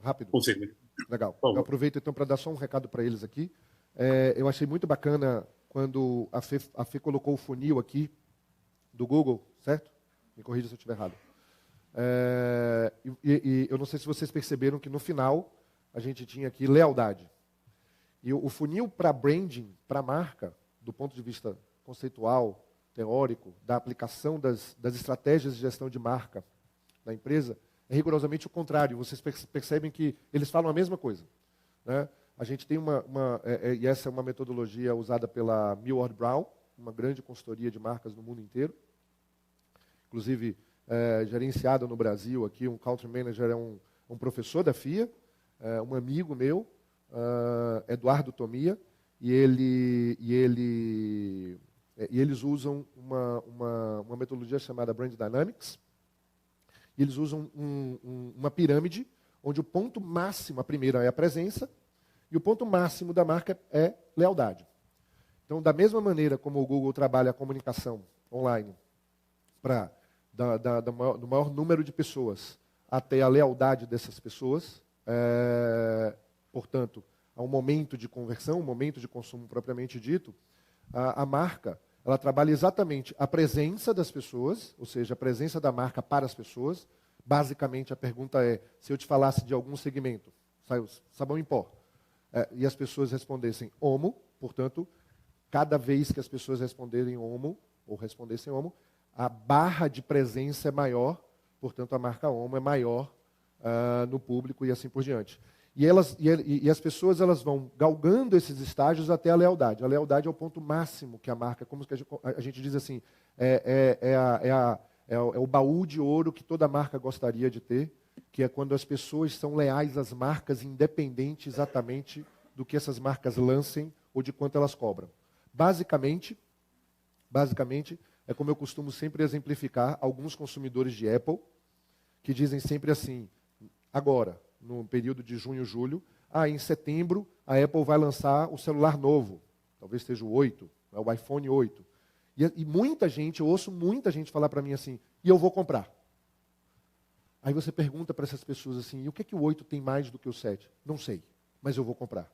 Rápido? Consigo. Legal. Eu aproveito então para dar só um recado para eles aqui. Eu achei muito bacana quando a Fê colocou o funil aqui do Google, certo? Me corrija se eu estiver errado. Eu não sei se vocês perceberam que no final a gente tinha aqui lealdade. E o funil para branding, para marca, do ponto de vista conceitual, teórico, da aplicação das estratégias de gestão de marca da empresa, é rigorosamente o contrário. Vocês percebem que eles falam a mesma coisa, né? A gente tem e essa é uma metodologia usada pela Millward Brown, uma grande consultoria de marcas no mundo inteiro. Inclusive, gerenciada no Brasil aqui, um country manager é um professor da FIA, um amigo meu, Eduardo Tomia, e eles usam uma metodologia chamada Brand Dynamics. E eles usam uma pirâmide, onde o ponto máximo, a primeira é a presença, e o ponto máximo da marca é lealdade. Então, da mesma maneira como o Google trabalha a comunicação online do maior número de pessoas até a lealdade dessas pessoas, portanto, a um momento de conversão, um momento de consumo propriamente dito, a marca ela trabalha exatamente a presença das pessoas, ou seja, a presença da marca para as pessoas. Basicamente, a pergunta é, se eu te falasse de algum segmento, sabão em pó, e as pessoas respondessem Omo, portanto, cada vez que as pessoas responderem Omo, ou respondessem Omo, a barra de presença é maior, portanto, a marca Omo é maior no público e assim por diante. E as pessoas elas vão galgando esses estágios até a lealdade. A lealdade é o ponto máximo que a marca, como a gente diz assim, é o baú de ouro que toda marca gostaria de ter, que é quando as pessoas são leais às marcas, independente exatamente do que essas marcas lancem ou de quanto elas cobram. Basicamente, é como eu costumo sempre exemplificar alguns consumidores de Apple, que dizem sempre assim, agora, no período de junho, julho, em setembro a Apple vai lançar o celular novo, talvez seja o 8, o iPhone 8. E muita gente, eu ouço muita gente falar para mim assim, e eu vou comprar. Aí você pergunta para essas pessoas assim, e o que o 8 tem mais do que o 7? Não sei, mas eu vou comprar.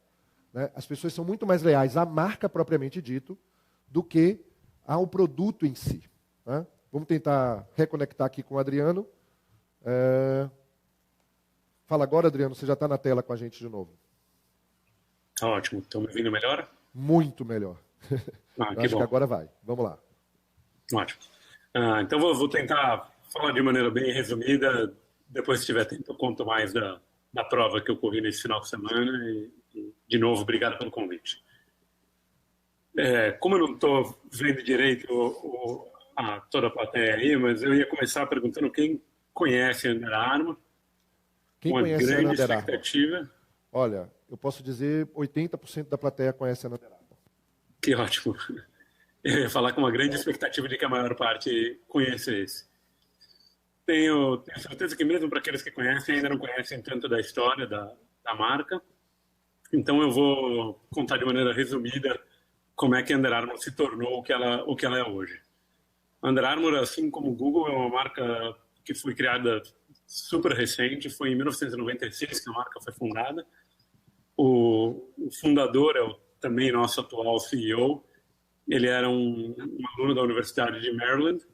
Né? As pessoas são muito mais leais à marca propriamente dito do que ao produto em si. Né? Vamos tentar reconectar aqui com o Adriano. Fala agora, Adriano, você já está na tela com a gente de novo. Ótimo, estão me ouvindo melhor? Muito melhor. Acho que agora vai. Vamos lá. Ótimo. Então vou tentar falar de maneira bem resumida. Depois, se tiver tempo, eu conto mais da prova que eu corri nesse final de semana. E de novo, obrigado pelo convite. Como eu não estou vendo direito toda a plateia aí, mas eu ia começar perguntando quem conhece a Under Armour. Quem uma conhece grande a Under Armour? Expectativa. Olha, eu posso dizer 80% da plateia conhece a Under Armour. Que ótimo. Eu ia falar com uma grande expectativa de que a maior parte conheça esse. Tenho certeza que mesmo para aqueles que conhecem, ainda não conhecem tanto da história da marca. Então eu vou contar de maneira resumida como é que a Under Armour se tornou o que ela é hoje. A Under Armour, assim como o Google, é uma marca que foi criada super recente. Foi em 1996 que a marca foi fundada. O fundador é também nosso atual CEO. Ele era um aluno da Universidade de Maryland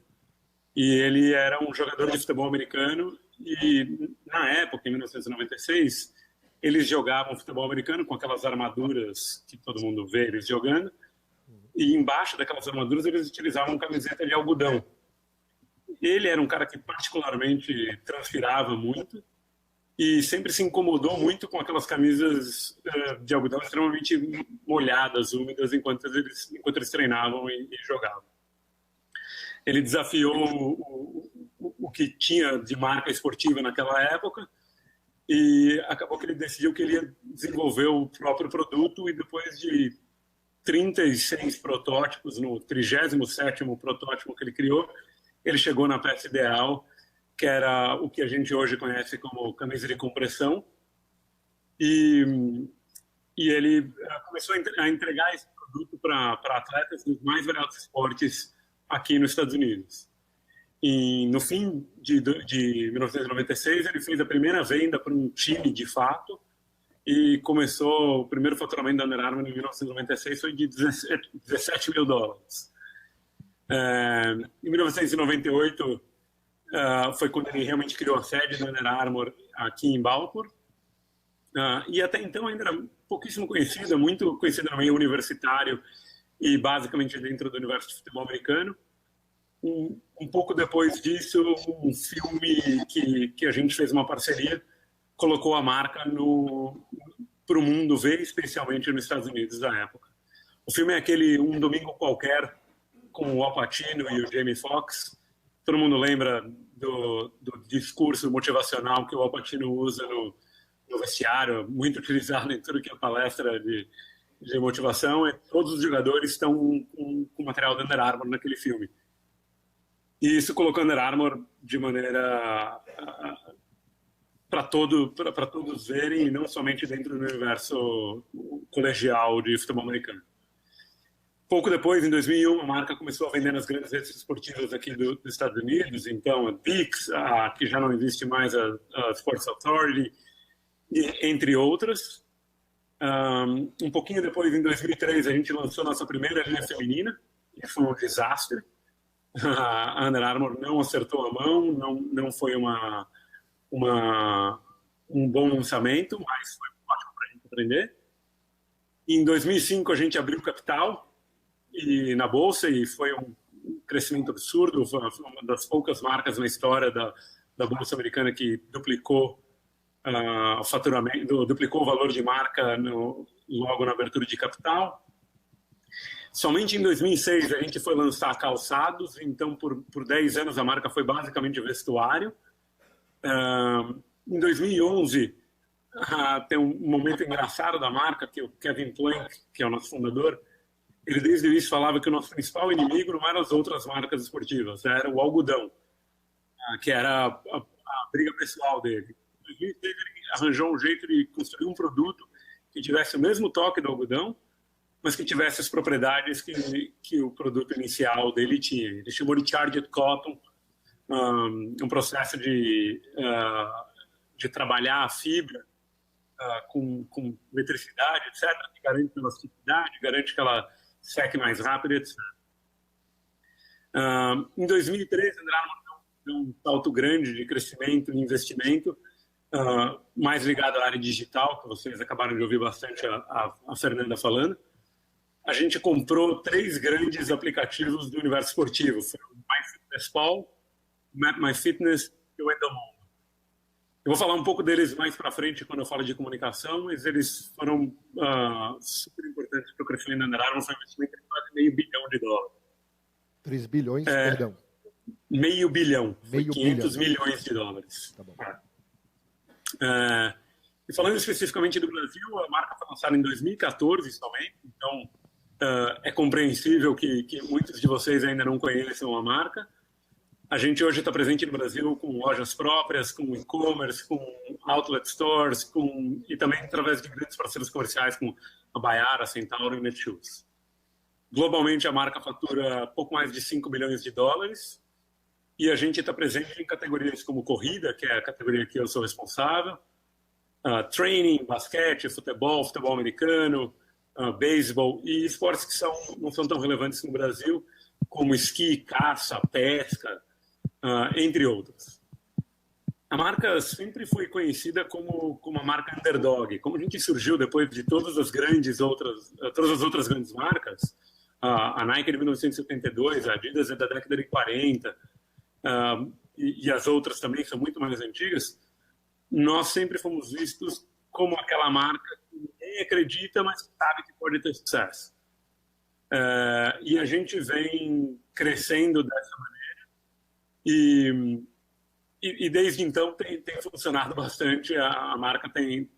e ele era um jogador de futebol americano e, na época, em 1996, eles jogavam futebol americano com aquelas armaduras que todo mundo vê eles jogando e embaixo daquelas armaduras eles utilizavam camiseta de algodão. Ele era um cara que particularmente transpirava muito e sempre se incomodou muito com aquelas camisas de algodão extremamente molhadas, úmidas, enquanto eles treinavam e jogavam. Ele desafiou o que tinha de marca esportiva naquela época e acabou que ele decidiu que ele ia desenvolver o próprio produto e depois de 36 protótipos, no 37º protótipo que ele criou, ele chegou na peça ideal, que era o que a gente hoje conhece como camisa de compressão. E ele começou a entregar esse produto para atletas dos mais variados esportes aqui nos Estados Unidos. E no fim de 1996, ele fez a primeira venda para um time de fato e começou o primeiro faturamento da Under Armour em 1996 foi de $17 mil. Em 1998 foi quando ele realmente criou a sede da Under Armour aqui em Baltimore. E até então ainda era pouquíssimo conhecida, muito conhecida no meio universitário e basicamente dentro do universo de futebol americano. Um pouco depois disso, um filme que a gente fez uma parceria colocou a marca para o mundo ver, especialmente nos Estados Unidos da época. O filme é aquele Um Domingo Qualquer, com o Al Pacino e o Jamie Foxx. Todo mundo lembra do discurso motivacional que o Al Pacino usa no vestiário, muito utilizado em tudo que é palestra de motivação. E todos os jogadores estão com material da Under Armour naquele filme. E isso colocou a Under Armour de maneira para todos verem, e não somente dentro do universo colegial de futebol americano. Pouco depois, em 2001, a marca começou a vender nas grandes redes esportivas aqui dos Estados Unidos, então a Dick's, que já não existe mais, a Sports Authority, entre outras. Um pouquinho depois, em 2003, a gente lançou nossa primeira linha feminina, que foi um desastre. A Under Armour não acertou a mão, não foi um bom lançamento, mas foi ótimo para a gente aprender. Em 2005, a gente abriu capital na Bolsa e foi um crescimento absurdo. Foi uma das poucas marcas na história da Bolsa Americana que duplicou o faturamento, duplicou o valor de marca logo na abertura de capital. Somente em 2006 a gente foi lançar calçados, então por 10 anos a marca foi basicamente vestuário. Em 2011 tem um momento engraçado da marca, que o Kevin Plank, que é o nosso fundador, ele desde o início falava que o nosso principal inimigo não eram as outras marcas esportivas, era o algodão, que era a briga pessoal dele. Em 2006 ele arranjou um jeito de construir um produto que tivesse o mesmo toque do algodão, mas que tivesse as propriedades que o produto inicial dele tinha. Ele chamou de Charged Cotton, um processo de trabalhar a fibra com eletricidade, etc., que garante elasticidade, garante que ela seque mais rápido, etc. Em 2013, a Under Armour deu um salto grande de crescimento e investimento, mais ligado à área digital, que vocês acabaram de ouvir bastante a Fernanda falando. A gente comprou 3 grandes aplicativos do universo esportivo. Foi o MyFitnessPal, MapMyFitness e o Endomondo. Eu vou falar um pouco deles mais para frente quando eu falo de comunicação, mas eles foram super importantes para o crescimento da Under Armour. Foi um investimento de quase $500 milhão. 3 bilhões, perdão. $500 milhão. Foi 500 milhões de dólares. Tá bom. E falando especificamente do Brasil, a marca foi lançada em 2014 somente, então é compreensível que muitos de vocês ainda não conheçam a marca. A gente hoje está presente no Brasil com lojas próprias, com e-commerce, com outlet stores, e também através de grandes parceiros comerciais como a Bayara, Centauro e Netshoes. Globalmente, a marca fatura pouco mais de $5 bilhões e a gente está presente em categorias como corrida, que é a categoria que eu sou responsável, training, basquete, futebol americano, beisebol e esportes que não são tão relevantes no Brasil, como esqui, caça, pesca, entre outros. A marca sempre foi conhecida como uma marca underdog. Como a gente surgiu depois de todas as outras grandes marcas, a Nike de 1972, a Adidas é da década de 40, e as outras também são muito mais antigas, nós sempre fomos vistos como aquela marca que ninguém acredita, mas sabe que pode ter sucesso. E a gente vem crescendo dessa maneira e desde então tem funcionado bastante. A marca tem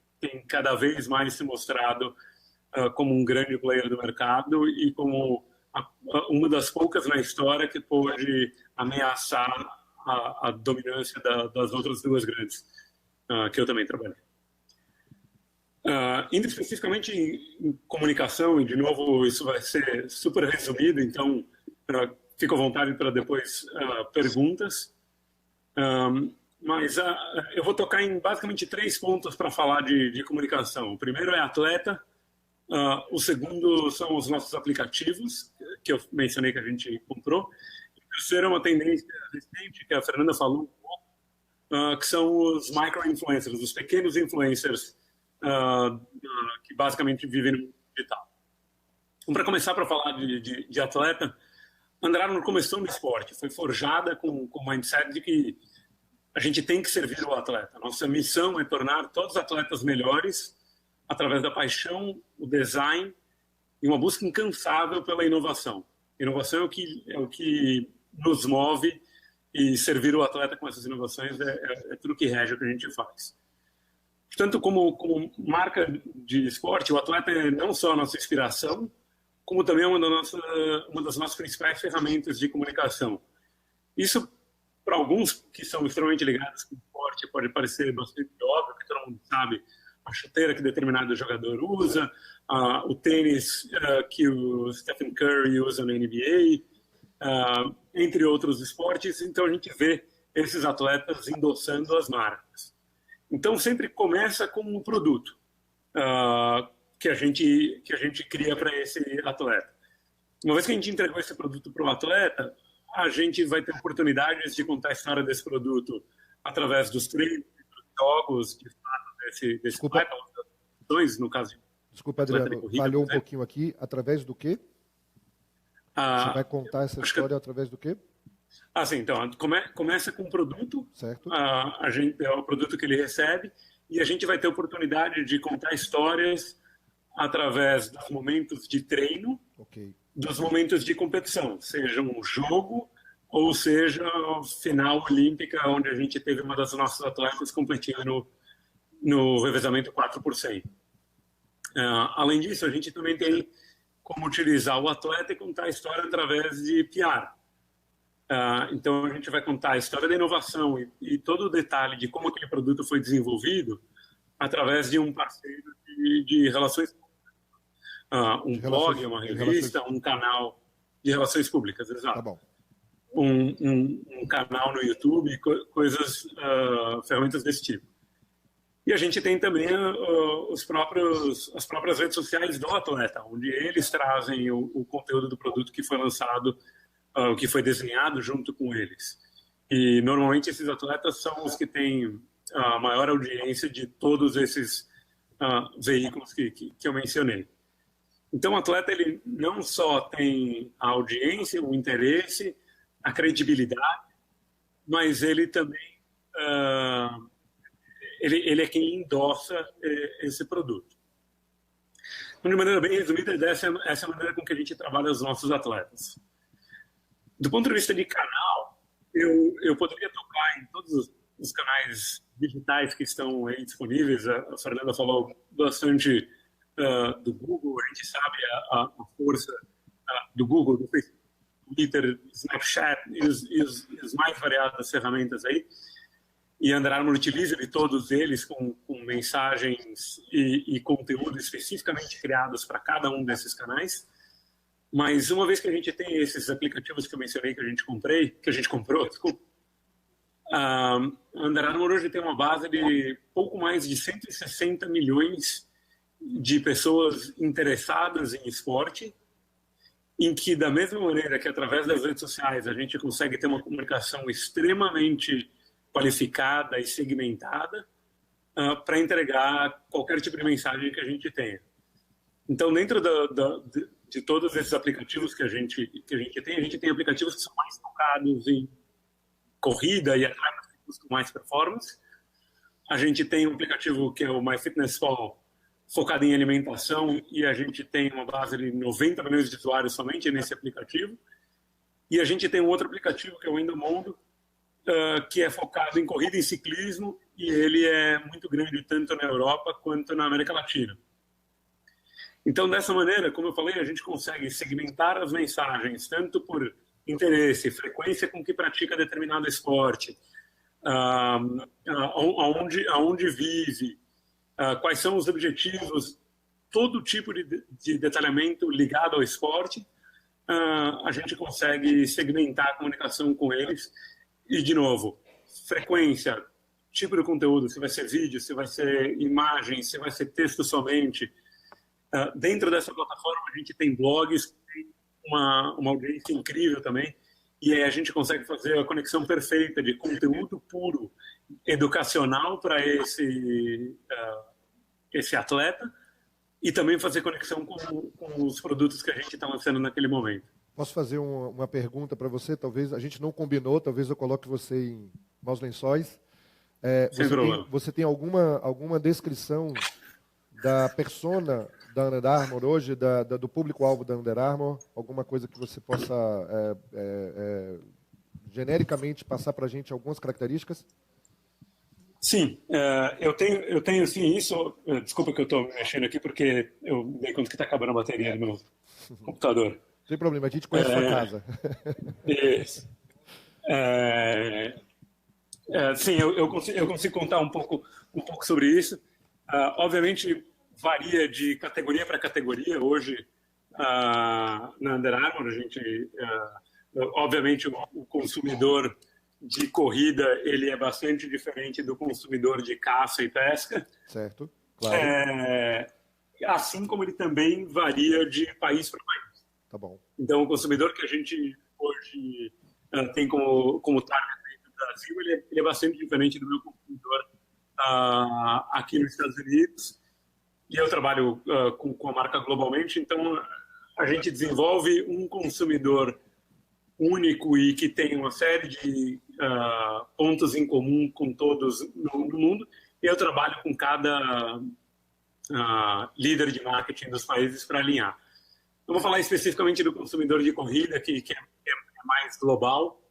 cada vez mais se mostrado como um grande player do mercado e como uma das poucas na história que pôde ameaçar a dominância das outras 2 grandes, que eu também trabalhei. Indo especificamente em comunicação, e de novo isso vai ser super resumido, então fico à vontade para depois perguntas, mas eu vou tocar em basicamente 3 pontos para falar de comunicação. O primeiro é atleta, o segundo são os nossos aplicativos, que eu mencionei que a gente comprou, e o terceiro é uma tendência recente, que a Fernanda falou um pouco, que são os micro-influencers, os pequenos influencers, que basicamente vivem no mundo digital. Então, para começar para falar de atleta, a Under Armour começou no esporte, foi forjada com o mindset de que a gente tem que servir o atleta. Nossa missão é tornar todos os atletas melhores através da paixão, o design e uma busca incansável pela inovação. Inovação é o que nos move, e servir o atleta com essas inovações é tudo que rege o que a gente faz. Portanto, como marca de esporte, o atleta é não só a nossa inspiração, como também uma das nossas principais ferramentas de comunicação. Isso, para alguns que são extremamente ligados com o esporte, pode parecer bastante óbvio, que todo mundo sabe a chuteira que determinado jogador usa, o tênis que o Stephen Curry usa na NBA, entre outros esportes. Então a gente vê esses atletas endossando as marcas. Então sempre começa com um produto que a gente cria para esse atleta. Uma vez que a gente entregou esse produto para o atleta, a gente vai ter oportunidades de contar a história desse produto através dos treinos, dos jogos, de fato, desse atleta, no caso. Desculpa, Adriano, falhou um pouquinho aqui. Através do quê? Você vai contar essa história através do quê? Sim, então, começa com um produto, certo. É o produto que ele recebe, e a gente vai ter oportunidade de contar histórias através dos momentos de treino, dos momentos de competição, seja um jogo ou seja a final olímpica, onde a gente teve uma das nossas atletas competindo no revezamento 4%. Além disso, a gente também tem como utilizar o atleta e contar a história através de PR. Então, a gente vai contar a história da inovação e todo o detalhe de como aquele produto foi desenvolvido através de um parceiro de relações públicas. Blog, uma revista, um canal de relações públicas, exato. Tá bom. Um canal no YouTube, ferramentas desse tipo. E a gente tem também as próprias redes sociais do atleta, onde eles trazem o conteúdo do produto que foi lançado, que foi desenhado junto com eles. E normalmente esses atletas são os que têm a maior audiência de todos esses veículos que eu mencionei. Então o atleta ele não só tem a audiência, o interesse, a credibilidade, mas ele também ele é quem endossa esse produto. De maneira bem resumida, essa é a maneira com que a gente trabalha os nossos atletas. Do ponto de vista de canal, eu poderia tocar em todos os canais digitais que estão aí disponíveis. A Fernanda falou bastante do Google, a gente sabe a força do Google, do Facebook, Twitter, Snapchat e as mais variadas ferramentas aí. E a Under Armour utiliza de todos eles com mensagens e conteúdo especificamente criados para cada um desses canais. Mas uma vez que a gente tem esses aplicativos que eu mencionei que a gente comprou, a Under Armour hoje tem uma base de pouco mais de 160 milhões de pessoas interessadas em esporte, em que da mesma maneira que através das redes sociais a gente consegue ter uma comunicação extremamente qualificada e segmentada para entregar qualquer tipo de mensagem que a gente tenha. Então, dentro de todos esses aplicativos que a gente tem, a gente tem aplicativos que são mais focados em corrida e atletas que buscam mais performance. A gente tem um aplicativo que é o MyFitnessPal, focado em alimentação, e a gente tem uma base de 90 milhões de usuários somente nesse aplicativo. E a gente tem um outro aplicativo que é o Endomondo, que é focado em corrida e ciclismo, e ele é muito grande tanto na Europa quanto na América Latina. Então, dessa maneira, como eu falei, a gente consegue segmentar as mensagens, tanto por interesse, frequência com que pratica determinado esporte, aonde vive, quais são os objetivos, todo tipo de detalhamento ligado ao esporte, a gente consegue segmentar a comunicação com eles. E, de novo, frequência, tipo de conteúdo, se vai ser vídeo, se vai ser imagem, se vai ser texto somente. Dentro dessa plataforma, a gente tem blogs, tem uma audiência incrível também, e aí a gente consegue fazer a conexão perfeita de conteúdo puro, educacional para esse atleta, e também fazer conexão com os produtos que a gente está lançando naquele momento. Posso fazer uma pergunta para você? Talvez a gente não combinou, talvez eu coloque você em maus lençóis. Você tem alguma descrição da persona da Under Armour hoje, do público-alvo da Under Armour? Alguma coisa que você possa genericamente passar para a gente algumas características? Sim, eu tenho sim isso. Desculpa que eu estou mexendo aqui porque eu dei conta que está acabando a bateria do meu computador. Sem problema, a gente conhece a sua casa. Isso. Sim, eu consigo contar um pouco sobre isso. Obviamente, varia de categoria para categoria. Hoje, na Under Armour, a gente, obviamente, o consumidor de corrida ele é bastante diferente do consumidor de caça e pesca. Certo, claro. Assim como ele também varia de país para país. Tá bom. Então, o consumidor que a gente hoje tem como target do Brasil, ele é bastante diferente do meu consumidor aqui nos Estados Unidos. E eu trabalho com a marca globalmente, então a gente desenvolve um consumidor único e que tem uma série de pontos em comum com todos no mundo. E eu trabalho com cada líder de marketing dos países para alinhar. Eu vou falar especificamente do consumidor de corrida, que é mais global.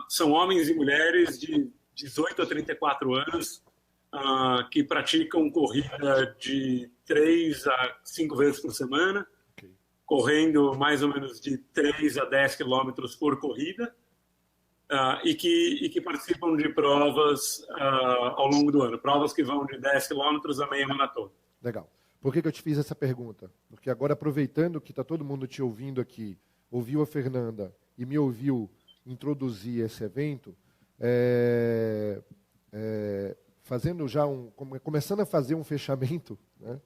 São homens e mulheres de 18 a 34 anos que praticam corrida de 3 a 5 vezes por semana, correndo mais ou menos de 3 a 10 quilômetros por corrida, e que participam de provas ao longo do ano, provas que vão de 10 quilômetros a meia maratona. Legal. Por que eu te fiz essa pergunta? Porque agora, aproveitando que está todo mundo te ouvindo aqui, ouviu a Fernanda e me ouviu introduzir esse evento, fazendo já começando a fazer um fechamento, né?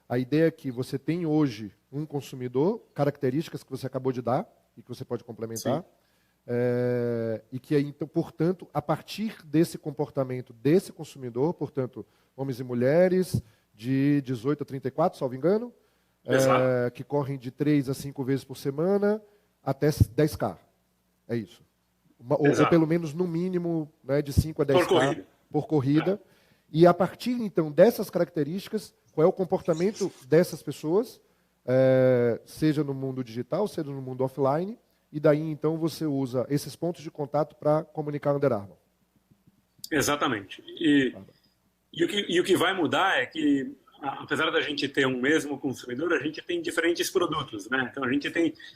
A ideia é que você tem hoje um consumidor, características que você acabou de dar e que você pode complementar, e que, então, portanto, a partir desse comportamento desse consumidor, portanto, homens e mulheres de 18 a 34, salvo engano, que correm de 3 a 5 vezes por semana até 10K. É isso. Ou pelo menos, no mínimo, né, de 5 a 10K por corrida. E a partir, então, dessas características, qual é o comportamento dessas pessoas, seja no mundo digital, seja no mundo offline, e daí, então, você usa esses pontos de contato para comunicar a Under Armour. Exatamente. E o que vai mudar é que, apesar da gente ter um mesmo consumidor, a gente tem diferentes produtos, né? Então, a gente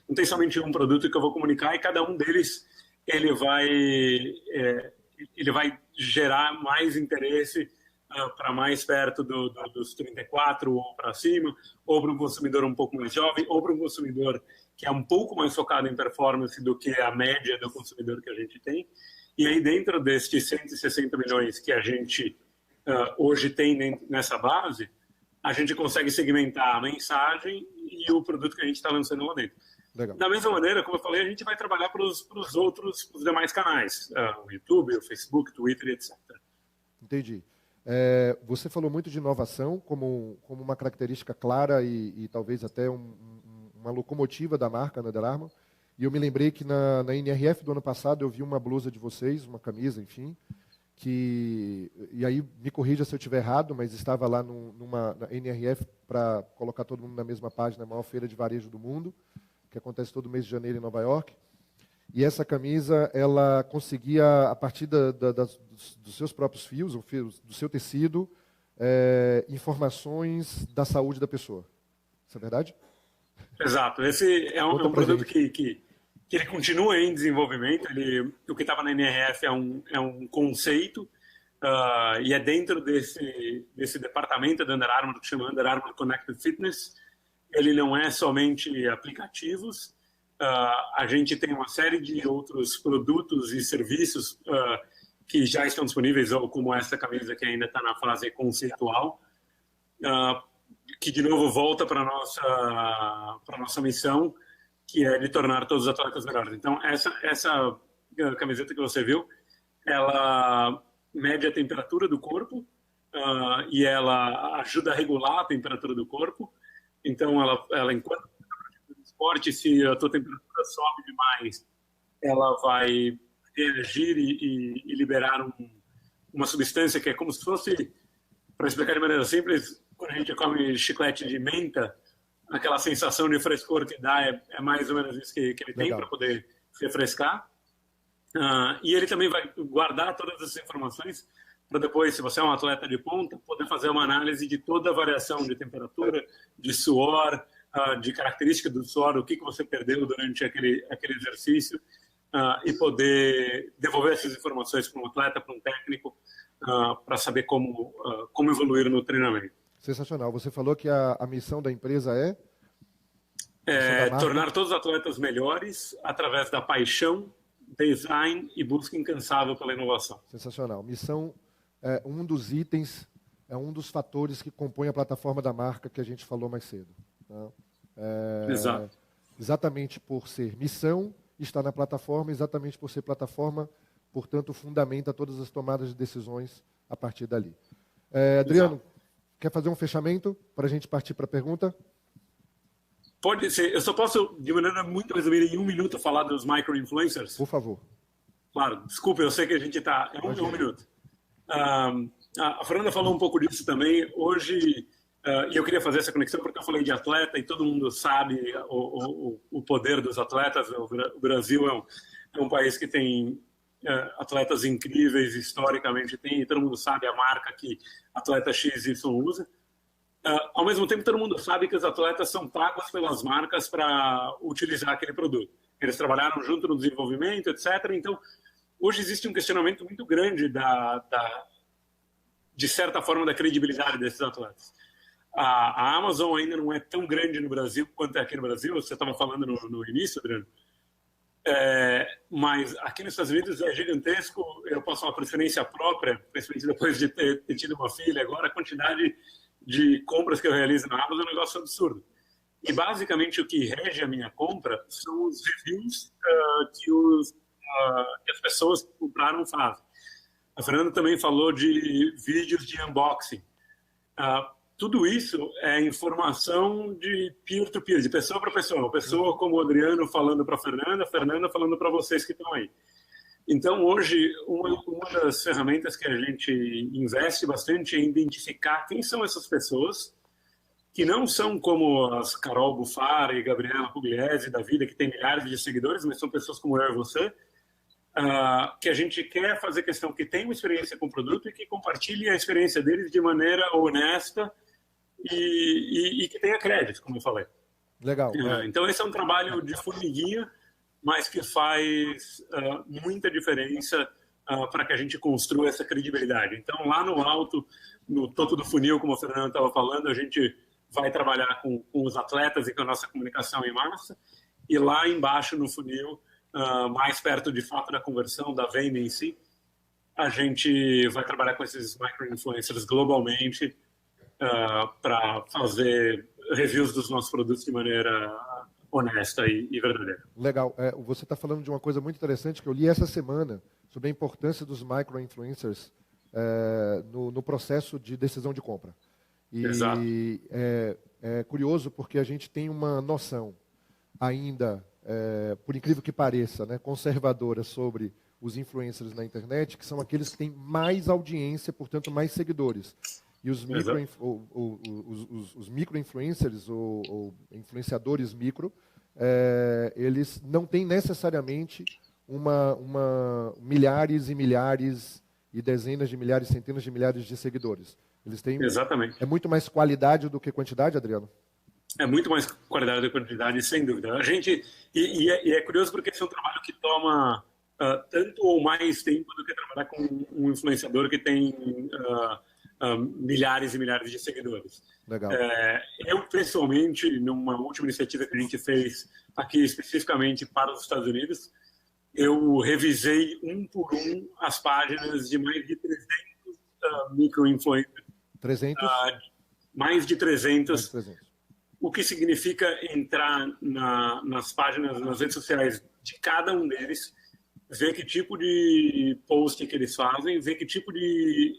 não tem somente um produto que eu vou comunicar e cada um deles ele vai gerar mais interesse para mais perto dos 34 ou para cima, ou para um consumidor um pouco mais jovem, ou para um consumidor que é um pouco mais focado em performance do que a média do consumidor que a gente tem. E aí, dentro destes 160 milhões que a gente hoje tem nessa base, a gente consegue segmentar a mensagem e o produto que a gente está lançando lá dentro. Legal. Da mesma maneira, como eu falei, a gente vai trabalhar para os demais canais, o YouTube, o Facebook, Twitter, etc. Entendi. Você falou muito de inovação como uma característica clara e talvez até uma locomotiva da marca Under Armour. E eu me lembrei que na NRF do ano passado eu vi uma blusa de vocês, uma camisa, enfim, e aí me corrija se eu estiver errado, mas estava lá na NRF para colocar todo mundo na mesma página, a maior feira de varejo do mundo, que acontece todo mês de janeiro em Nova York. E essa camisa, ela conseguia, a partir dos seus próprios fios, do seu tecido, informações da saúde da pessoa. Isso é verdade? Exato. Esse é um produto que ele continua em desenvolvimento. O que estava na NRF é um conceito, e é dentro desse departamento da Under Armour, que chama Under Armour Connected Fitness. Ele não é somente aplicativos. A gente tem uma série de outros produtos e serviços que já estão disponíveis, ou como essa camisa que ainda está na fase conceitual, que de novo volta para a nossa missão, que é de tornar todos os atletas melhores. Então, essa camiseta que você viu, ela mede a temperatura do corpo e ela ajuda a regular a temperatura do corpo. Então, ela enquanto esporte, se a tua temperatura sobe demais, ela vai reagir e liberar uma substância que é como se fosse, para explicar de maneira simples, quando a gente come chiclete de menta, aquela sensação de frescor que dá é mais ou menos isso que ele tem para poder refrescar. E ele também vai guardar todas essas informações para depois, se você é um atleta de ponta, poder fazer uma análise de toda a variação de temperatura, de suor, de característica do suor, o que você perdeu durante aquele exercício, e poder devolver essas informações para um atleta, para um técnico, para saber como evoluir no treinamento. Sensacional. Você falou que a missão da empresa é? Tornar todos os atletas melhores através da paixão, design e busca incansável pela inovação. Sensacional. Missão é um dos itens, é um dos fatores que compõem a plataforma da marca que a gente falou mais cedo. Tá? Exato. Exatamente por ser missão, está na plataforma, exatamente por ser plataforma, portanto, fundamenta todas as tomadas de decisões a partir dali. Adriano, exato. Quer fazer um fechamento para a gente partir para a pergunta? Pode ser. Eu só posso, de maneira muito resumida, em 1 minuto, falar dos micro-influencers? Por favor. Claro, desculpa, eu sei que a gente está... É um minuto. A Fernanda falou um pouco disso também. Hoje, e eu queria fazer essa conexão porque eu falei de atleta e todo mundo sabe o poder dos atletas. O Brasil é um país que tem atletas incríveis, historicamente tem, e todo mundo sabe a marca que atleta XY usa. Ao mesmo tempo, todo mundo sabe que os atletas são pagos pelas marcas para utilizar aquele produto. Eles trabalharam junto no desenvolvimento, etc. Então, hoje existe um questionamento muito grande de certa forma, da credibilidade desses atletas. A Amazon ainda não é tão grande no Brasil quanto é aqui no Brasil. Você estava falando no início, Adriano. Mas aqui nos Estados Unidos é gigantesco. Eu posso falar por experiência própria, principalmente depois de ter tido uma filha. Agora, a quantidade de compras que eu realizo na Amazon é um negócio absurdo. E, basicamente, o que rege a minha compra são os reviews que as pessoas que compraram fazem. A Fernanda também falou de vídeos de unboxing. Tudo isso é informação de peer-to-peer, de pessoa para pessoa. Uma pessoa como o Adriano falando para a Fernanda falando para vocês que estão aí. Então, hoje, uma das ferramentas que a gente investe bastante é identificar quem são essas pessoas que não são como as Carol Buffar e Gabriela Pugliese da vida, que tem milhares de seguidores, mas são pessoas como eu e você, que a gente quer fazer questão que tenham experiência com o produto e que compartilhem a experiência deles de maneira honesta e que tenha crédito, como eu falei. Legal. Então, esse é um trabalho de formiguinha, mas que faz muita diferença para que a gente construa essa credibilidade. Então, lá no alto, no topo do funil, como a Fernanda estava falando, a gente vai trabalhar com os atletas e com a nossa comunicação em massa, e lá embaixo no funil, mais perto de fato da conversão, da venda em si, a gente vai trabalhar com esses micro-influencers globalmente para fazer reviews dos nossos produtos de maneira honesta e verdadeira. Legal. Você está falando de uma coisa muito interessante que eu li essa semana sobre a importância dos micro-influencers no processo de decisão de compra. E exato. É curioso porque a gente tem uma noção ainda, por incrível que pareça, né, conservadora sobre os influencers na internet, que são aqueles que têm mais audiência, portanto, mais seguidores. E os micro-influencers, ou influenciadores micro, eles não têm necessariamente milhares e milhares e dezenas de milhares, centenas de milhares de seguidores. Eles têm. Exatamente. É muito mais qualidade do que quantidade, Adriano? É muito mais qualidade do que quantidade, sem dúvida. A gente, é curioso porque esse é um trabalho que toma tanto ou mais tempo do que trabalhar com um influenciador que tem milhares e milhares de seguidores. Legal. Eu, pessoalmente, numa última iniciativa que a gente fez aqui especificamente para os Estados Unidos, eu revisei um por um as páginas de mais de 300 micro-influencers. 300? Mais de 300. O que significa entrar nas páginas, nas redes sociais de cada um deles, ver que tipo de post que eles fazem, ver que tipo de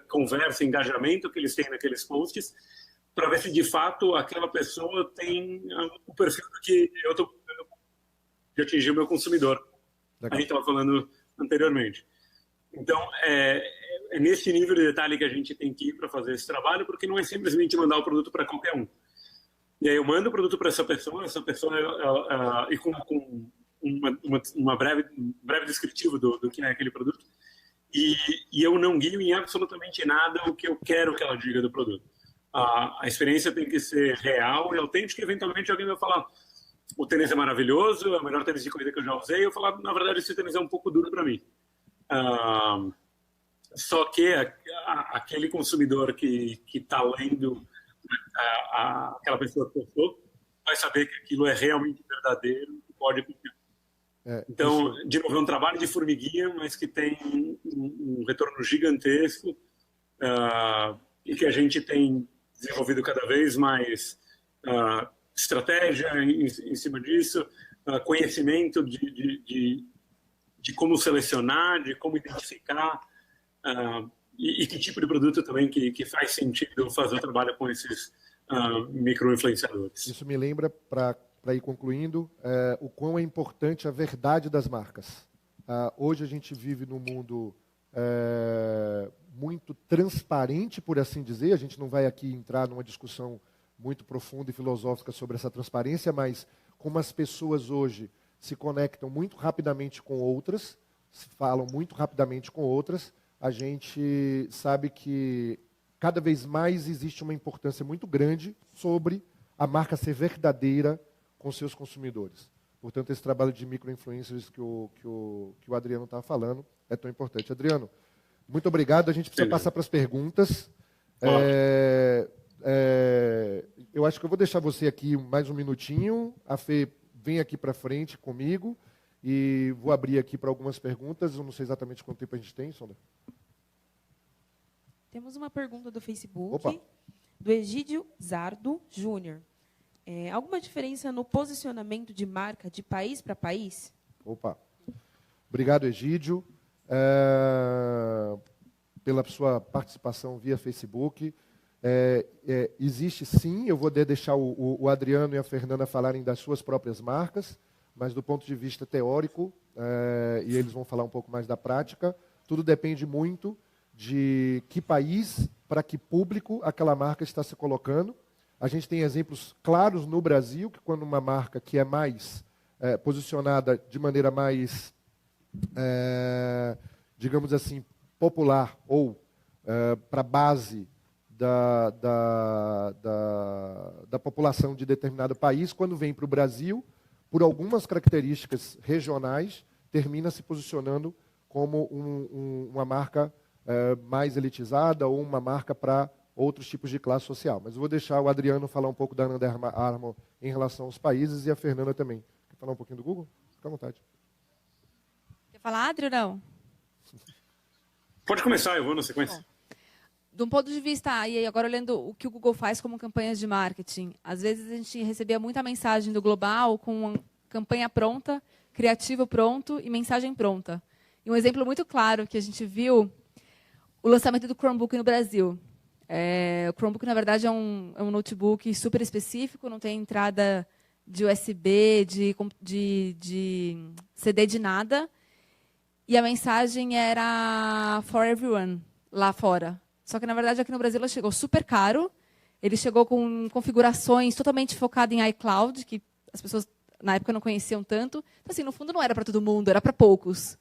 conversa, engajamento que eles têm naqueles posts, para ver se de fato aquela pessoa tem o perfil que eu estou de atingir o meu consumidor. Legal. A gente estava falando anteriormente. Então, é nesse nível de detalhe que a gente tem que ir para fazer esse trabalho, porque não é simplesmente mandar o produto para qualquer um. E aí eu mando o produto para essa pessoa e com uma breve descritivo do que é aquele produto, e eu não guio em absolutamente nada o que eu quero que ela diga do produto. A experiência tem que ser real e autêntica. Eventualmente alguém vai falar: o tênis é maravilhoso, é o melhor tênis de corrida que eu já usei. Eu falar: na verdade, esse tênis é um pouco duro para mim. Só que aquele consumidor que está lendo aquela pessoa que postou vai saber que aquilo é realmente verdadeiro e pode confiar. Então, de novo, é um trabalho de formiguinha, mas que tem um retorno gigantesco e que a gente tem desenvolvido cada vez mais estratégia em cima disso, conhecimento de como selecionar, de como identificar e que tipo de produto também que faz sentido fazer o trabalho com esses micro-influenciadores. Isso me lembra, para ir concluindo, o quão é importante a verdade das marcas. Hoje a gente vive num mundo muito transparente, por assim dizer. A gente não vai aqui entrar numa discussão muito profunda e filosófica sobre essa transparência, mas como as pessoas hoje se conectam muito rapidamente com outras, se falam muito rapidamente com outras, a gente sabe que cada vez mais existe uma importância muito grande sobre a marca ser verdadeira com seus consumidores. Portanto, esse trabalho de micro-influencers que o Adriano estava falando é tão importante. Adriano, muito obrigado. A gente precisa passar para as perguntas. Eu acho que eu vou deixar você aqui mais um minutinho. A Fê vem aqui para frente comigo e vou abrir aqui para algumas perguntas. Eu não sei exatamente quanto tempo a gente tem, Sonda. Temos uma pergunta do Facebook, Opa. do Egídio Zardo Júnior. Alguma diferença no posicionamento de marca de país para país? Opa. Obrigado, Egídio, pela sua participação via Facebook. Existe sim, eu vou deixar o Adriano e a Fernanda falarem das suas próprias marcas, mas do ponto de vista teórico, e eles vão falar um pouco mais da prática, tudo depende muito de que país, para que público aquela marca está se colocando. A gente tem exemplos claros no Brasil, que quando uma marca que é mais posicionada de maneira mais, digamos assim, popular, ou para a base da população de determinado país, quando vem para o Brasil, por algumas características regionais, termina se posicionando como uma marca mais elitizada ou uma marca para outros tipos de classe social. Mas eu vou deixar o Adriano falar um pouco da Under Armour em relação aos países e a Fernanda também. Quer falar um pouquinho do Google? Fica à vontade. Quer falar, Adriano? Pode começar, eu vou na sequência. Bom, de um ponto de vista, e agora olhando o que o Google faz como campanhas de marketing, às vezes a gente recebia muita mensagem do Global com campanha pronta, criativo pronto e mensagem pronta. E um exemplo muito claro que a gente viu, o lançamento do Chromebook no Brasil. O Chromebook, na verdade, é um notebook super específico, não tem entrada de USB, de CD, de nada. E a mensagem era for everyone, lá fora. Só que, na verdade, aqui no Brasil, ela chegou super caro. Ele chegou com configurações totalmente focadas em iCloud, que as pessoas, na época, não conheciam tanto. Então, assim, no fundo, não era para todo mundo, era para poucos.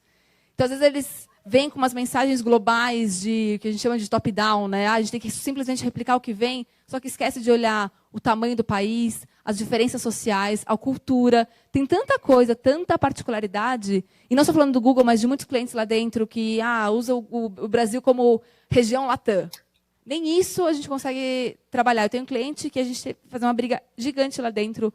Então, às vezes, eles vêm com umas mensagens globais que a gente chama de top-down, né? A gente tem que simplesmente replicar o que vem, só que esquece de olhar o tamanho do país, as diferenças sociais, a cultura. Tem tanta coisa, tanta particularidade. E não só falando do Google, mas de muitos clientes lá dentro que usam o Brasil como região Latam. Nem isso a gente consegue trabalhar. Eu tenho um cliente que a gente tem que fazer uma briga gigante lá dentro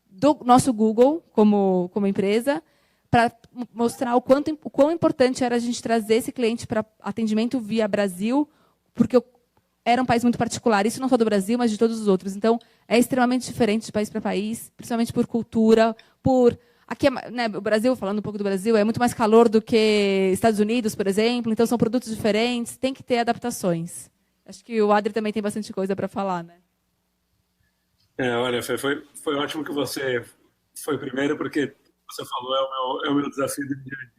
do nosso Google, como empresa, para mostrar o quão importante era a gente trazer esse cliente para atendimento via Brasil, porque era um país muito particular, isso não só do Brasil, mas de todos os outros. Então, é extremamente diferente de país para país, principalmente por cultura, Aqui, né, o Brasil, falando um pouco do Brasil, é muito mais calor do que Estados Unidos, por exemplo, então são produtos diferentes, tem que ter adaptações. Acho que o Adri também tem bastante coisa para falar, né? Olha, foi ótimo que você foi primeiro, porque você falou, é o meu desafio do dia a dia.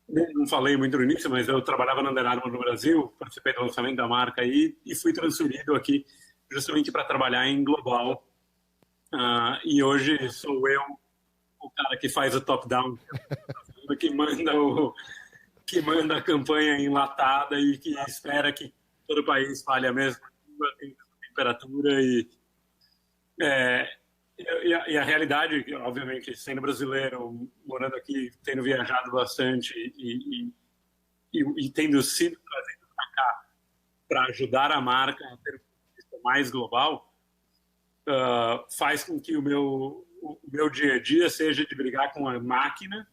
Eu não falei muito no início, mas eu trabalhava na Under Armour no Brasil, participei do lançamento da marca aí e fui transferido aqui justamente para trabalhar em global. E hoje sou eu o cara que faz o top-down, que manda a campanha enlatada e que espera que todo o país fale a mesma temperatura e a realidade, obviamente, sendo brasileiro, morando aqui, tendo viajado bastante e tendo sido trazido para cá para ajudar a marca a ter um vista mais global, faz com que o meu dia a dia seja de brigar com a máquina,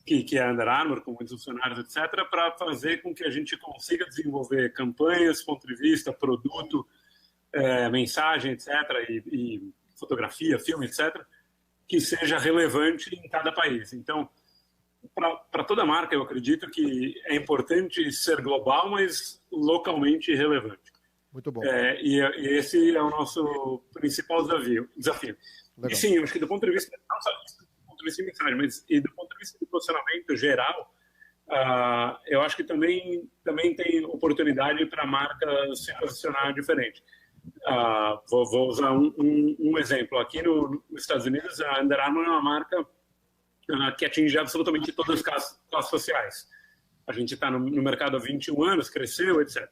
que é a Under Armour, com muitos funcionários, etc., para fazer com que a gente consiga desenvolver campanhas, ponto de vista, produto, mensagem, etc., e fotografia, filme, etc., que seja relevante em cada país. Então, para toda marca, eu acredito que é importante ser global, mas localmente relevante. Muito bom. E esse é o nosso principal desafio. Legal. E sim, eu acho que do ponto de vista, não só do ponto de vista de mensagem, mas e do ponto de vista de posicionamento geral, eu acho que também tem oportunidade para a marca se posicionar diferente. Vou usar um exemplo. Aqui nos Estados Unidos, a Under Armour é uma marca que atinge absolutamente todas as classes sociais. A gente está no mercado há 21 anos, cresceu, etc.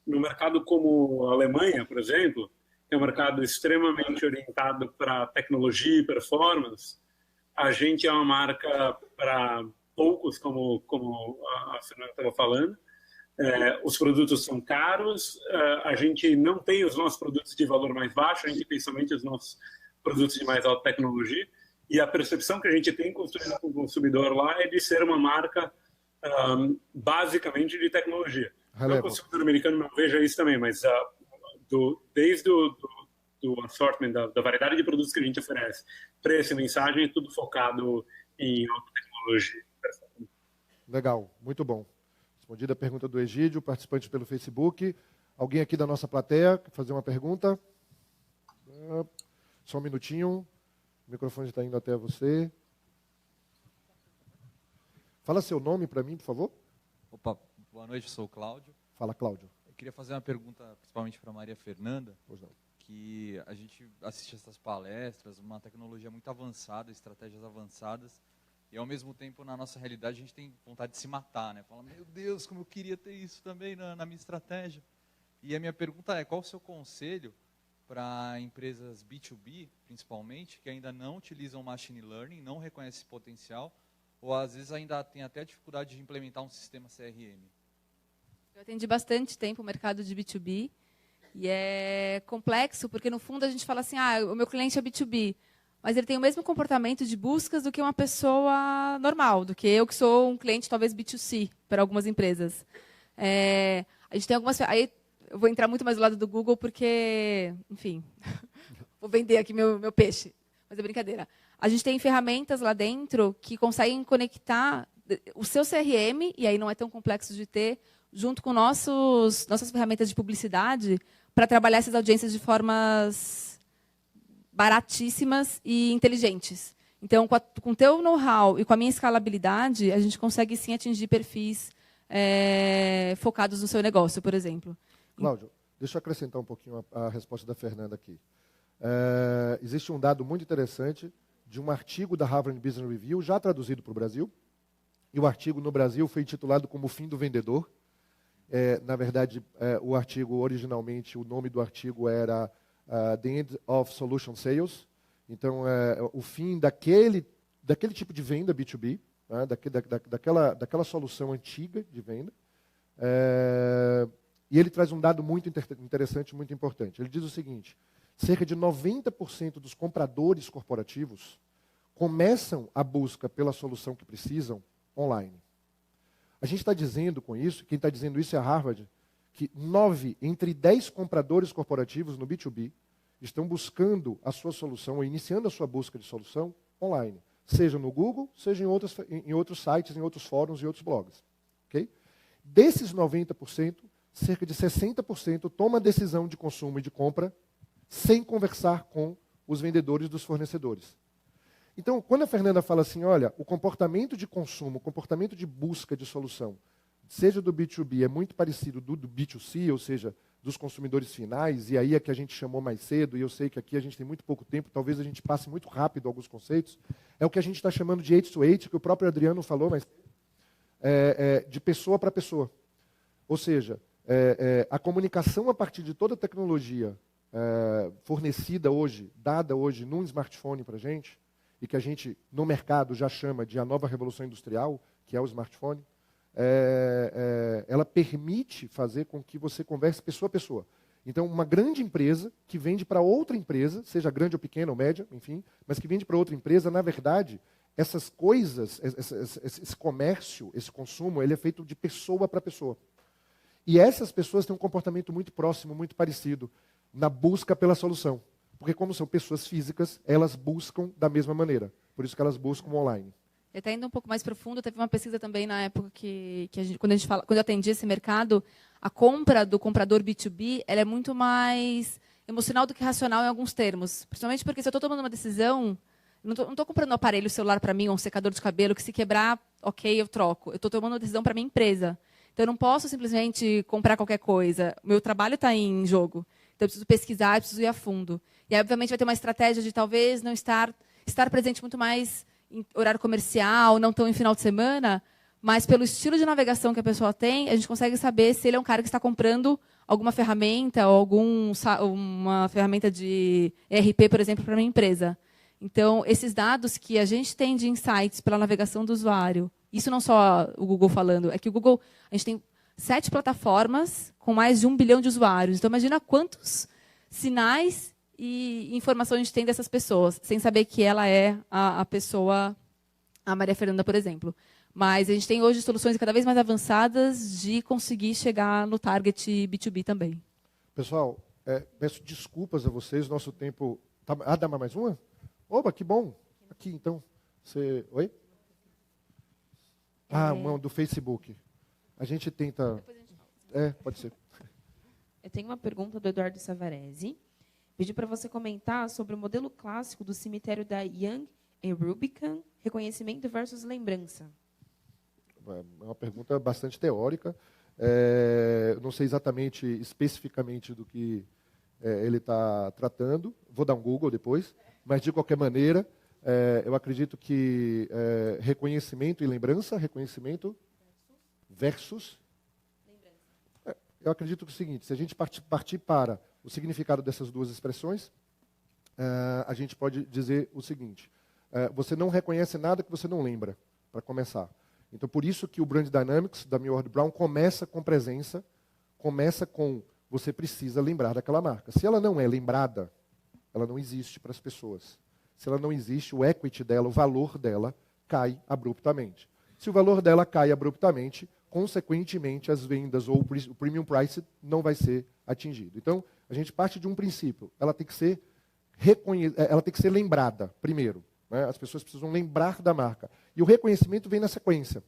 No mercado como a Alemanha, por exemplo, que é um mercado extremamente orientado para tecnologia e performance, a gente é uma marca para poucos, como a Fernanda estava falando. Os produtos são caros, a gente não tem os nossos produtos de valor mais baixo, a gente tem somente os nossos produtos de mais alta tecnologia, e a percepção que a gente tem construída com o consumidor lá é de ser uma marca basicamente de tecnologia. O consumidor americano não veja isso também, mas desde do assortment, da variedade de produtos que a gente oferece, preço e mensagem, é tudo focado em alta tecnologia. Legal, muito bom. Respondida a pergunta do Egídio, participante pelo Facebook. Alguém aqui da nossa plateia quer fazer uma pergunta? Só um minutinho. O microfone está indo até você. Fala seu nome para mim, por favor. Opa, boa noite, eu sou o Cláudio. Fala, Cláudio. Eu queria fazer uma pergunta, principalmente para a Maria Fernanda. Pois não. Que a gente assiste essas palestras, uma tecnologia muito avançada, estratégias avançadas, e ao mesmo tempo, na nossa realidade, a gente tem vontade de se matar, né? Fala, meu Deus, como eu queria ter isso também na minha estratégia. E a minha pergunta é, qual o seu conselho para empresas B2B, principalmente, que ainda não utilizam machine learning, não reconhecem esse potencial, ou às vezes ainda tem até dificuldade de implementar um sistema CRM? Eu atendi bastante tempo o mercado de B2B, e é complexo, porque no fundo a gente fala assim, o meu cliente é B2B, mas ele tem o mesmo comportamento de buscas do que uma pessoa normal, do que eu que sou um cliente talvez B2C para algumas empresas. A gente tem algumas... Aí eu vou entrar muito mais do lado do Google porque, enfim, vou vender aqui meu peixe, mas é brincadeira. A gente tem ferramentas lá dentro que conseguem conectar o seu CRM, e aí não é tão complexo de ter, junto com nossas ferramentas de publicidade, para trabalhar essas audiências de formas baratíssimas e inteligentes. Então, com o teu know-how e com a minha escalabilidade, a gente consegue sim atingir perfis focados no seu negócio, por exemplo. Cláudio, deixa eu acrescentar um pouquinho a resposta da Fernanda aqui. Existe um dado muito interessante de um artigo da Harvard Business Review, já traduzido para o Brasil, e o artigo no Brasil foi intitulado como O Fim do Vendedor. Na verdade, o artigo, originalmente, o nome do artigo era The End of Solution Sales. Então, o fim daquele tipo de venda B2B, né, daquela solução antiga de venda. E ele traz um dado muito interessante, muito importante. Ele diz o seguinte, cerca de 90% dos compradores corporativos começam a busca pela solução que precisam online. A gente está dizendo com isso, quem está dizendo isso é a Harvard, que 9 entre 10 compradores corporativos no B2B estão buscando a sua solução, ou iniciando a sua busca de solução online, seja no Google, seja em outros sites, em outros fóruns e outros blogs. Okay? Desses 90%, cerca de 60% toma a decisão de consumo e de compra sem conversar com os vendedores dos fornecedores. Então, quando a Fernanda fala assim, olha, o comportamento de consumo, o comportamento de busca de solução, seja do B2B, é muito parecido do B2C, ou seja, dos consumidores finais, e aí é que a gente chamou mais cedo, e eu sei que aqui a gente tem muito pouco tempo, talvez a gente passe muito rápido alguns conceitos, é o que a gente está chamando de H2H, que o próprio Adriano falou, mas de pessoa para pessoa. Ou seja, a comunicação a partir de toda a tecnologia fornecida hoje, dada hoje num smartphone para a gente, e que a gente, no mercado, já chama de a nova revolução industrial, que é o smartphone, ela permite fazer com que você converse pessoa a pessoa. Então, uma grande empresa que vende para outra empresa, seja grande ou pequena ou média, enfim, mas que vende para outra empresa, na verdade, essas coisas, esse comércio, esse consumo, ele é feito de pessoa para pessoa. E essas pessoas têm um comportamento muito próximo, muito parecido, na busca pela solução. Porque como são pessoas físicas, elas buscam da mesma maneira. Por isso que elas buscam online. E até indo um pouco mais profundo, teve uma pesquisa também na época que quando eu atendi esse mercado, a compra do comprador B2B ela é muito mais emocional do que racional em alguns termos. Principalmente porque se eu estou tomando uma decisão, não estou comprando um aparelho celular para mim, ou um secador de cabelo, que se quebrar, ok, eu troco. Eu estou tomando uma decisão para minha empresa. Então eu não posso simplesmente comprar qualquer coisa. O meu trabalho está em jogo. Então eu preciso pesquisar, eu preciso ir a fundo. E aí, obviamente, vai ter uma estratégia de talvez não estar presente muito mais em horário comercial, não tão em final de semana, mas pelo estilo de navegação que a pessoa tem, a gente consegue saber se ele é um cara que está comprando alguma ferramenta ou uma ferramenta de ERP, por exemplo, para a minha empresa. Então, esses dados que a gente tem de insights pela navegação do usuário, isso não só o Google falando, é que o Google, a gente tem 7 plataformas com mais de 1 bilhão de usuários. Então, imagina quantos sinais e informação a gente tem dessas pessoas, sem saber que ela é a pessoa, a Maria Fernanda, por exemplo. Mas a gente tem hoje soluções cada vez mais avançadas de conseguir chegar no target B2B também. Pessoal, peço desculpas a vocês, nosso tempo... dá mais uma? Opa, que bom. Aqui, então. Oi? Uma do Facebook. A gente tenta... Depois a gente fala. Pode ser. Eu tenho uma pergunta do Eduardo Savarese. Pedi para você comentar sobre o modelo clássico do cemitério da Young e Rubicon, reconhecimento versus lembrança. É uma pergunta bastante teórica. Não sei exatamente, especificamente do que ele está tratando. Vou dar um Google depois. Mas, de qualquer maneira, eu acredito que reconhecimento e lembrança, reconhecimento versus... Eu acredito que é o seguinte, se a gente partir para o significado dessas duas expressões, a gente pode dizer o seguinte, você não reconhece nada que você não lembra, para começar. Então, por isso que o Brand Dynamics, da Millward Brown, começa com presença, começa com você precisa lembrar daquela marca. Se ela não é lembrada, ela não existe para as pessoas. Se ela não existe, o equity dela, o valor dela, cai abruptamente. Se o valor dela cai abruptamente, consequentemente, as vendas ou o premium price não vai ser atingido. Então, a gente parte de um princípio. Ela tem que ser lembrada, primeiro. Né? As pessoas precisam lembrar da marca. E o reconhecimento vem na sequência.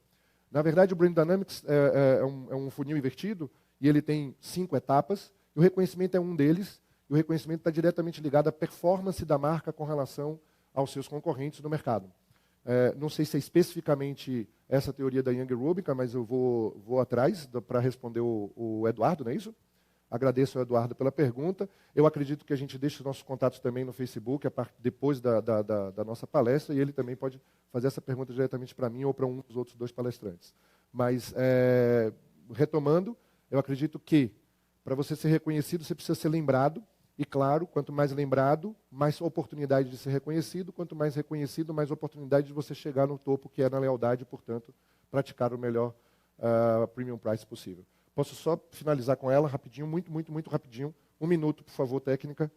Na verdade, o Brand Dynamics é um funil invertido e ele tem 5 etapas. E o reconhecimento é um deles. E o reconhecimento está diretamente ligado à performance da marca com relação aos seus concorrentes no mercado. Não sei se é especificamente essa teoria da Young Rubicon, mas eu vou atrás para responder o Eduardo, não é isso? Agradeço ao Eduardo pela pergunta. Eu acredito que a gente deixe os nossos contatos também no Facebook, depois da nossa palestra, e ele também pode fazer essa pergunta diretamente para mim ou para um dos outros 2 palestrantes. Mas, retomando, eu acredito que, para você ser reconhecido, você precisa ser lembrado. E, claro, quanto mais lembrado, mais oportunidade de ser reconhecido. Quanto mais reconhecido, mais oportunidade de você chegar no topo, que é na lealdade, e, portanto, praticar o melhor premium price possível. Posso só finalizar com ela rapidinho, muito rapidinho. 1 minuto, por favor, técnica.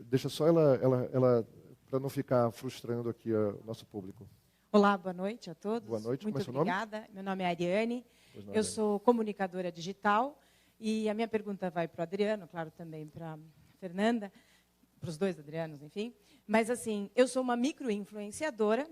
Deixa só ela para não ficar frustrando aqui o nosso público. Olá, boa noite a todos. Boa noite. Muito como é seu nome? obrigada. Meu nome é Ariane. Pois não, Eu sou comunicadora digital. E a minha pergunta vai para o Adriano, claro, também para a Fernanda, para os 2 Adrianos, enfim. Mas, assim, eu sou uma micro-influenciadora,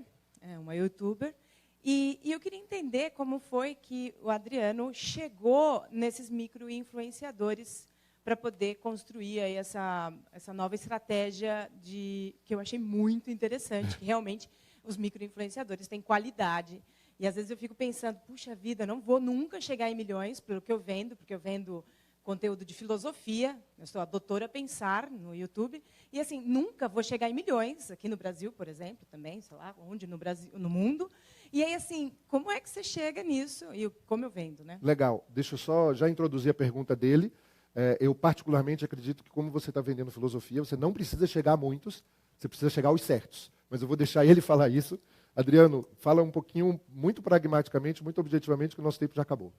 uma youtuber, e eu queria entender como foi que o Adriano chegou nesses micro-influenciadores para poder construir aí essa nova estratégia que eu achei muito interessante, que realmente os micro-influenciadores têm qualidade. E, às vezes, eu fico pensando, puxa vida, não vou nunca chegar em milhões pelo que eu vendo, porque eu vendo conteúdo de filosofia, eu sou a doutora Pensar no YouTube, e, assim, nunca vou chegar em milhões, aqui no Brasil, por exemplo, também, sei lá, onde no Brasil, no mundo. E aí, assim, como é que você chega nisso? E como eu vendo, né? Legal. Deixa eu só já introduzir a pergunta dele. Eu, particularmente, acredito que, como você está vendendo filosofia, você não precisa chegar a muitos, você precisa chegar aos certos. Mas eu vou deixar ele falar isso. Adriano, fala um pouquinho, muito pragmaticamente, muito objetivamente, que o nosso tempo já acabou.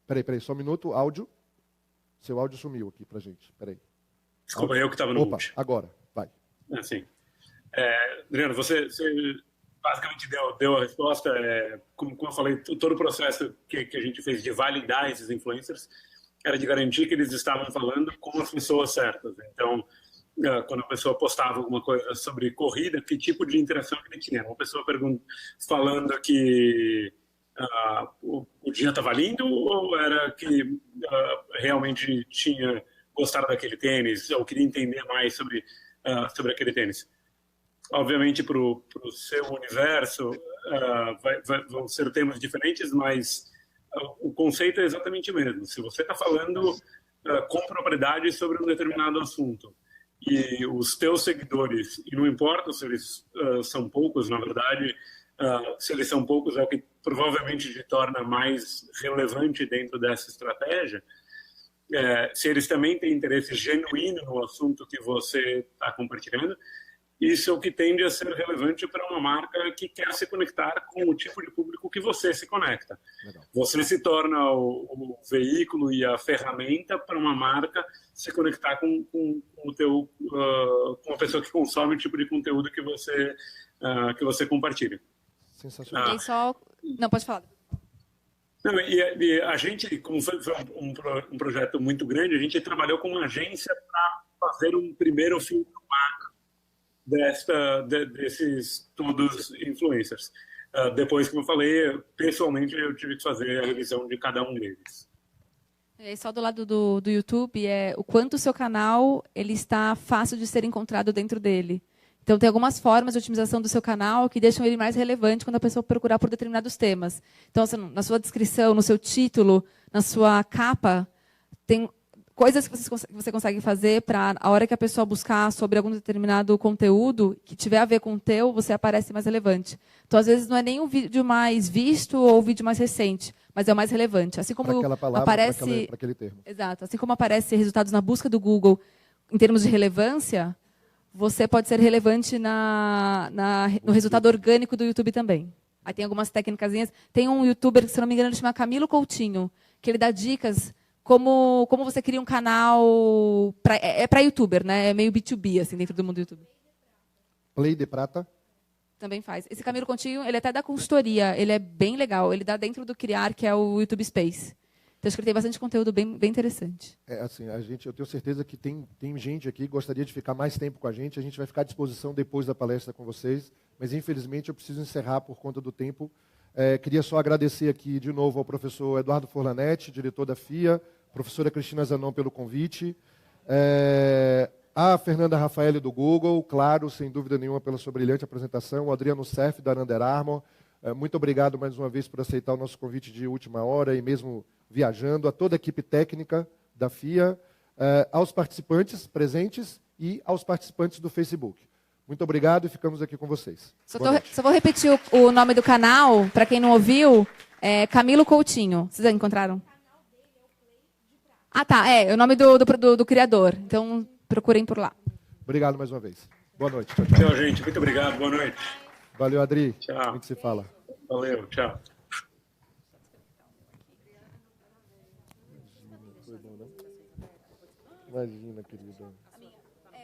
Peraí, só um minuto, áudio. Seu áudio sumiu aqui pra gente, peraí. Desculpa, eu que estava no mute. Agora, vai. Assim. Adriano, você basicamente deu a resposta. Como eu falei, todo o processo que a gente fez de validar esses influencers era de garantir que eles estavam falando com as pessoas certas. Então, quando a pessoa postava alguma coisa sobre corrida, que tipo de interação que ele tinha? Uma pessoa falando que o dia estava lindo, ou era que realmente tinha gostado daquele tênis, ou queria entender mais sobre aquele tênis? Obviamente, para o seu universo, vão ser temas diferentes, mas o conceito é exatamente o mesmo. Se você está falando com propriedade sobre um determinado assunto, e os teus seguidores, e não importa se eles são poucos, na verdade, se eles são poucos é o que provavelmente te torna mais relevante dentro dessa estratégia, se eles também têm interesse genuíno no assunto que você está compartilhando, isso é o que tende a ser relevante para uma marca que quer se conectar com o tipo de público que você se conecta. Legal. Você se torna o veículo e a ferramenta para uma marca se conectar com a pessoa que consome o tipo de conteúdo que você compartilha. Sensacional. Não, pode falar. Não, e a gente, como foi um projeto muito grande, a gente trabalhou com uma agência para fazer um primeiro filtro macro desses todos influencers. Depois, como eu falei, pessoalmente eu tive que fazer a revisão de cada um deles. E só do lado do YouTube, o quanto o seu canal ele está fácil de ser encontrado dentro dele. Então, tem algumas formas de otimização do seu canal que deixam ele mais relevante quando a pessoa procurar por determinados temas. Então, assim, na sua descrição, no seu título, na sua capa, tem coisas que você consegue fazer para, a hora que a pessoa buscar sobre algum determinado conteúdo que tiver a ver com o teu, você aparece mais relevante. Então, às vezes, não é nem o vídeo mais visto ou o vídeo mais recente, mas é o mais relevante. Assim como aquela palavra, aparece, para aquele termo. Exato. Assim como aparece resultados na busca do Google em termos de relevância, você pode ser relevante no resultado orgânico do YouTube também. Aí tem algumas técnicazinhas. Tem um youtuber, que, se não me engano, ele chama Camilo Coutinho, que ele dá dicas como você cria um canal para youtuber, né? É meio B2B, assim, dentro do mundo do YouTube. Play de Prata. Também faz. Esse Camilo Coutinho, ele até dá consultoria. Ele é bem legal. Ele dá dentro do Criar, que é o YouTube Space. Então, acho que ele tem bastante conteúdo bem interessante. Assim, eu tenho certeza que tem gente aqui que gostaria de ficar mais tempo com a gente. A gente vai ficar à disposição depois da palestra com vocês. Mas, infelizmente, eu preciso encerrar por conta do tempo. Queria só agradecer aqui de novo ao professor Eduardo Forlanetti, diretor da FIA, professora Cristina Zanon pelo convite, a Fernanda Rafaeli do Google, claro, sem dúvida nenhuma pela sua brilhante apresentação, o Adriano Cerf da Under Armour, muito obrigado mais uma vez por aceitar o nosso convite de última hora e mesmo viajando, a toda a equipe técnica da FIA, aos participantes presentes e aos participantes do Facebook. Muito obrigado e ficamos aqui com vocês. Só vou repetir o nome do canal, para quem não ouviu, é Camilo Coutinho. Vocês já encontraram? Ah, tá. É o nome do criador. Então, procurem por lá. Obrigado mais uma vez. Boa noite. Tchau, tchau. Tchau, gente. Muito obrigado. Boa noite. Valeu, Adri. Tchau. A gente se fala. Valeu. Tchau. Imagina, querida.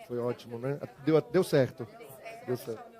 Foi ótimo, né? Deu certo. Deu certo.